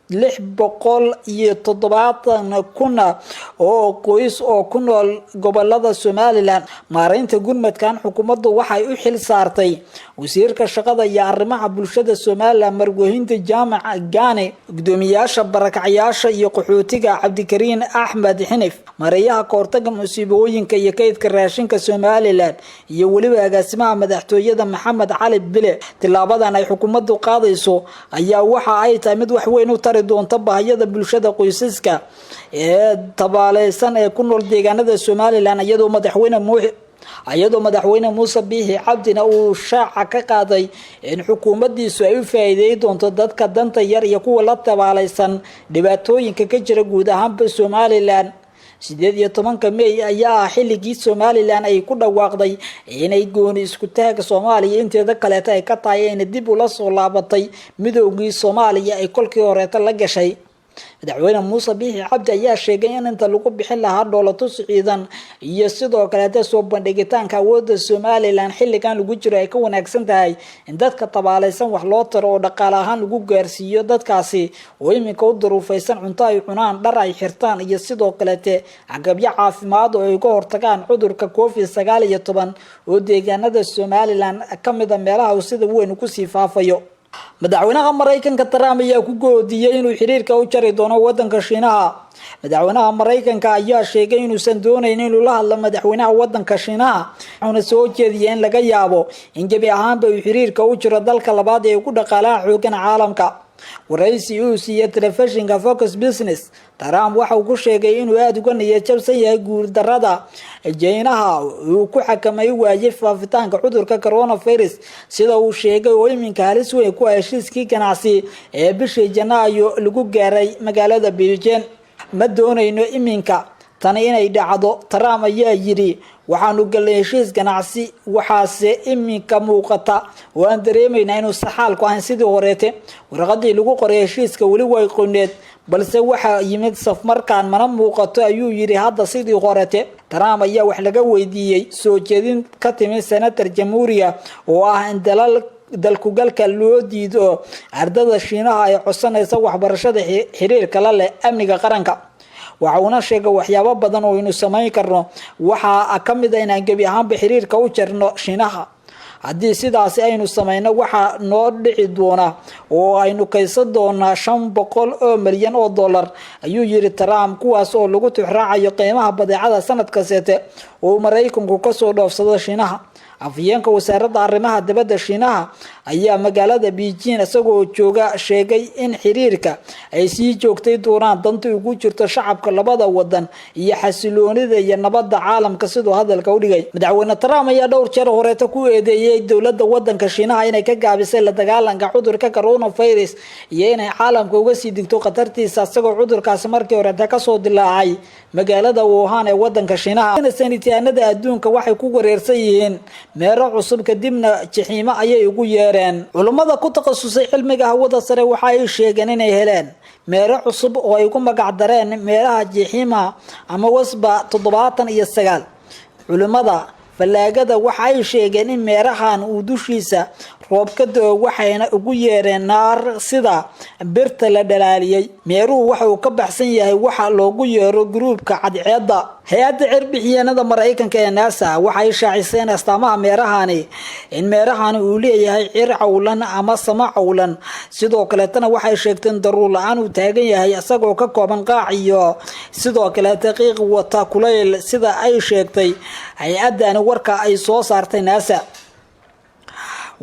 670,000 oo qoys oo ku nool gobolada Somaliland. maareynta gurmadkan xukuumaddu waxay u xil saartay wasiirka shaqada iyo arrimaha bulshada Somaliland Marwooyinta Jaamac Gaane, gudoomiyaasha barakacyaasha iyo qaxootiga Cabdikariin Axmed Xinif, maareeyaha kahortagga musiibooyinka iyo kaydka raashinka Somaliland, iyo waliba agaasimaha madaxtooyada Maxamed Cali Bile. tilaabadan ay xukuumaddu qaadayso ayaa waxa ay tahay mid wax weyn u tari doonta baahiyada bulshada qoysaska ee tabaaleysan ee ku nool deegaanada Somaliland, iyadoo madaxweyne Muuse Biixi Cabdina uu shaaca ka qaaday in xukuumaddiisu ay u faa'iideey doonto dadka danta yar iyo kuwa la tabaaleysan dhibaatooyinka ka jira guud ahaan Somaliland. 18 May ayaa xilligii Somaliland ay ku dhawaaqday inay gooni isku taaga Soomaaliya inteeda kale ay ka tahay in dib ula soo laabatay midoogii Soomaaliya ay kolkii hore la gashay. madaxweyne Muuse Biixi Cabdi ayaa sheegay in inta lagu bixin lahaa dowladda ciidan iyo sidoo kale soo bandhigitaanka awoodda Somaliland xilligan lagu jiro ay ka wanaagsan tahay in dadka tabaaleysan wax loo taro oo dhaqaale ahaan lagu gaarsiiyo dadkaasi oo iminka u duruufaysan cunto ay cunaan, dhar ay xirtaan iyo sidoo kale agabyo caafimaad oo ay ka hortagaan cudurka COVID-19 oo deegaanada Somaliland kamid ah meelaha uu sida weyn ku sii faafayo. madaxweynaha Mareykanka Trump ayaa ku goodiyay inuu xiriirka u jari doono wadanka Shiinaha. madaxweynaha Mareykanka ayaa sheegay inuusan doonaynin inuu la hadlo madaxweynaha wadanka Shiinaha, wuxuuna soo jeediyay in laga yaabo in gebi ahaanba uu xiriirka u jiro dalka labaad ee ugu dhaqaalaha xooggan caalamka. waraysi uu siiyay telefishinka Fox Business, Trump waxa uu ku sheegay inuu aad uga niyad jabsan yahay guuldarrada Shiinaha uu ku xakameeyay waayay faafitaanka cudurka coronavirus, sida uu sheegay oo iminka halis weyn ku heshiiskii ganacsi ee bishii Janaayo lagu gaaray magaalada Beijing. ma doonayno iminka tani inay dhacdo, Trump ayaa yiri. waxaanu galnay heshiis ganacsi, waxaase iminka muuqata oo aan dareemayna inuu saxaalku aan sidii horeete. warqadii lagu qoray heshiiska wali way qoneed, balse waxa yimid safmarkaan mana muuqato ayuu yiri hadda sidii horete. Trump ayaa wax laga weydiiyay soo jeedin ka timid senator jamhuuriga oo ah in dalku galka loo diido ardada Shiinaha ay codsanaysa waxbarashada xiriirka la leh amniga qaranka. waxa uu sheegay waxyaabo badan oo inuu sameyn karno waxa ka mid ah in aan gabi ahaanba xiriirka u jarno Shiinaha. haddii sidaas aynu sameeyno waxa noo dhici doona oo aynu kaysan doonaa 500 milyan oo dollar ayuu yiri Trump, kuwaas oo lagu tixraacayo qiimaha badeecada sanadka seete oo Mareykanku ka soo dhoofsado Shiinaha. afyeenka wasaaradda arrimaha dibadda Shiinaha ayaa magaalada Beijing isagoo jooga sheegay in xiriirka ay sii joogtay doonaan danta ugu jirto shacabka labada wadan iyo xasiloonida iyo nabadda caalamka sidoo hadalka u dhigay. madaxweyne Trump ayaa dhowr jeer horeeta ku eedeeyay dawladda wadanka Shiinaha inay ka gaabisay la dagaalanka cudurka coronavirus iyo inay caalamka uga sii digto khatartiisa isagoo cudurkaasi markii hore ka soo dilaacay magaalada Wuhan ee wadanka Shiinaha. sanitaanada adduunka waxay ku wareersan yihiin meero cusub kadibna jixiimo ayay ugu yeereen. culimada ku takhasusay cilmiga hawada sare waxa ay sheegeen inay heleen meero cusub oo ay ku magac dareen meeraha jixiima ama wasba 79. culimada falaagada waxa ay sheegeen in meerahan uu dushiisa roob ka doo waxayna ugu yeereen naar sida birta la dhalaaliyay. meeruhu waxa uu ka baxsan yahay waxa loogu yeero gruubka cadceedda. hay'adda cirbixiyeennada Mareykanka ee NASA waxay shaaciseen astaamaha meerahani in meerahani uu leeyahay cir cawlan ama sama cawlan. sidoo kale tan waxay sheegteen daruur la'aan uu taagan yahay isagoo ka kooban qaac iyo sidoo kale daqiiq wata kuleyl sida ay sheegtay hay'addan warka ay soo saartay NASA.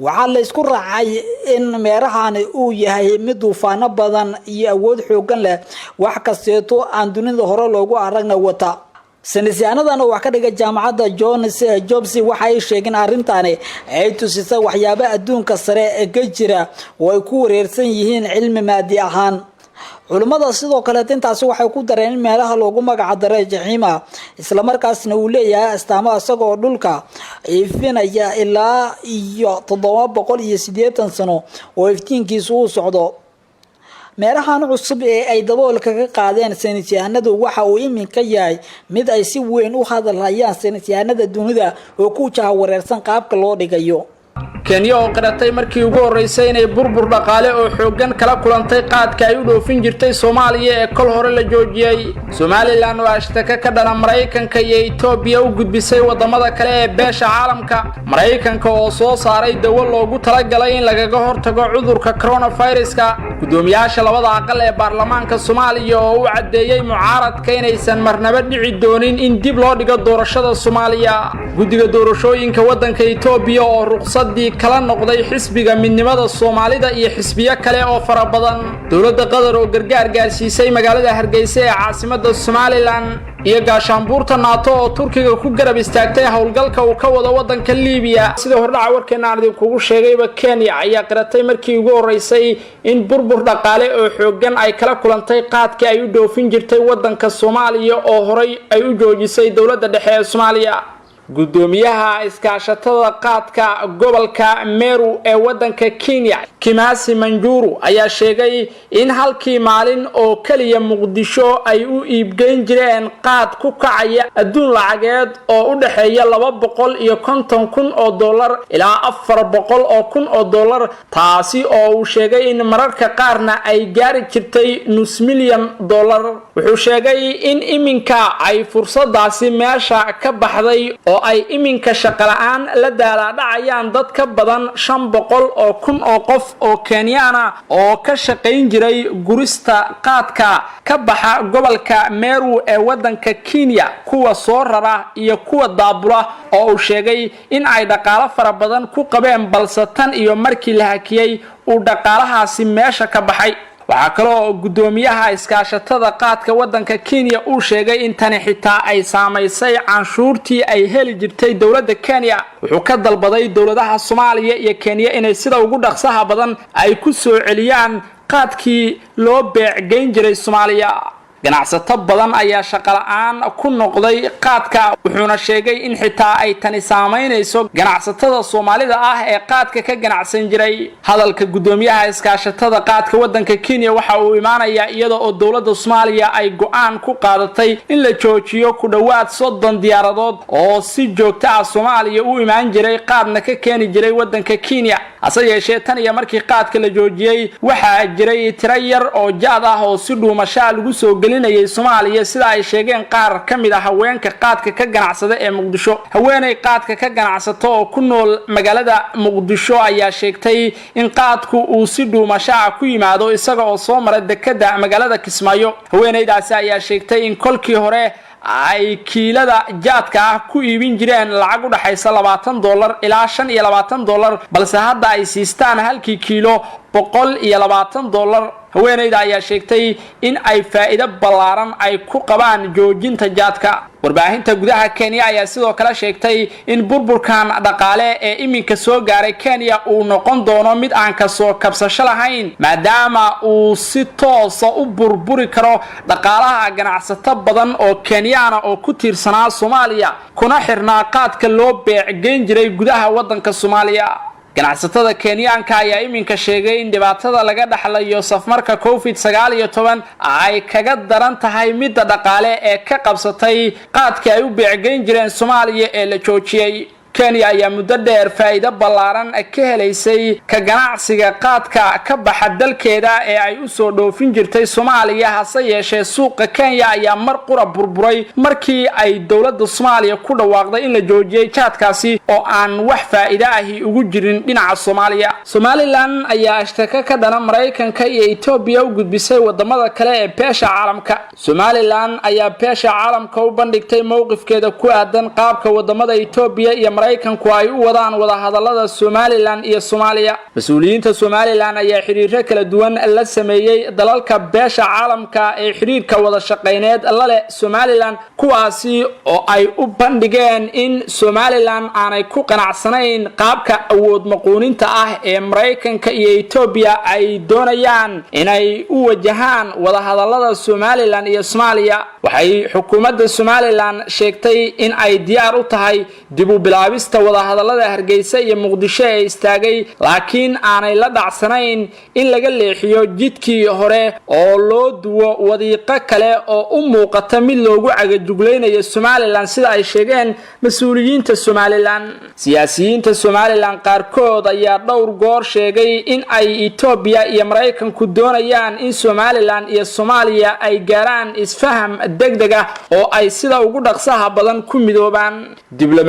waxaa la isku raacay in meerahani uu yahay mid duufaano badan iyo awood xoogan leh wax kasteeto aan dunida hore loogu aragna wata. sanadyahanadana wax ka dhiga jaamacadda Johns Hopkins waxay sheegeen arintani ay tusisay waxyaabo adduunka sare ee ka jira oo ay ku wareersan yihiin cilmi maadi ahaan. culimada sidoo kale intaas waxay ku dareen in meelaha loogu magac daray jixiima isla markaasna uu leeyahay astaamo asagoo dhulka ifinaya ilaa iyo 780 sano oo iftiinkiisu uu socdo. meerahan cusub ee ay daboolka ka qaadeen sanadyahanadu waxa uu iminka yahay mid ay si weyn u hadlayaan sanadyahanada dunida oo ku jaha wareersan qaabka loo dhigayo. Kenya oo qaratay markii ugu horeysay inay burbur dhaqaale oo xoogan kala kulantay qaadka ay u dhoofin jirtay Soomaaliya ee kol hore la joojiyay. Somaliland oo ashtaka ka dhana Mareykanka iyo Itoobiya u gudbisay wadamada kale ee beesha caalamka. Mareykanka oo soo saaray dawo loogu talagalay in lagaga hortago cudurka coronavirus-ka. gudoomiyaasha labada aqal ee baarlamaanka Soomaaliya oo u cadeeyay mucaaradka inaysan marnaba dhici doonin in dib loo dhigo doorashada Soomaaliya. guddiga doorashooyinka wadanka Itoobiya oo ruqsadii kala noqday xisbiga midnimada Soomaalida iyo xisbiyo kale oo fara badan. dawladda Qatar oo gargaar gaarsiisay magaalada Hargeysa ee caasimadda Somaliland iyo gaashaanbuurta NATO oo Turkiga ku garab istaagtay howlgalka uu ka wado wadanka Liibiya. sida hordhaca warkeena aan idinku sheegayba Kenya ayaa qaratay markii ugu horeysay in burbur dhaqaale oo xoogan ay kala kulantay qaadka ay u dhoofin jirtay wadanka Soomaaliya oo horay ay u joojisay dawladda dhexe ee Soomaaliya. gudoomiyaha iskaashatada qaadka gobolka Meru ee wadanka Kenya Kimasi Manjuru ayaa sheegay in halkii maalin oo kaliya Muqdisho ay u iibgeyn jireen qaad ku kacaya adduun lacageed oo u dhaxeeya 250,000 oo dollar ilaa 400,000 oo dollar, taasi oo uu sheegay in mararka qaarna ay gaari jirtay nus milyan dollar. wuxuu sheegay in iminka ay fursadaasi meesha ka baxday oo ay iminka shaqo la'aan la daaladhacayaan dad ka badan 500,000 oo qof oo Kenyaana oo ka shaqayn jiray gurista qaadka ka baxa gobolka Meru ee wadanka Kenya, kuwa soo rara iyo kuwa daabula, oo uu sheegay in ay dhaqaale fara badan ku qabeen balse tan iyo markii la hakiyay uu dhaqaalahaasi meesha ka baxay. waxaa kale oo gudoomiyaha iskaashatada qaadka wadanka Kenya uu sheegay in tani xitaa ay saameysay canshuurtii ay heli jirtay dawladda Kenya. wuxuu ka dalbaday dawladaha Soomaaliya iyo Kenya inay sida ugu dhaqsaha badan ay ku soo celiyaan qaadkii loo beecgeyn jiray Soomaaliya. ganacsato badan ayaa shaqo la'aan ku noqday qaadka wuxuuna sheegay in xitaa ay tani saameynayso ganacsatada Soomaalida ah ee qaadka ka ganacsan jiray hadalka gudoomiyaha iskaashatada qaadka wadanka Kenya waxa uu imaanayaa iyadoo oo dawladda Soomaaliya ay go'aan ku qaadatay in la joojiyo ku dhawaad 30 diyaaradood oo si joogto ah Soomaaliya u imaan jiray qaadna ka keeni jiray wadanka Kenya ase yeeshee tan iyo markii qaadka la joojiyay waxa jiray tiro yar oo jaad ah oo si dhuumasho lagu soo gelinayay Soomaaliya sida ay sheegeen qaar kamid ah haweenka qaadka ka ganacsada ee Muqdisho haweenay qaadka ka ganacsato oo ku nool magaalada Muqdisho ayaa sheegtay in qaadku uu si dhuumasho ku yimaado isaga oo soo maray dekada magaalada Kismaayo haweenaydaasi ayaa sheegtay in kolkii hore ay kiilada jaadka ku iibin jireen lacag u dhaxaysa $20 ilaa $25 balse hadda ay siistaan halkii kiilo $120 haweenayda ayaa sheegtay in ay faa'iido ballaaran ay ku qabaan joojinta jaadka warbaahinta gudaha Kenya ayaa sidoo kale sheegtay in burburkan dhaqaale ee iminka soo gaaray Kenya uu noqon doono mid aan ka soo kabsasho lahayn maadaama uu si toos ah u burburi karo dhaqaalaha ganacsato badan oo Kenyaana oo ku tiirsanaa Soomaaliya kuna xirnaa qaadka loo beecgeyn jiray gudaha wadanka Soomaaliya ganacsatada Kenyaanka ayaa iminka sheegay in dhibaatada laga dhaxlayo safmarka COVID-19 ay kaga daran tahay mid dhaqaale ee ka qabsatay qaadka ay u beecgeyn jireen Soomaaliya ee la joojiyay Kenya ayaa muddo dheer faa'iido ballaaran ka helaysay ka ganacsiga qaadka ka baxa dalkeeda ee ay u soo dhoofin jirtay Soomaaliya hase yeeshee suuqa Kenya ayaa mar qura burburay markii ay dawladda Soomaaliya ku dhawaaqday in la joojiyay jaadkaasi oo aan wax faa'iido ah ugu jirin dhinaca Soomaaliya Somaliland ayaa ashtaka ka dhana Mareykanka iyo Ethiopia u gudbisay wadamada kale ee beesha caalamka Somaliland ayaa beesha caalamka u bandhigtay mowqifkeeda ku aadan qaabka wadamada Ethiopia iyo Mareykanku ay u wadaan wada hadallada Somaliland iyo Soomaaliya mas'uuliyiinta Somaliland ayaa xiriirro kala duwan la sameeyay dalalka beesha caalamka ee xiriirka wada shaqeyneed la leh Somaliland kuwaasi oo ay u bandhigeen in Somaliland aanay ku qanacsanayn qaabka awood maquuninta ah ee Mareykanka iyo Ethiopia ay doonayaan inay u wajahaan wada hadallada Somaliland iyo Soomaaliya waxay xukuumadda Somaliland sheegtay in ay diyaar u tahay dib u bilaabista wada hadallada Hargeysa iyo Muqdisho ee istaagay laakiin aanay la dhacsanayn in laga leexiyo jidkii hore oo loo duwo wadiiqo kale oo u muuqata mid loogu cagajuglaynayo Somaliland sida ay sheegeen mas'uuliyiinta Somaliland siyaasiyiinta Somaliland qaarkood ayaa dhowr goor sheegay in ay Ethiopia iyo Mareykanku doonayaan in Somaliland iyo Soomaaliya ay gaaraan isfaham degdeg ah oo ay sida ugu dhaqsaha badan ku midoobaan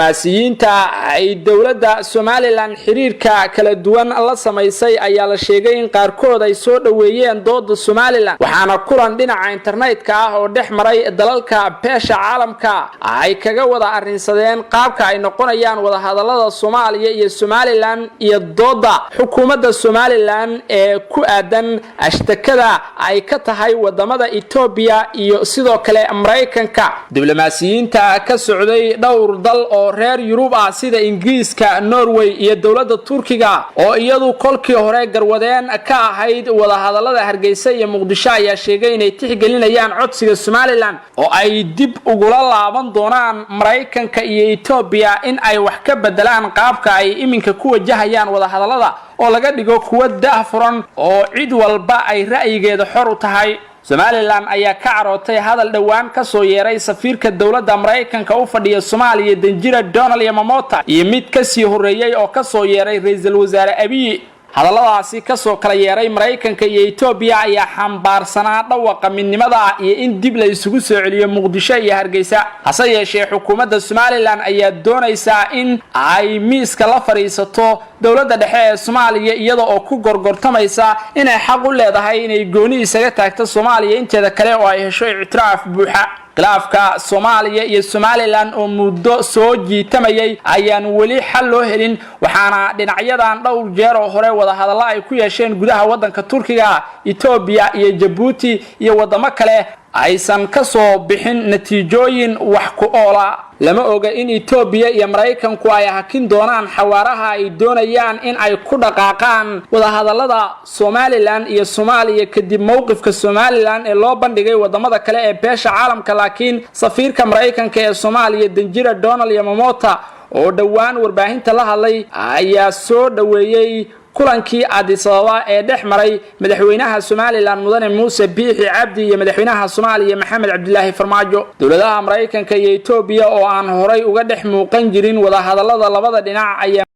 diblomaasiyiinta ay dawladda Somaliland xiriirka kala duwan la sameysay ayaa la sheegay in qaarkood ay soo dhaweeyeen doodda Somaliland waxaana kulan dhinaca internetka ah oo dhex maray dalalka beesha caalamka ay kaga wada arrinsadeen qaabka ay noqonayaan wada hadallada Soomaaliya iyo Somaliland iyo doodda xukuumadda Somaliland ee ku aadan ashtakada ay ka tahay wadamada Ethiopia iyo sidoo kale Mareykanka diblomaasiyiinta ka socday dhowr dal oo reer Yurub ah sida Ingiriiska Norway iyo dawladda Turkiga oo iyadu kolkii hore garwadeen ka ahayd wada hadallada Hargeysa iyo Muqdisho ayaa sheegay inay tixgelinayaan codsiga Somaliland oo ay dib ugu laaban doonaan Mareykanka iyo Ethiopia in ay wax ka bedelaan qaabka ay iminka ku wajahayaan wada hadallada oo laga dhigo kuwa daahfuran oo cid walba ay ra'yigeeda xor u tahay Somaliland ayaa ka carootay hadal dhawaan ka soo yeeray safiirka dawladda Mareykanka u fadhiya Soomaaliya Danjira Donald Yamamoto iyo mid ka sii horeeyay oo ka soo yeeray ra'iisul wasaare Abiy hadalladaasi ka soo kala yeeray Mareykanka iyo Ethiopia ayaa xambaarsanaa dhawaqa midnimada iyo in dib la isugu soo celiyo Muqdisho iyo Hargeysa hase yeeshee xukuumadda Somaliland ayaa doonaysa in ay miiska la fariisato dawladda dhexe ee Soomaaliya iyada oo ku gorgortamaysa inay xaq u leedahay inay gooni isaga taagto Soomaaliya inteeda kale oo ay hesho ictiraaf buuxa khilaafka Soomaaliya iyo Somaliland oo muddo soo jiitamayay ayaan weli xal loo helin waxaana dhinacyadan dhowr jeer oo hore wada hadallo ay ku yeesheen gudaha wadanka Turkiga Ethiopia iyo Djibouti iyo wadamo kale aysan ka soo bixin natiijooyin wax ku oola lama oga in Itoobiya iyo Mareykanku ay hakin doonaan xawaaraha ay doonayaan in ay ku dhaqaaqaan wadahadalada Somaliland iyo Soomaaliya kadib mowqifka Somaliland ee loo bandhigay wadamada kale ee beesha caalamka laakiin safiirka Mareykanka ee Soomaaliya Danjira Donald Yamamoto oo dhawaan warbaahinta la hadlay ayaa soo dhaweeyay kulankii Addis Ababa ee dhexmaray madaxweynaha Somaliland Mudane Muuse Biixi Cabdi iyo madaxweynaha Soomaaliya Maxamed Cabdilaahi Farmaajo dawladaha Mareykanka iyo Itoobiya oo aan horay uga dhex muuqan jirin wadahadalada labada dhinac ayaa